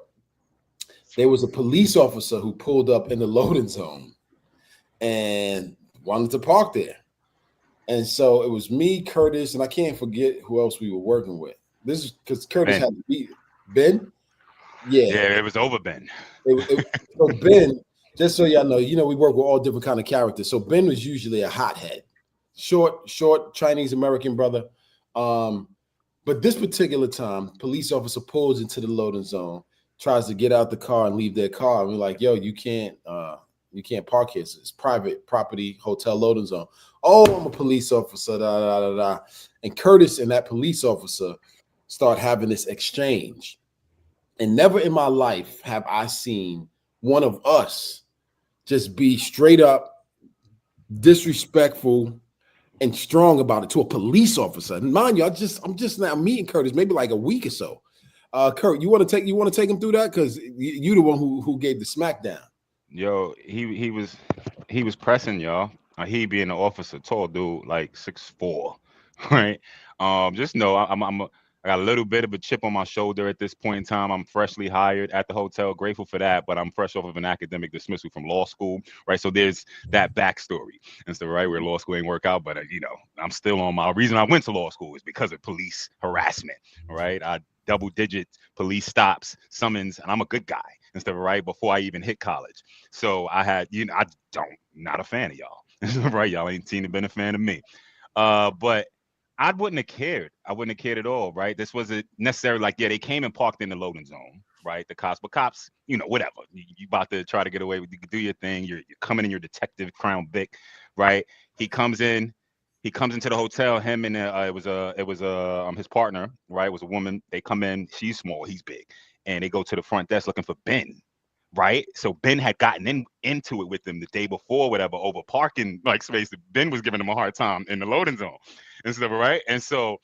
S2: there was a police officer who pulled up in the loading zone and wanted to park there. And so it was me, Curtis, and I can't forget who else we were working with. This is because Curtis had to be Ben.
S3: Yeah, it was over Ben.
S2: So Ben, just so y'all know, we work with all different kind of characters. So Ben was usually a hothead, short Chinese American brother. But this particular time, police officer pulls into the loading zone, tries to get out the car and leave their car. And we're like, yo, you can't park here. It's private property, hotel loading zone. Oh, I'm a police officer, da, da, da, da. And Curtis and that police officer start having this exchange. And never in my life have I seen one of us just be straight up disrespectful and strong about it to a police officer. And mind you, I'm just now meeting Curtis, maybe like a week or so. Kurt, you want to take him through that? Because you the one who gave the smackdown.
S3: Yo, he was pressing y'all. He being an officer, tall dude, like 6'4", right? Just know I got a little bit of a chip on my shoulder at this point in time. I'm freshly hired at the hotel, grateful for that, but I'm fresh off of an academic dismissal from law school, right? So there's that backstory and stuff, right? Where law school ain't work out, but I'm still on my reason I went to law school is because of police harassment, right? I double-digit police stops, summons, and I'm a good guy and stuff, right? Before I even hit college, so I had, not a fan of y'all, right? Y'all ain't seen it, been a fan of me, but I wouldn't have cared. I wouldn't have cared at all, right? This wasn't necessarily like, yeah, they came and parked in the loading zone, right? The cops, but cops, whatever. You about to try to get away with, you do your thing. You're coming in your detective Crown Vic, right? He comes into the hotel. Him and it was his partner, right? It was a woman. They come in. She's small. He's big, and they go to the front desk looking for Ben. Right, so Ben had gotten into it with him the day before, whatever, over parking like space. Ben was giving him a hard time in the loading zone and stuff, right? And so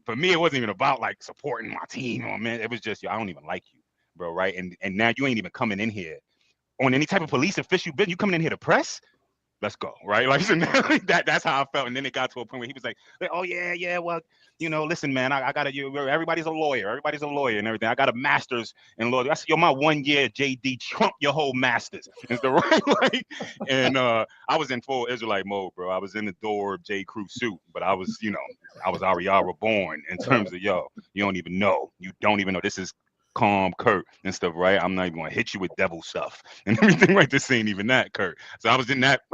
S3: for me, it wasn't even about like supporting my team, man. It was just, I don't even like you, bro, right? And now you ain't even coming in here on any type of police official. Ben, you coming in here to press? Let's go, right? Like that's how I felt. And then it got to a point where he was like, oh yeah, well, listen, man, I got everybody's a lawyer and everything. I got a master's in law. I said, yo, my 1 year JD trump your whole master's. Is the right? And I was in full Israelite mode, bro. I was in the door J. Crew suit, but I was Ariara born in terms of, you don't even know. This is calm Kurt and stuff, right? I'm not even gonna hit you with devil stuff and everything, right? This ain't even that, Kurt. So I was in that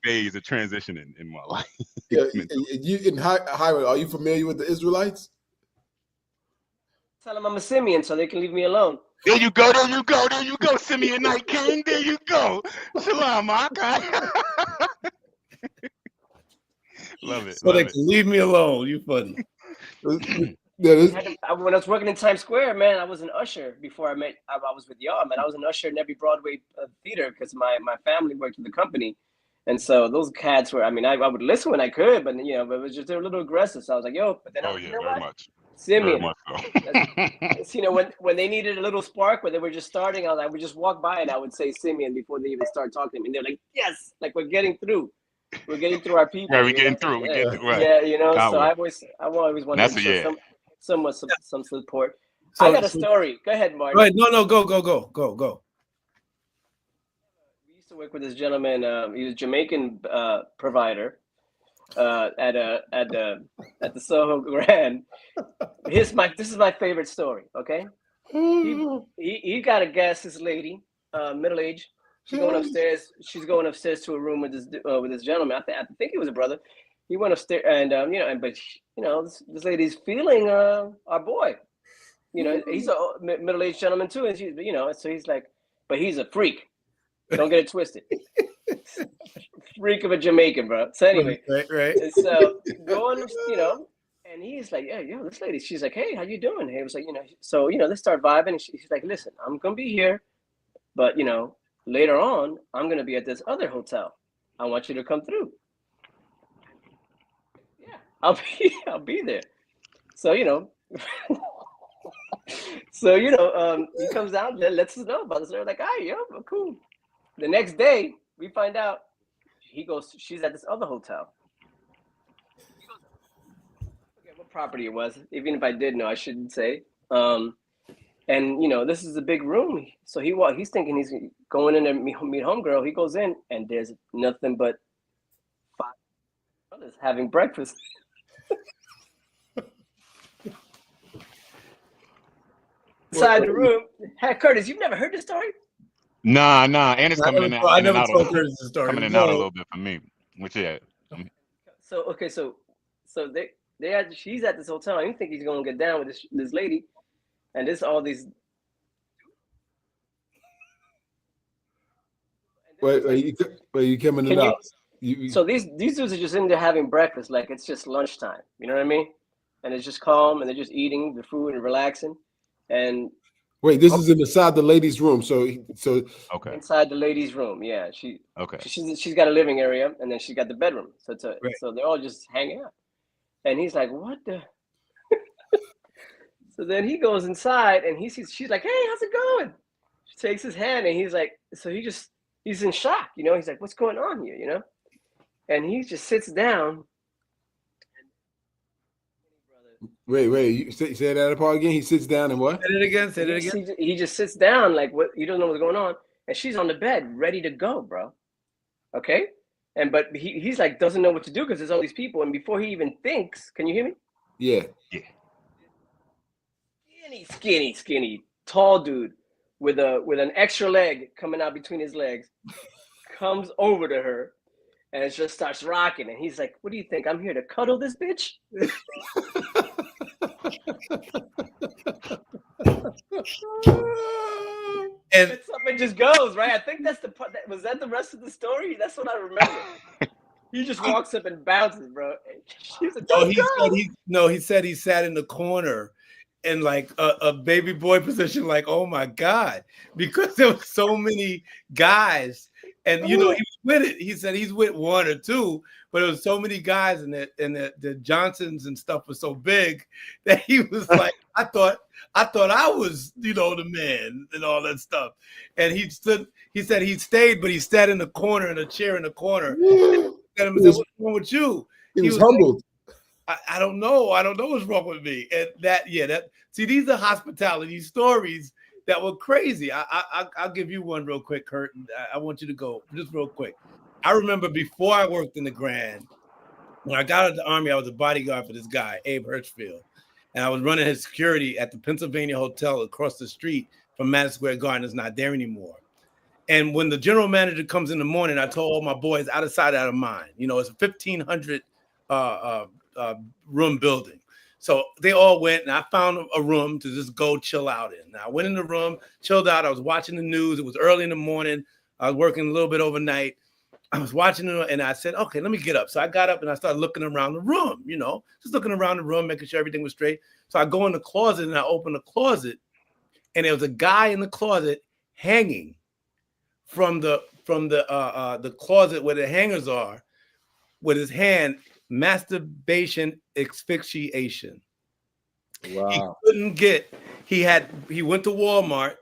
S3: phase of transitioning in my life.
S2: Yeah, you in Highway, are you familiar with the Israelites?
S6: Tell them I'm a Simeon so they can leave me alone.
S3: There you go, Simeon Night King. There you go. Shalom, Makai. Love it.
S7: So they can leave me alone. You funny.
S6: When I was working in Times Square, man, I was an usher before I was with y'all, man. I was an usher in every Broadway theater because my family worked with the company. And so those cats were, I would listen when I could, but, but it was just, they were a little aggressive. So I was like, yo, but then
S3: very much.
S6: Simeon. When they needed a little spark, when they were just starting, I would just walk by and I would say Simeon before they even start talking to me. And they're like, yes, like we're getting through. We're getting through our people.
S3: Right, we're getting through. Right.
S6: Yeah, so I always wanted to show some support. So, I got a story. Go ahead, Martin.
S7: Right, no, go.
S6: We used to work with this gentleman. He was a Jamaican provider at the Soho Grand. This is my favorite story. Okay, he got to guess this lady, middle age. She's going upstairs. She's going upstairs to a room with this gentleman. I think he was a brother. he went upstairs, and this lady's feeling our boy. He's a middle-aged gentleman too, and so he's like, but he's a freak. Don't get it twisted. Freak of a Jamaican, bro. So anyway,
S7: right.
S6: and so going, and he's like, yeah, this lady. She's like, hey, how you doing? He was like, so let's start vibing. And she's like, listen, I'm gonna be here, but later on, I'm gonna be at this other hotel. I want you to come through. Yeah, I'll be there. So he comes down, lets us know about this. They're like, cool. The next day, we find out she's at this other hotel. I forget what property it was. Even if I did know, I shouldn't say. And this is a big room. So he's thinking he's going in to meet homegirl. He goes in, and there's nothing but 5 brothers having breakfast. Inside the room. Hey, Curtis, you've never heard this story?
S3: Nah, and it's coming in and
S7: I never
S3: out
S7: told Curtis the story.
S3: coming in and out a little bit for me. Which
S6: So she's at this hotel. I don't think he's gonna get down with this lady, and this all these.
S2: Wait, you coming it up?
S6: So these dudes are just in there having breakfast, like it's just lunchtime. You know what I mean? And it's just calm, and they're just eating the food and relaxing. And
S2: wait, this is inside the ladies' room. So
S3: okay.
S6: Inside the ladies' room, yeah.
S3: Okay.
S6: She's got a living area, and then she's got the bedroom. So they're all just hanging out. And he's like, "What the?" So then he goes inside, and she's like, "Hey, how's it going?" She takes his hand, and he's like, he's in shock, He's like, "What's going on here?" And he just sits down.
S2: Wait, you say that part again. He sits down and what?
S7: Say it again.
S6: He just sits down like what? He doesn't know what's going on, and she's on the bed ready to go, bro. Okay, but he's like doesn't know what to do because there's all these people, and before he even thinks, can you hear me?
S2: Yeah.
S6: Skinny, tall dude with an extra leg coming out between his legs comes over to her. And it just starts rocking, and he's like, "What do you think? I'm here to cuddle this bitch?" And something just goes right. I think that's the part. Was that the rest of the story? That's what I remember. He just walks up and bounces, bro. She's like,
S7: he said he sat in the corner in like a baby boy position, like, oh my God, because there were so many guys. And he was with it. He said he's with 1 or 2, but it was so many guys, and the Johnsons and stuff was so big that he was like, I thought I was, the man and all that stuff. And he said he stayed, but he sat in the corner in a chair in the corner. And said, what's wrong with you?
S2: He was humbled.
S7: Like, I don't know what's wrong with me. And see, these are hospitality stories that were crazy. I'll give you one real quick, Kurt. I want you to go just real quick. I remember before I worked in the Grand, when I got out of the Army, I was a bodyguard for this guy, Abe Hirschfield. And I was running his security at the Pennsylvania Hotel across the street from Madison Square Garden. It's not there anymore. And when the general manager comes in the morning, I told all my boys, out of sight, out of mind. It's a 1,500 room building. So they all went, and I found a room to just go chill out in. Now, I went in the room, chilled out. I was watching the news. It was early in the morning. I was working a little bit overnight. I was watching it, and I said, okay, let me get up. So I got up, and I started looking around the room, just looking around the room, making sure everything was straight. So I go in the closet, and I open the closet, and there was a guy in the closet hanging from the closet where the hangers are with his hand, masturbation asphyxiation. Wow. He went to Walmart,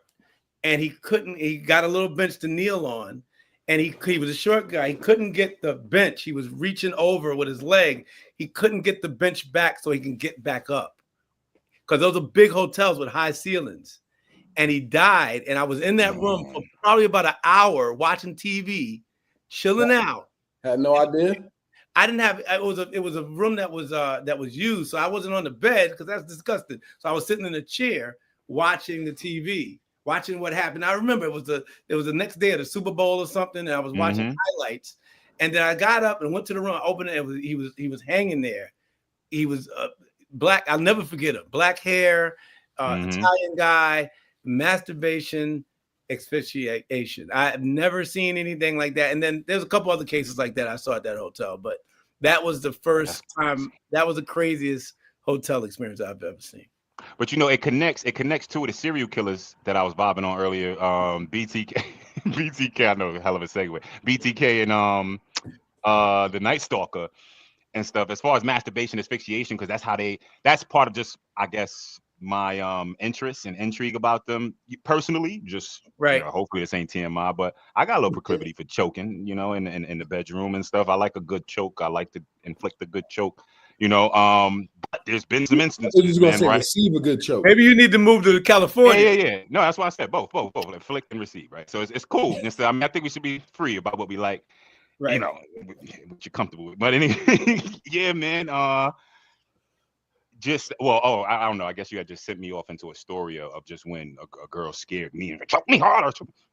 S7: and he got a little bench to kneel on, and he was a short guy. He couldn't get the bench. He was reaching over with his leg. He couldn't get the bench back so he can get back up, because those are big hotels with high ceilings. And he died. And I was in that room for probably about an hour watching TV, chilling out.
S2: Had no idea.
S7: I didn't have. It was a room that was used, so I wasn't on the bed because that's disgusting. So I was sitting in a chair watching the TV, watching what happened. I remember it was the next day of the Super Bowl or something, and I was watching highlights, And then I got up and went to the room. I opened it. He was hanging there. He was black. I'll never forget him. Black hair, Italian guy, masturbation, asphyxiation. I have never seen anything like that. And then there's a couple other cases like that I saw at that hotel, but that was the first time. That was the craziest hotel experience I've ever seen.
S3: But you know, it connects to the serial killers that I was bobbing on earlier. BTK, BTK. I know, hell of a segue. BTK and the Night Stalker and stuff. As far as masturbation, asphyxiation, because that's part of just, I guess, my interest and intrigue about them personally. Just
S7: right.
S3: You know, hopefully this ain't TMI, but I got a little proclivity for choking. You know, in the bedroom and stuff. I like a good choke. I like to inflict a good choke. You know, but there's been some instances.
S2: I was going to say,
S3: right?
S2: Receive a good choke.
S7: Maybe you need to move to California.
S3: Yeah. No, that's why I said both, inflict and receive, right? So it's cool. I mean, I think we should be free about what we like,
S7: right?
S3: You know, what you're comfortable with. But anyway, yeah, man. I don't know. I guess you had just sent me off into a story of just when a girl scared me and choke me harder.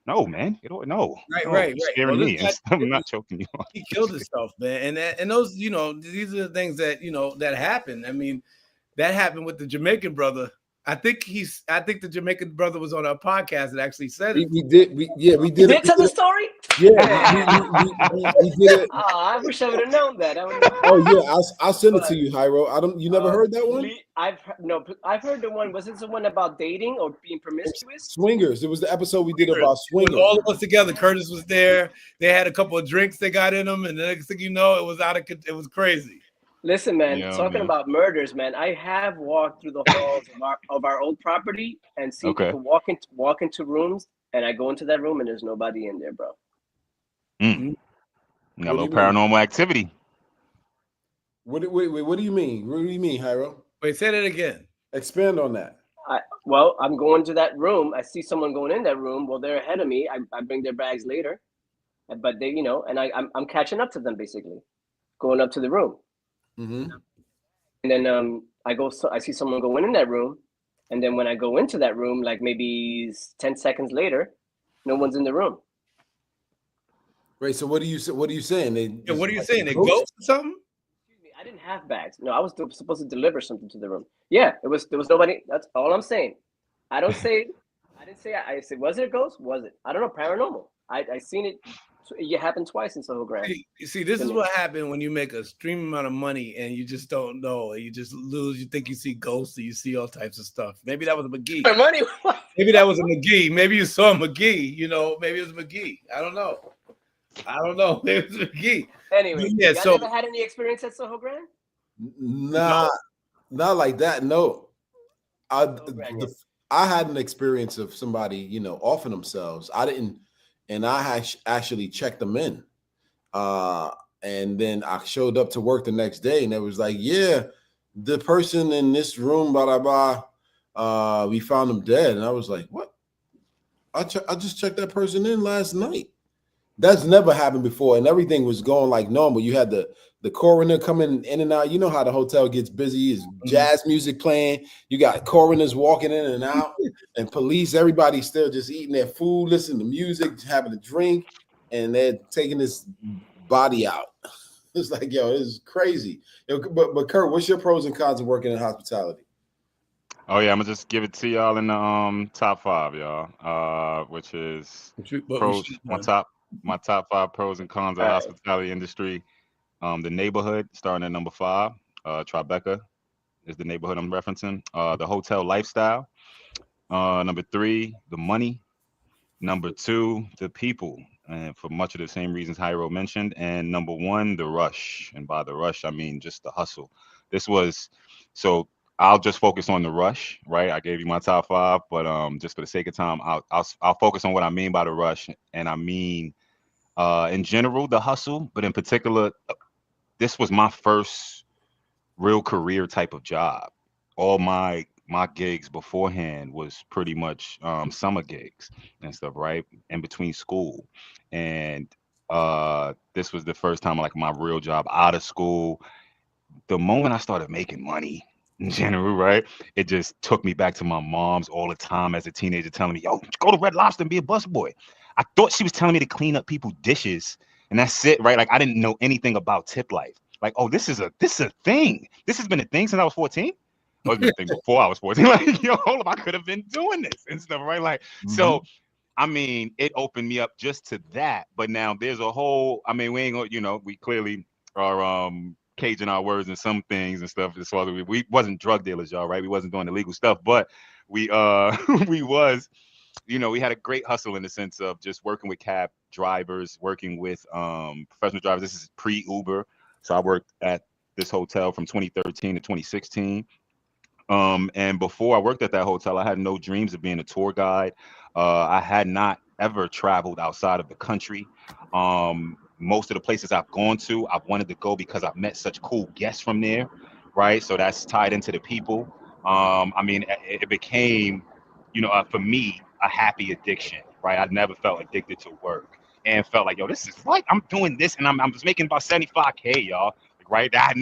S3: No, man, no.
S7: Right.
S3: Scaring me. I'm not choking you.
S7: He killed himself, man. And those, you know, these are the things that, you know, that happen. I mean, that happened with the Jamaican brother. I think the Jamaican brother was on our podcast and actually said it.
S2: We did. We did.
S6: Did tell the story?
S2: Yeah, we did it.
S6: Oh, I wish I would have known that.
S2: I'll send it to you, Hyro. You never heard that one?
S6: I've heard the one. Was it the one about dating or being promiscuous?
S2: Swingers. It was the episode we did about swingers.
S7: All of us together. Curtis was there. They had a couple of drinks they got in them, and the next thing you know, it was crazy.
S6: Listen, man, talking about murders, man, I have walked through the halls of our old property and seen people walk into rooms, and I go into that room and there's nobody in there, bro.
S3: Got a little paranormal activity.
S2: What do you mean? What do you mean, Hyro?
S7: Wait, say that again.
S2: Expand on that.
S6: I'm going to that room. I see someone going in that room. Well, they're ahead of me. I bring their bags later, but they, you know, and I'm catching up to them basically, going up to the room.
S2: Mm-hmm.
S6: And then I see someone going in that room, and then when I go into that room, like maybe 10 seconds later, no one's in the room.
S2: Right. So what are you saying?
S7: What are you saying? They ghost or something?
S6: Excuse me. I didn't have bags. No, I was supposed to deliver something to the room. Yeah, there was nobody. That's all I'm saying. I didn't say. I said, was it a ghost? Was it? I don't know. Paranormal. I seen it. It happened twice in Soho Grand.
S7: You see, this is what happened when you make a extreme amount of money and you just don't know. You just lose. You think you see ghosts, or you see all types of stuff. Maybe that was a McGee.
S6: My money.
S7: Maybe that was a McGee. Maybe you saw McGee. You know, maybe it was McGee. I don't know. Maybe it was McGee.
S6: Anyway,
S7: yeah.
S6: So, never had any experience at Soho Grand?
S2: Nah, not like that. No, I had an experience of somebody, you know, offing themselves. I didn't. And I actually checked them in. And then I showed up to work the next day and it was like, yeah, the person in this room, blah, blah, blah, we found them dead. And I was like, what? I just checked that person in last night. That's never happened before. And everything was going like normal. You had the coroner coming in and out. You know how the hotel gets busy. Is jazz music playing. You got coroners walking in and out and police. Everybody's still just eating their food, listening to music, having a drink, and they're taking this body out. It's like, yo, this is crazy. But Kurt, what's your pros and cons of working in hospitality?
S3: Oh yeah, I'm gonna just give it to y'all in the top 5, y'all. Which is pros. My top 5 pros and cons of the hospitality industry. The neighborhood, starting at number 5. Tribeca is the neighborhood I'm referencing. The hotel lifestyle. Number 3, the money. Number 2, the people, and for much of the same reasons Hyro mentioned. And number 1, the rush. And by the rush, I mean just the hustle. So I'll just focus on the rush, right? I gave you my top 5, but just for the sake of time, I'll focus on what I mean by the rush, and I mean in general the hustle, but in particular, this was my first real career type of job. All my gigs beforehand was pretty much summer gigs and stuff, right? In between school, and this was the first time like my real job out of school. The moment I started making money in general, right, it just took me back to my mom's all the time as a teenager telling me, yo, go to Red Lobster and be a busboy. I thought she was telling me to clean up people's dishes and that's it, right? Like I didn't know anything about tip life. Like, oh, this is a thing. This has been a thing since I was 14. Oh, it's been a thing before I was 14. Like, yo, hold up, I could have been doing this and stuff, right? Like, so I mean, it opened me up just to that. But now there's a whole, I mean, we ain't gonna, we clearly are caging our words and some things and stuff as far as we wasn't drug dealers, y'all, right? We wasn't doing illegal stuff, but we we was, we had a great hustle in the sense of just working with cab drivers, working with professional drivers. This is pre-Uber. So I worked at this hotel from 2013 to 2016. And before I worked at that hotel, I had no dreams of being a tour guide. I had not ever traveled outside of the country. Most of the places I've gone to, I've wanted to go because I've met such cool guests from there, right? So that's tied into the people. I mean, it became, for me, a happy addiction, right? I never felt addicted to work and felt like, yo, this is like I'm doing this and I'm just making about 75K, y'all. Right, that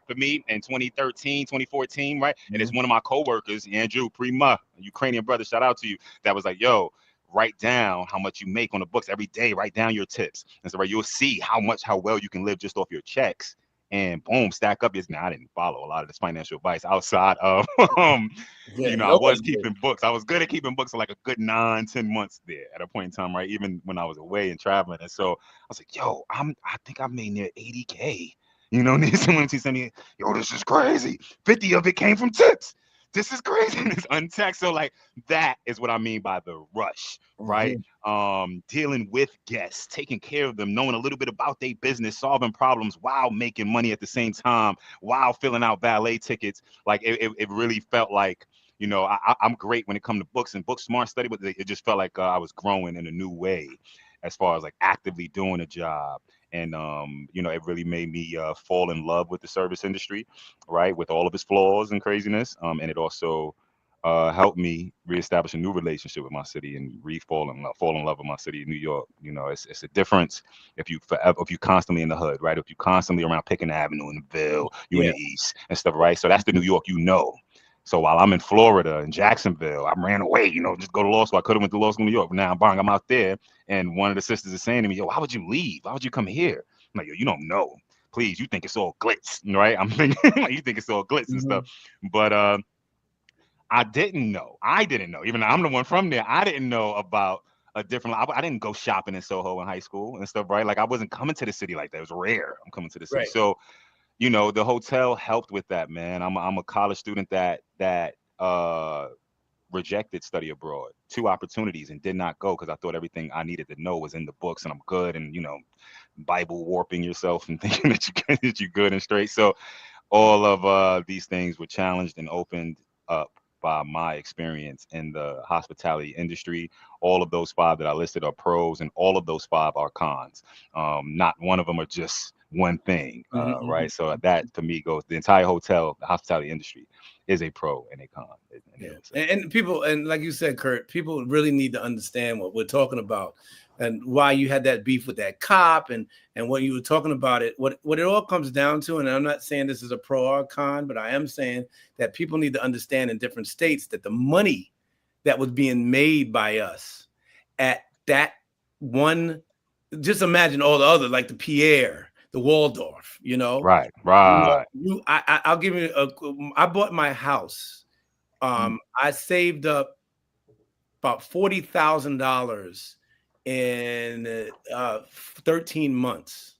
S3: for me in 2013, 2014, right? And it's one of my coworkers, Andrew Prima, a Ukrainian brother, shout out to you, that was like, yo, write down how much you make on the books every day, write down your tips. And so, right, you'll see how well you can live just off your checks. And boom, stack up. Now, I didn't follow a lot of this financial advice outside of, I was keeping books. I was good at keeping books for like a good 9-10 months there at a point in time, right? Even when I was away and traveling. And so I was like, yo, I think I made near 80K. Someone to send me, yo, this is crazy. 50 of it came from tips. This is crazy. It's untaxed. So like that is what I mean by the rush, right? Dealing with guests, taking care of them, knowing a little bit about their business, solving problems while making money at the same time, while filling out valet tickets. Like it really felt like, I'm great when it comes to books and book smart study, but it just felt like I was growing in a new way as far as like actively doing a job. And, it really made me fall in love with the service industry, right, with all of its flaws and craziness. And it also helped me reestablish a new relationship with my city and fall in love with my city, New York. It's a difference if you constantly in the hood, right? If you constantly around Picking Avenue in the Ville, you in the East and stuff, right? So that's the New York, So while I'm in Florida in Jacksonville, I ran away, just go to law school. I could have went to law school in New York, but now I'm out there. And one of the sisters is saying to me, yo, why would you leave? Why would you come here? I'm like, yo, you don't know. Please, you think it's all glitz, right? I'm thinking like you think it's all glitz and stuff. But I didn't know. Even though I'm the one from there, I didn't know about a different. I didn't go shopping in Soho in high school and stuff, right? Like I wasn't coming to the city like that. It was rare. I'm coming to the city. Right. So, the hotel helped with that, man. I'm a college student that rejected study abroad, 2 opportunities, and did not go because I thought everything I needed to know was in the books and I'm good, and Bible warping yourself and thinking that you're good and straight. So all of these things were challenged and opened up by my experience in the hospitality industry. All of those 5 that I listed are pros, and all of those 5 are cons. Not one of them are just one thing, right? So that to me goes the entire hotel, the hospitality industry is a pro and a con.
S7: And people, and like you said, Kurt, people really need to understand what we're talking about and why you had that beef with that cop and what you were talking about it. What it all comes down to, and I'm not saying this is a pro or con, but I am saying that people need to understand in different states that the money that was being made by us at that one, just imagine all the other, like the Pierre, the Waldorf,
S3: Right.
S7: I'll give you I bought my house. I saved up about $40,000 in 13 months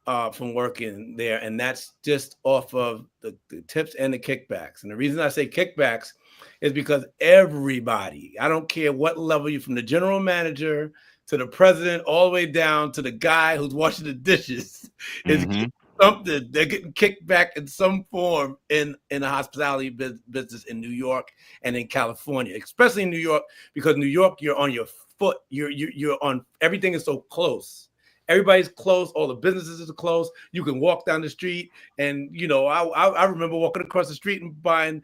S7: from working there. And that's just off of the tips and the kickbacks. And the reason I say kickbacks is because everybody, I don't care what level you're, from the general manager to the president, all the way down to the guy who's washing the dishes, is getting something. They're getting kicked back in some form in the hospitality business in New York and in California, especially in New York, because New York, you're on your foot. You're on, everything is so close. Everybody's close. All the businesses are close. You can walk down the street, and I remember walking across the street and buying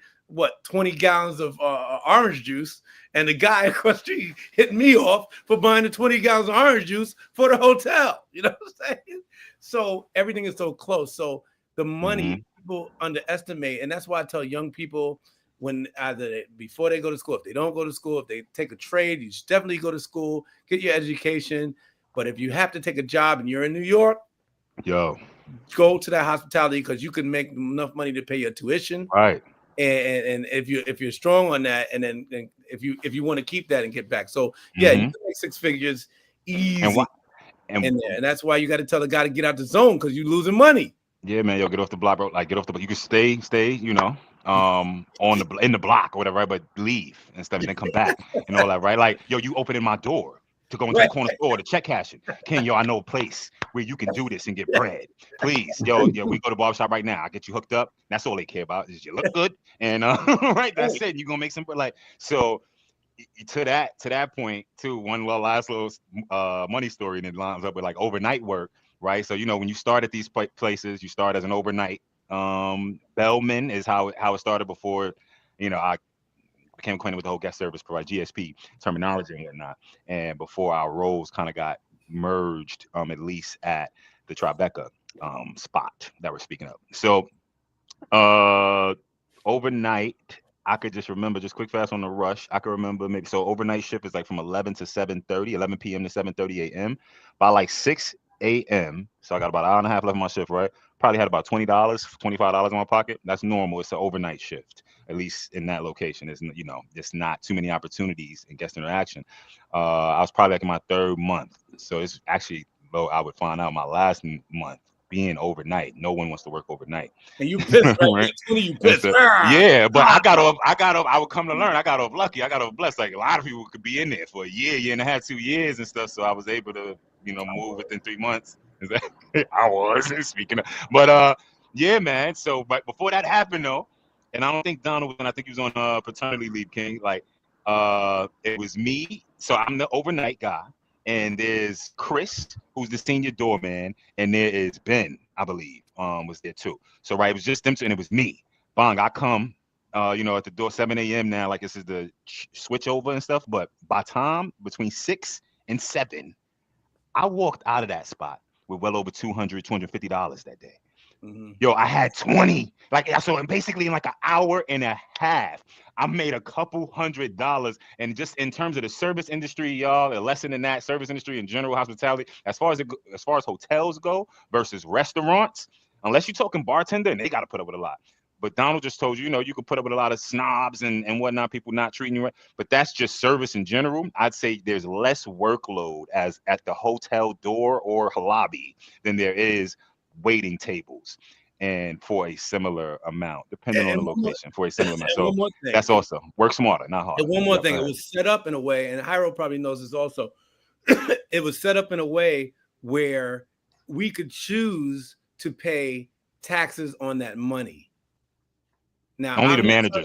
S7: 20 gallons of orange juice, and the guy across the street hit me off for buying the 20 gallons of orange juice for the hotel. You know what I'm saying? So everything is so close. So the money people underestimate, and that's why I tell young people, when before they go to school, if they don't go to school, if they take a trade, you should definitely go to school, get your education. But if you have to take a job and you're in New York,
S3: Yo,
S7: go to that hospitality because you can make enough money to pay your tuition.
S3: right.
S7: And if you're strong on that, and then if you want to keep that and get back, so yeah, you can make 6 figures easy.
S3: And why?
S7: In there, and that's why you got to tell the guy to get out the zone because you're losing money.
S3: Yeah, man, yo, get off the block, bro. Like, get off the. You can stay, you know, in the block or whatever, right? But leave instead of then come back and all that, right? Like, yo, you opening my door to go into the corner store to check cashing. Ken, yo, I know a place where you can do this and get bread. Please, yo, we go to barbershop right now. I get you hooked up. That's all they care about is you look good and right. That's it. You're gonna make some like so. To that point too, one last little money story, and it lines up with like overnight work, right? So you know when you start at these places, you start as an overnight bellman is how it started before, you know, I became acquainted with the whole guest service provider GSP terminology and whatnot, and before our roles kind of got merged, at least at the Tribeca spot that we're speaking of. So overnight. I could just remember, just quick fast on the rush. I could remember maybe so overnight shift is like from 11 to 7:30, 11 p.m. to 7:30 a.m. By like 6 a.m. So I got about an hour and a half left of my shift, right? Probably had about $20, $25 in my pocket. That's normal. It's an overnight shift, at least in that location. It's, you know, there's not too many opportunities in guest interaction. I was probably like in my 3rd month. So it's actually, though I would find out my last month being overnight. No one wants to work overnight.
S7: And you pissed, right? You pissed.
S3: Yeah, but I got off. I would come to learn. I got off lucky. I got off blessed. Like a lot of people could be in there for a year and a half, 2 years and stuff. So I was able to, you know, move within 3 months. I was speaking of, but yeah, man. So, but before that happened though, and I don't think Donald was, and I think he was on paternity leave, King. Like, it was me. So I'm the overnight guy. And there's Chris, who's the senior doorman, and there is Ben, I believe, was there too. So right, it was just them two, and it was me. Bang, I come, you know, at the door 7 a.m. now, like this is the switch over and stuff. But by time between 6 and 7, I walked out of that spot with well over $200, $250 that day. Mm-hmm. Yo, I had 20. Like, so and basically in like an hour and a half, I made a couple $100. And just in terms of the service industry, y'all, a lesson in that service industry in general, hospitality, as far as hotels go versus restaurants, unless you're talking bartender, and they got to put up with a lot. But Donald just told you, you know, you could put up with a lot of snobs and whatnot, people not treating you right. But that's just service in general. I'd say there's less workload as at the hotel door or lobby than there is waiting tables, and for a similar amount, depending on the location, for a similar amount. So that's also work smarter, not harder.
S7: And one more thing, it was set up in a way, and Hyro probably knows this also. It was set up in a way where we could choose to pay taxes on that money. Now,
S3: only the manager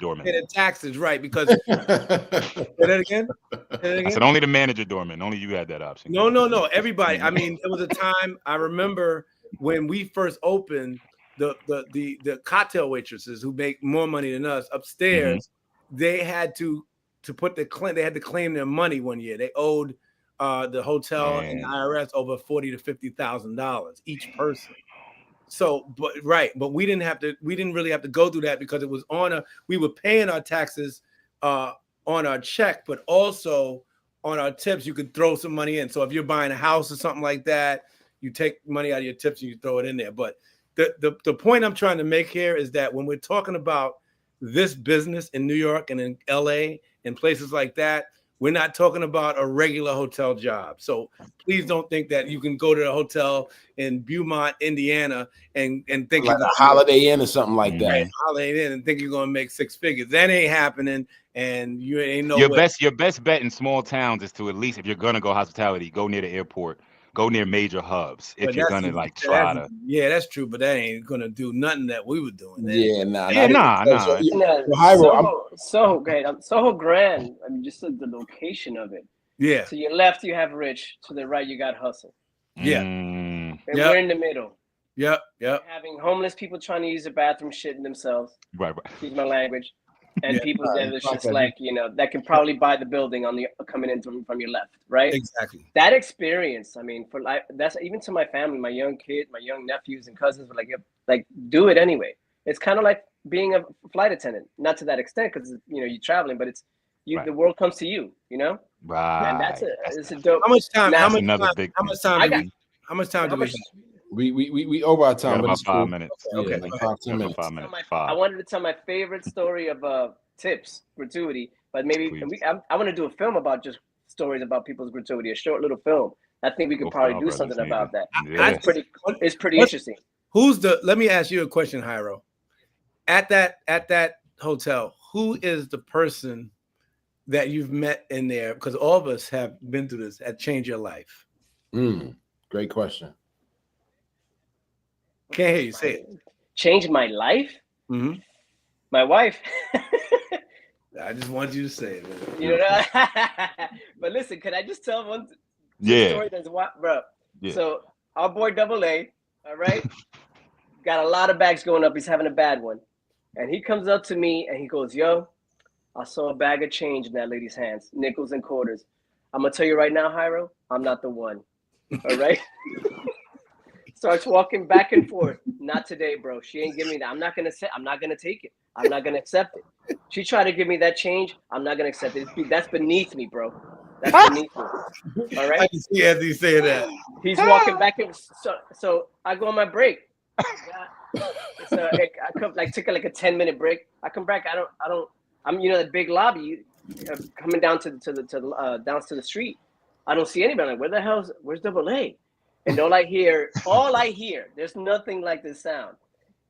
S3: doorman.
S7: The taxes, right? Because say that again.
S3: I said only the manager doorman. Only you had that option.
S7: No. Everybody. I mean, it was a time. I remember when we first opened, the cocktail waitresses who make more money than us upstairs, they had to put they had to claim their money one year. They owed the hotel and the IRS over $40,000 to $50,000 each person. So, but we didn't really have to go through that because it was we were paying our taxes on our check, but also on our tips, you could throw some money in. So if you're buying a house or something like that, you take money out of your tips and you throw it in there. But the point I'm trying to make here is that when we're talking about this business in New York and in LA and places like that, we're not talking about a regular hotel job. So please don't think that you can go to a hotel in Beaumont, Indiana, and think
S2: like a Holiday Inn or something like that.
S7: Right, Holiday Inn, and think you're gonna make 6 figures. That ain't happening, and you ain't no
S3: your best bet in small towns is to, at least if you're gonna go hospitality, go near the airport. Go near major hubs if you're gonna try to.
S7: Yeah, that's true, but that ain't gonna do nothing that we were doing.
S2: Yeah, nah.
S6: So great. Soho Grand. I mean, just the location of it.
S7: Yeah.
S6: To your left, you have Rich. To the right, you got Hustle.
S7: Yeah.
S6: And we're in the middle.
S7: Yep.
S6: Having homeless people trying to use the bathroom, shitting themselves.
S3: Right.
S6: Excuse my language. And people that are just like, you know, that can probably buy the building on the coming in from your left, right?
S7: Exactly.
S6: That experience, I mean, for life, that's even to my family, my young kids, my young nephews and cousins were like, do it anyway. It's kind of like being a flight attendant, not to that extent because you know you're traveling, but it's the world comes to you, you know. Man,
S3: Right.
S6: it's a dope.
S7: How much time?
S6: Now,
S7: How
S3: That's
S7: much
S3: another
S7: time?
S3: big
S7: How
S3: thing.
S7: much time
S6: I
S7: do
S6: got
S7: we? How much time
S6: how
S7: do we
S6: much?
S7: have?
S2: We over our
S3: We
S2: time,
S3: got
S2: but
S3: about
S2: it's
S3: 5
S2: cool.
S3: minutes.
S2: Yeah,
S7: Okay,
S2: like
S7: go
S2: 5, 10
S3: Got about
S2: minutes.
S3: 5 minutes.
S6: I
S3: 5,
S6: wanted to tell my favorite story of tips, gratuity, but maybe
S3: please.
S6: I want to do a film about just stories about people's gratuity, a short little film. I think we could
S3: Both of
S6: probably
S3: our
S6: do
S3: brothers
S6: something
S3: need
S6: about
S3: it.
S6: that.
S7: I
S3: Yeah.
S6: It's pretty.
S7: what,
S6: It's pretty
S7: what's
S6: interesting.
S7: who's the? Let me ask you a question, Hyro. At that hotel, who is the person that you've met in there? Because all of us have been through this. That changed your life.
S2: Great question.
S7: Can't hear you say it.
S6: Changed my life.
S7: Mm-hmm.
S6: My wife.
S7: I just want you to say it. Man.
S6: You know. But listen, can I just tell one
S3: Yeah.
S6: story? That's what, bro.
S3: Yeah.
S6: So our boy Double A, all right, got a lot of bags going up. He's having a bad one, and he comes up to me and he goes, "Yo, I saw a bag of change in that lady's hands, nickels and quarters. I'm gonna tell you right now, Hyro, I'm not the one. All right." Starts walking back and forth. Not today, bro. She ain't giving me that. I'm not gonna take it. I'm not gonna accept it. She tried to give me that change. I'm not gonna accept it. That's beneath me, bro. That's beneath me. All
S7: I
S6: right.
S7: can see Anthony saying that.
S6: He's walking back and so I go on my break. So I come took like a 10-minute break. I come back. I'm that big lobby coming down to the street. I don't see anybody. Like, where's Double A? And all I hear, there's nothing like this sound.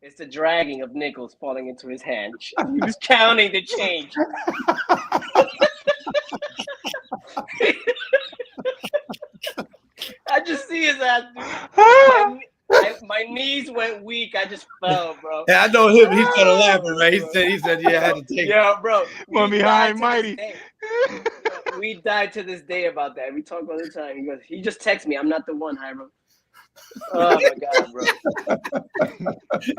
S6: It's the dragging of nickels falling into his hand. He was counting the change. I just see his ass, dude. My knees went weak. I just fell, bro.
S7: Yeah, I know him. He started laughing, right? He said, yeah, I had to take it.
S6: Yeah, bro.
S3: One behind mighty.
S6: We died to this day about that. We talk all the time. He just texts me, "I'm not the one, Hyro." Oh my god, bro.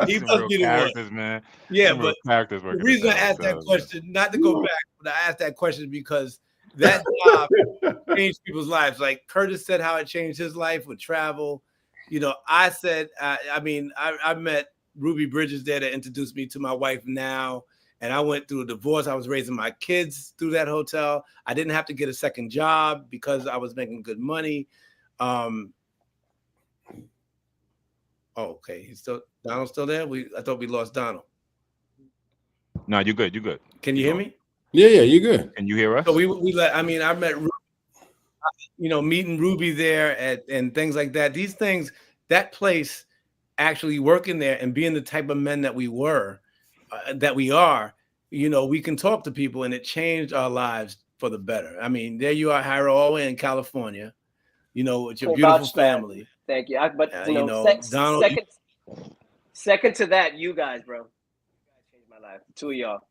S7: He
S3: Some
S7: must
S3: real
S7: be the one.
S3: characters, man.
S7: Yeah,
S3: Some real
S7: but
S3: characters
S7: the
S3: working
S7: reason I
S3: at
S7: asked that
S3: hotels,
S7: question, not to go back, but I asked that question because that job changed people's lives. Like Curtis said how it changed his life with travel. I said, I met Ruby Bridges there that introduced me to my wife now. And I went through a divorce. I was raising my kids through that hotel. I didn't have to get a second job because I was making good money. Okay. Donald's still there? I thought we lost Donald.
S3: No, you're good. You're good.
S7: Can you hear me?
S2: Yeah, you're good.
S3: Can you hear us?
S7: So I met meeting Ruby there and things like that. These things, that place, actually working there and being the type of men that we were, that we are, we can talk to people, and it changed our lives for the better. I mean, there you are, Hyro, all the way in California, with your beautiful family.
S6: Thank you.
S7: Donald,
S6: second to that, you guys, bro. You guys changed my life. The two of y'all,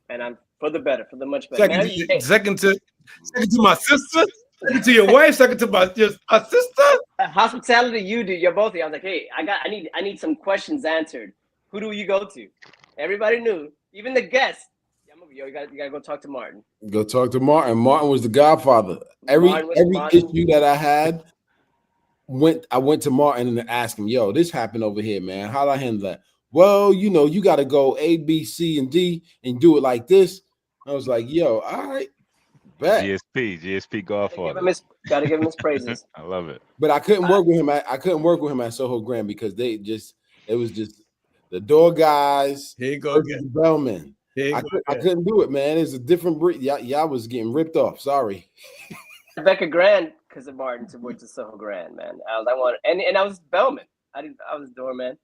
S6: and I'm for the better, for the much better.
S7: Second to my sister. Second to your wife, second to my sister.
S6: Hospitality, you do. You're both of you. I was like, hey, I need some questions answered. Who do you go to? Everybody knew, even the guests. You gotta go talk to Martin.
S2: Go talk to Martin. Martin was the godfather. Every issue that I had, I went to Martin and asked him, "Yo, this happened over here, man. How do I handle that?" Well, you got to go A, B, C, and D and do it like this. I was like, "Yo, all right." Bet.
S3: GSP Godfather.
S6: Gotta give him his praises.
S3: I love it.
S2: But I couldn't work with him. I couldn't work with him at Soho Grand because it was just the door guys.
S7: Here you go again.
S2: The bellman. I couldn't do it, man. It's a different breed. Y'all was getting ripped off. Sorry.
S6: Rebecca Grand, because of Martin, to work to Soho Grand, man. I was bellman. I was doorman.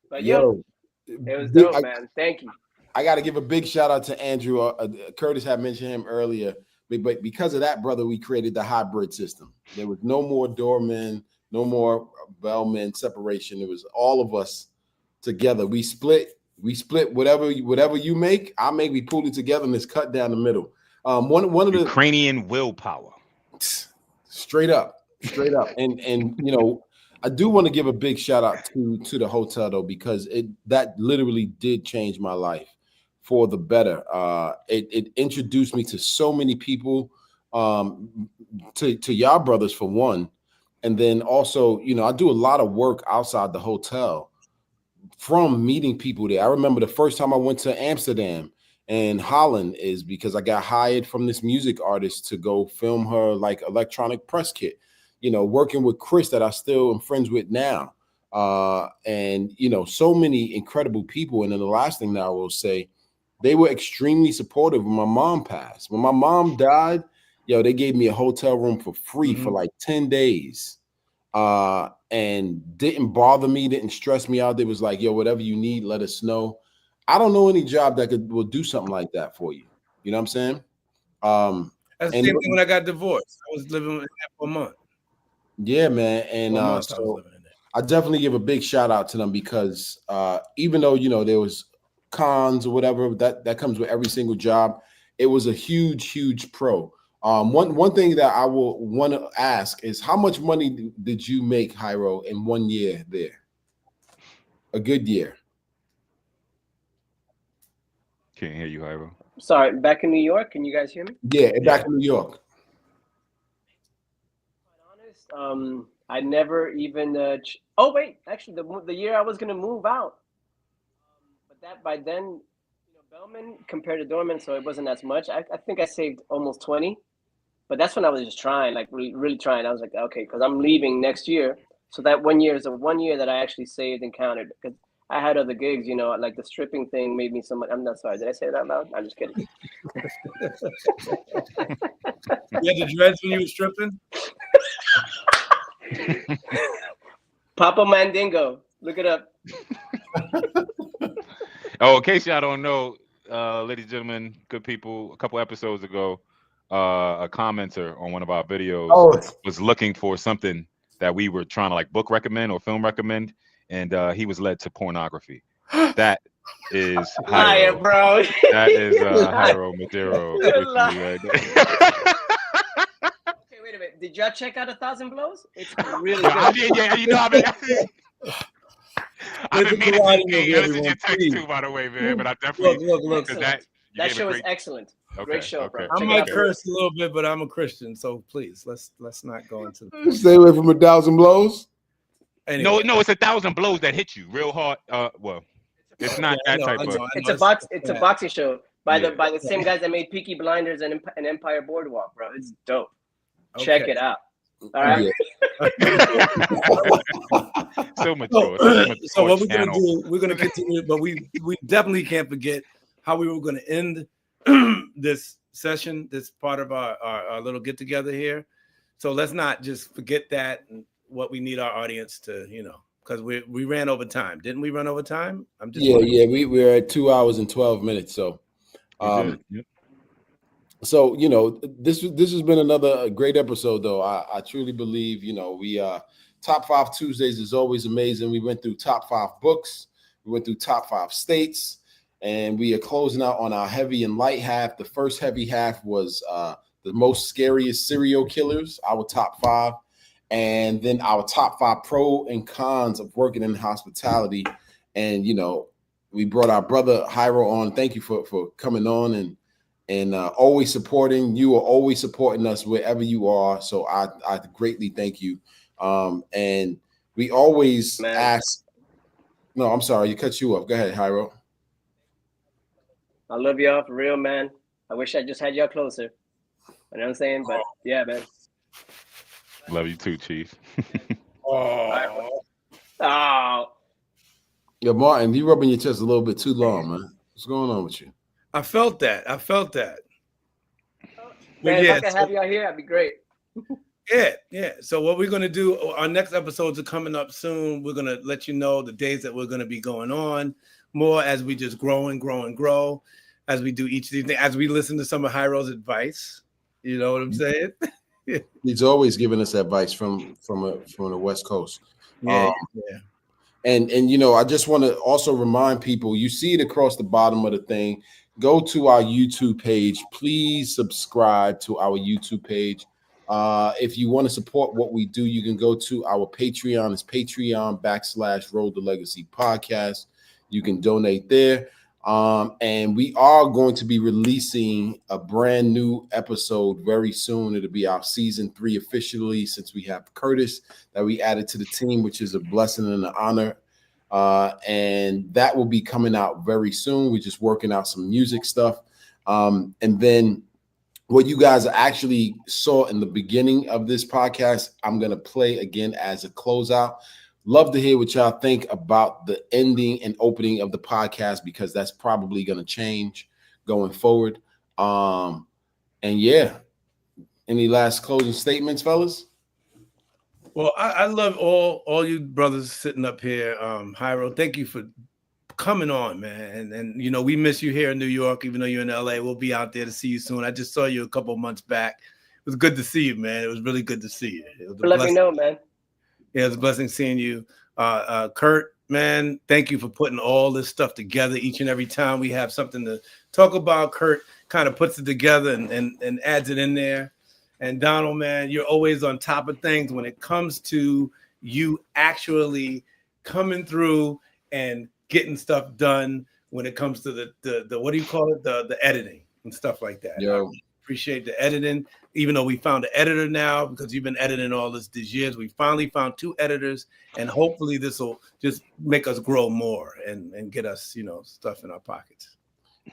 S6: But it was dope, man. Thank you.
S2: I got to give a big shout out to Andrew. Curtis had mentioned him earlier. But because of that, brother, we created the hybrid system. There was no more doormen, no more bellmen separation. It was all of us together. We split whatever you make, I make. We pulled it together and it's cut down the middle. One of the
S3: Ukrainian willpower.
S2: Straight up. And I do want to give a big shout out to the hotel though, because that literally did change my life for the better. It introduced me to so many people, to y'all brothers for one. And then also, I do a lot of work outside the hotel from meeting people there. I remember the first time I went to Amsterdam in Holland is because I got hired from this music artist to go film her like electronic press kit, working with Chris that I still am friends with now. And so many incredible people. And then the last thing that I will say, they were extremely supportive when my mom passed. When my mom died, they gave me a hotel room for free for like 10 days. And didn't bother me, didn't stress me out. They was like, whatever you need, let us know. I don't know any job that will do something like that for you. You know what I'm saying?
S7: That's the same thing when I got divorced. I was living in that for a month.
S2: Yeah, man. And so I definitely give a big shout out to them because even though, there was cons or whatever, that comes with every single job, it was a huge, huge pro. One thing that I will want to ask is how much money did you make, Jairo, in 1 year there? A good year.
S3: Can't hear you, Jairo.
S6: Sorry, back in New York. Can you guys hear me?
S2: Yeah, back in New York.
S6: Quite honest, I never even. Oh wait, actually, the year I was gonna move out, but that by then, Bellman compared to Dorman, so it wasn't as much. I think I saved almost 20, but that's when I was just trying, like really trying. I was like, okay, because I'm leaving next year, so that 1 year is the 1 year that I actually saved and counted because I had other gigs, like the stripping thing made me so much. I'm not sorry. Did I say that out loud? I'm just kidding.
S7: You had the dreads when you were stripping?
S6: Papa Mandingo. Look it up.
S3: Oh, in case y'all don't know, ladies and gentlemen, good people, a couple episodes ago, a commenter on one of our videos was looking for something that we were trying to like book recommend or film recommend, and he was led to pornography. That is
S6: Liar,
S3: Jairo.
S6: bro.
S3: That is Jairo Madero with me right there.
S6: Okay, wait a minute. Did y'all check out 1,000 Blows? It's really good.
S3: I did, yeah. I've been meaning to get your text too, by the way, man. But I definitely
S6: look. That show is excellent. Great show, bro.
S7: I might curse a little bit, but I'm a Christian, so please let's not go into.
S2: Stay away from 1,000 blows.
S3: Anyway. No, it's 1,000 blows that hit you real hard. Well, it's not that type of.
S6: It's a boxing show by the same guys that made Peaky Blinders and Empire Boardwalk, bro. It's dope. Okay. Check it out. All right.
S3: So mature.
S7: So what we're gonna do? We're gonna continue, but we definitely can't forget how we were gonna end this session, this part of our little get together here. So let's not just forget that and what we need our audience to, because we ran over time. Didn't we run over time? I'm just
S2: we're at 2 hours and 12 minutes. So So, this has been another great episode, though. I truly believe, we Top 5 Tuesdays is always amazing. We went through top 5 books. We went through top 5 states, and we are closing out on our heavy and light half. The first heavy half was the most scariest serial killers, our top 5, and then our top 5 pro and cons of working in hospitality. And, we brought our brother Jairo on. Thank you for coming on and always supporting. You are always supporting us wherever you are. So I greatly thank you. And we always ask. No, I'm sorry, you cut you off. Go ahead, Jairo.
S6: I love y'all for real, man. I wish I just had y'all closer. You know what I'm saying? But yeah, man.
S3: Love you too, Chief.
S6: Oh.
S2: Yo, Martin, you rubbing your chest a little bit too long, man. What's going on with you?
S7: I felt that.
S6: Man, if I could have y'all here, that'd be great.
S7: Yeah. So what we're gonna do, our next episodes are coming up soon. We're gonna let you know the days that we're gonna be going on more as we just grow and grow as we do each of these things, as we listen to some of Jairo's advice. You know what I'm saying?
S2: He's always giving us advice from the West Coast.
S7: Yeah.
S2: And I just want to also remind people, you see it across the bottom of the thing. Go to our YouTube page. Please subscribe to our YouTube page. If you want to support what we do, you can go to our Patreon. It's Patreon.com/Road to Legacy Podcast. You can donate there. And we are going to be releasing a brand new episode very soon. It'll be our season 3 officially, since we have Curtis that we added to the team, which is a blessing and an honor. And that will be coming out very soon. We're just working out some music stuff. And then what you guys actually saw in the beginning of this podcast, I'm going to play again as a closeout. Love to hear what y'all think about the ending and opening of the podcast, because that's probably going to change going forward. And yeah, any last closing statements, fellas?
S7: Well, I love all you brothers sitting up here. Hyro, thank you for coming on, man. And you know, we miss you here in New York, even though you're in LA. We'll be out there to see you soon. I just saw you a couple of months back. It was good to see you, man. It was really good to see you. It was a
S6: Let me know, man.
S7: Yeah, it was a blessing seeing you. Kurt, man, thank you for putting all this stuff together. Each and every time we have something to talk about, Kurt kind of puts it together and adds it in there. And Donald, man, you're always on top of things when it comes to you actually coming through and getting stuff done when it comes to the what do you call it? The editing and stuff like that.
S2: Yo.
S7: Appreciate the editing, even though we found an editor now, because you've been editing all these years. We finally found 2 editors, and hopefully this will just make us grow more and get us, you know, stuff in our pockets.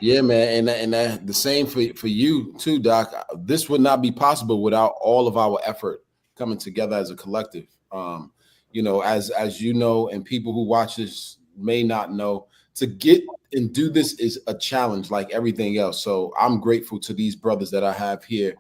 S2: Yeah, man, and the same for you too, Doc. This would not be possible without all of our effort coming together as a collective. You know, as you know, and people who watch this may not know, to get and do this is a challenge like everything else. So I'm grateful to these brothers that I have here,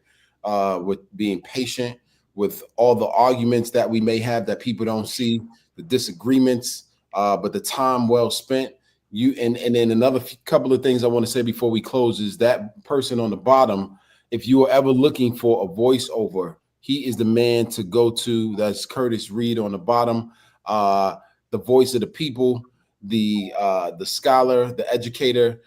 S2: with being patient with all the arguments that we may have that people don't see, the disagreements, but the time well spent. You and then another couple of things I want to say before we close is that person on the bottom, if you are ever looking for a voiceover, he is the man to go to. That's Curtis Reed on the bottom, the voice of the people, the scholar, the educator.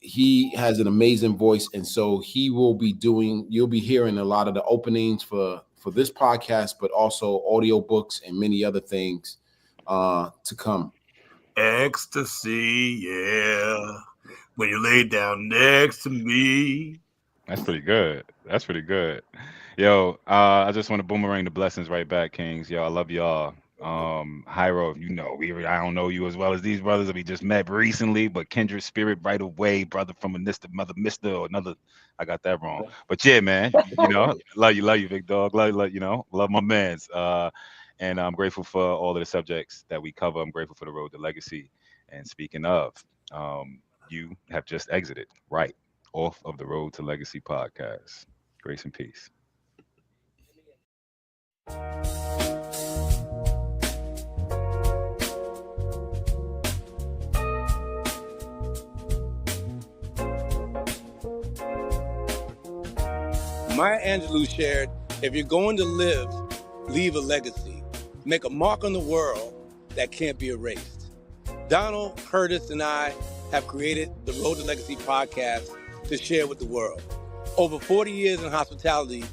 S2: He has an amazing voice, and so he will be doing. You'll be hearing a lot of the openings for this podcast, but also audiobooks and many other things to come.
S7: Ecstasy, yeah. When you lay down next to me.
S3: That's pretty good. That's pretty good. Yo, I just want to boomerang the blessings right back, Kings. Yo, I love y'all. Hyro, you know, I don't know you as well as these brothers that we just met recently, but kindred spirit right away, brother from another mister or another. I got that wrong. But yeah, man, you know, love you, big dog. Love you know, love my mans. And I'm grateful for all of the subjects that we cover. I'm grateful for the road to legacy. And speaking of, you have just exited right off of the Road to Legacy podcast. Grace and peace.
S1: Maya Angelou shared, if you're going to live, leave a legacy. Make a mark on the world that can't be erased. Donald, Curtis, and I have created the Road to Legacy podcast to share with the world. Over 40 years in hospitality,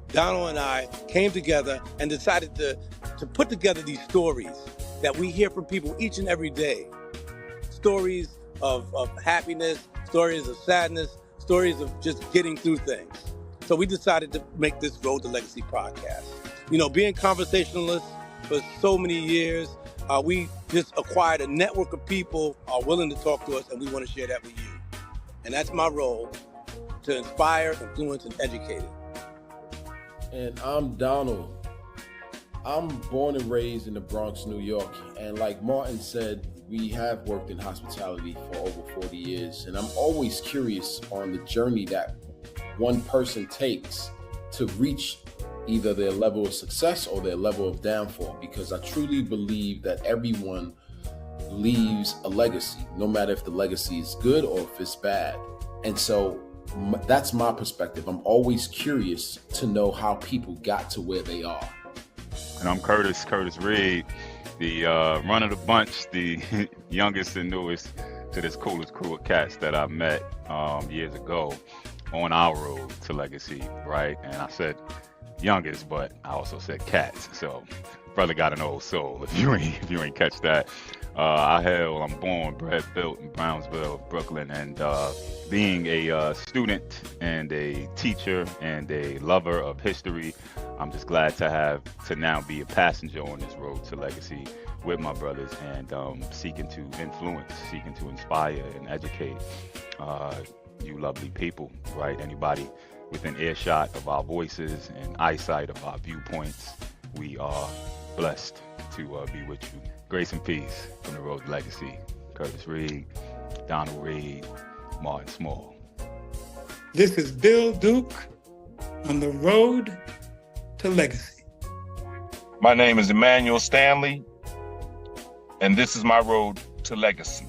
S1: Donald and I came together and decided to put together these stories that we hear from people each and every day. Stories of happiness, stories of sadness, stories of just getting through things. So we decided to make this Road to Legacy podcast. You know, being conversationalists for so many years, we just acquired a network of people are willing to talk to us, and we want to share that with you. And that's my role, to inspire, influence, and educate.
S2: And I'm Donald. I'm born and raised in the Bronx, New York. And like Martin said, we have worked in hospitality for over 40 years. And I'm always curious on the journey that one person takes to reach either their level of success or their level of downfall, because I truly believe that everyone leaves a legacy, no matter if the legacy is good or if it's bad. And so that's my perspective. I'm always curious to know how people got to where they are.
S3: And I'm Curtis Reed, the run of the bunch, the youngest and newest to this coolest crew of cats that I met years ago on our road to legacy, right? And I said youngest, but I also said cats. So brother got an old soul if you ain't catch that. I'm born, bred, built in Brownsville, Brooklyn, and being a student and a teacher and a lover of history, I'm just glad to now be a passenger on this road to legacy with my brothers and seeking to influence, seeking to inspire and educate you lovely people, right? Anybody within earshot of our voices and eyesight of our viewpoints, we are blessed to be with you. Grace and peace from the road to legacy. Curtis Reed, Donald Reed, Martin Small.
S4: This is Bill Duke on the road to legacy.
S5: My name is Emmanuel Stanley, and this is my road to legacy.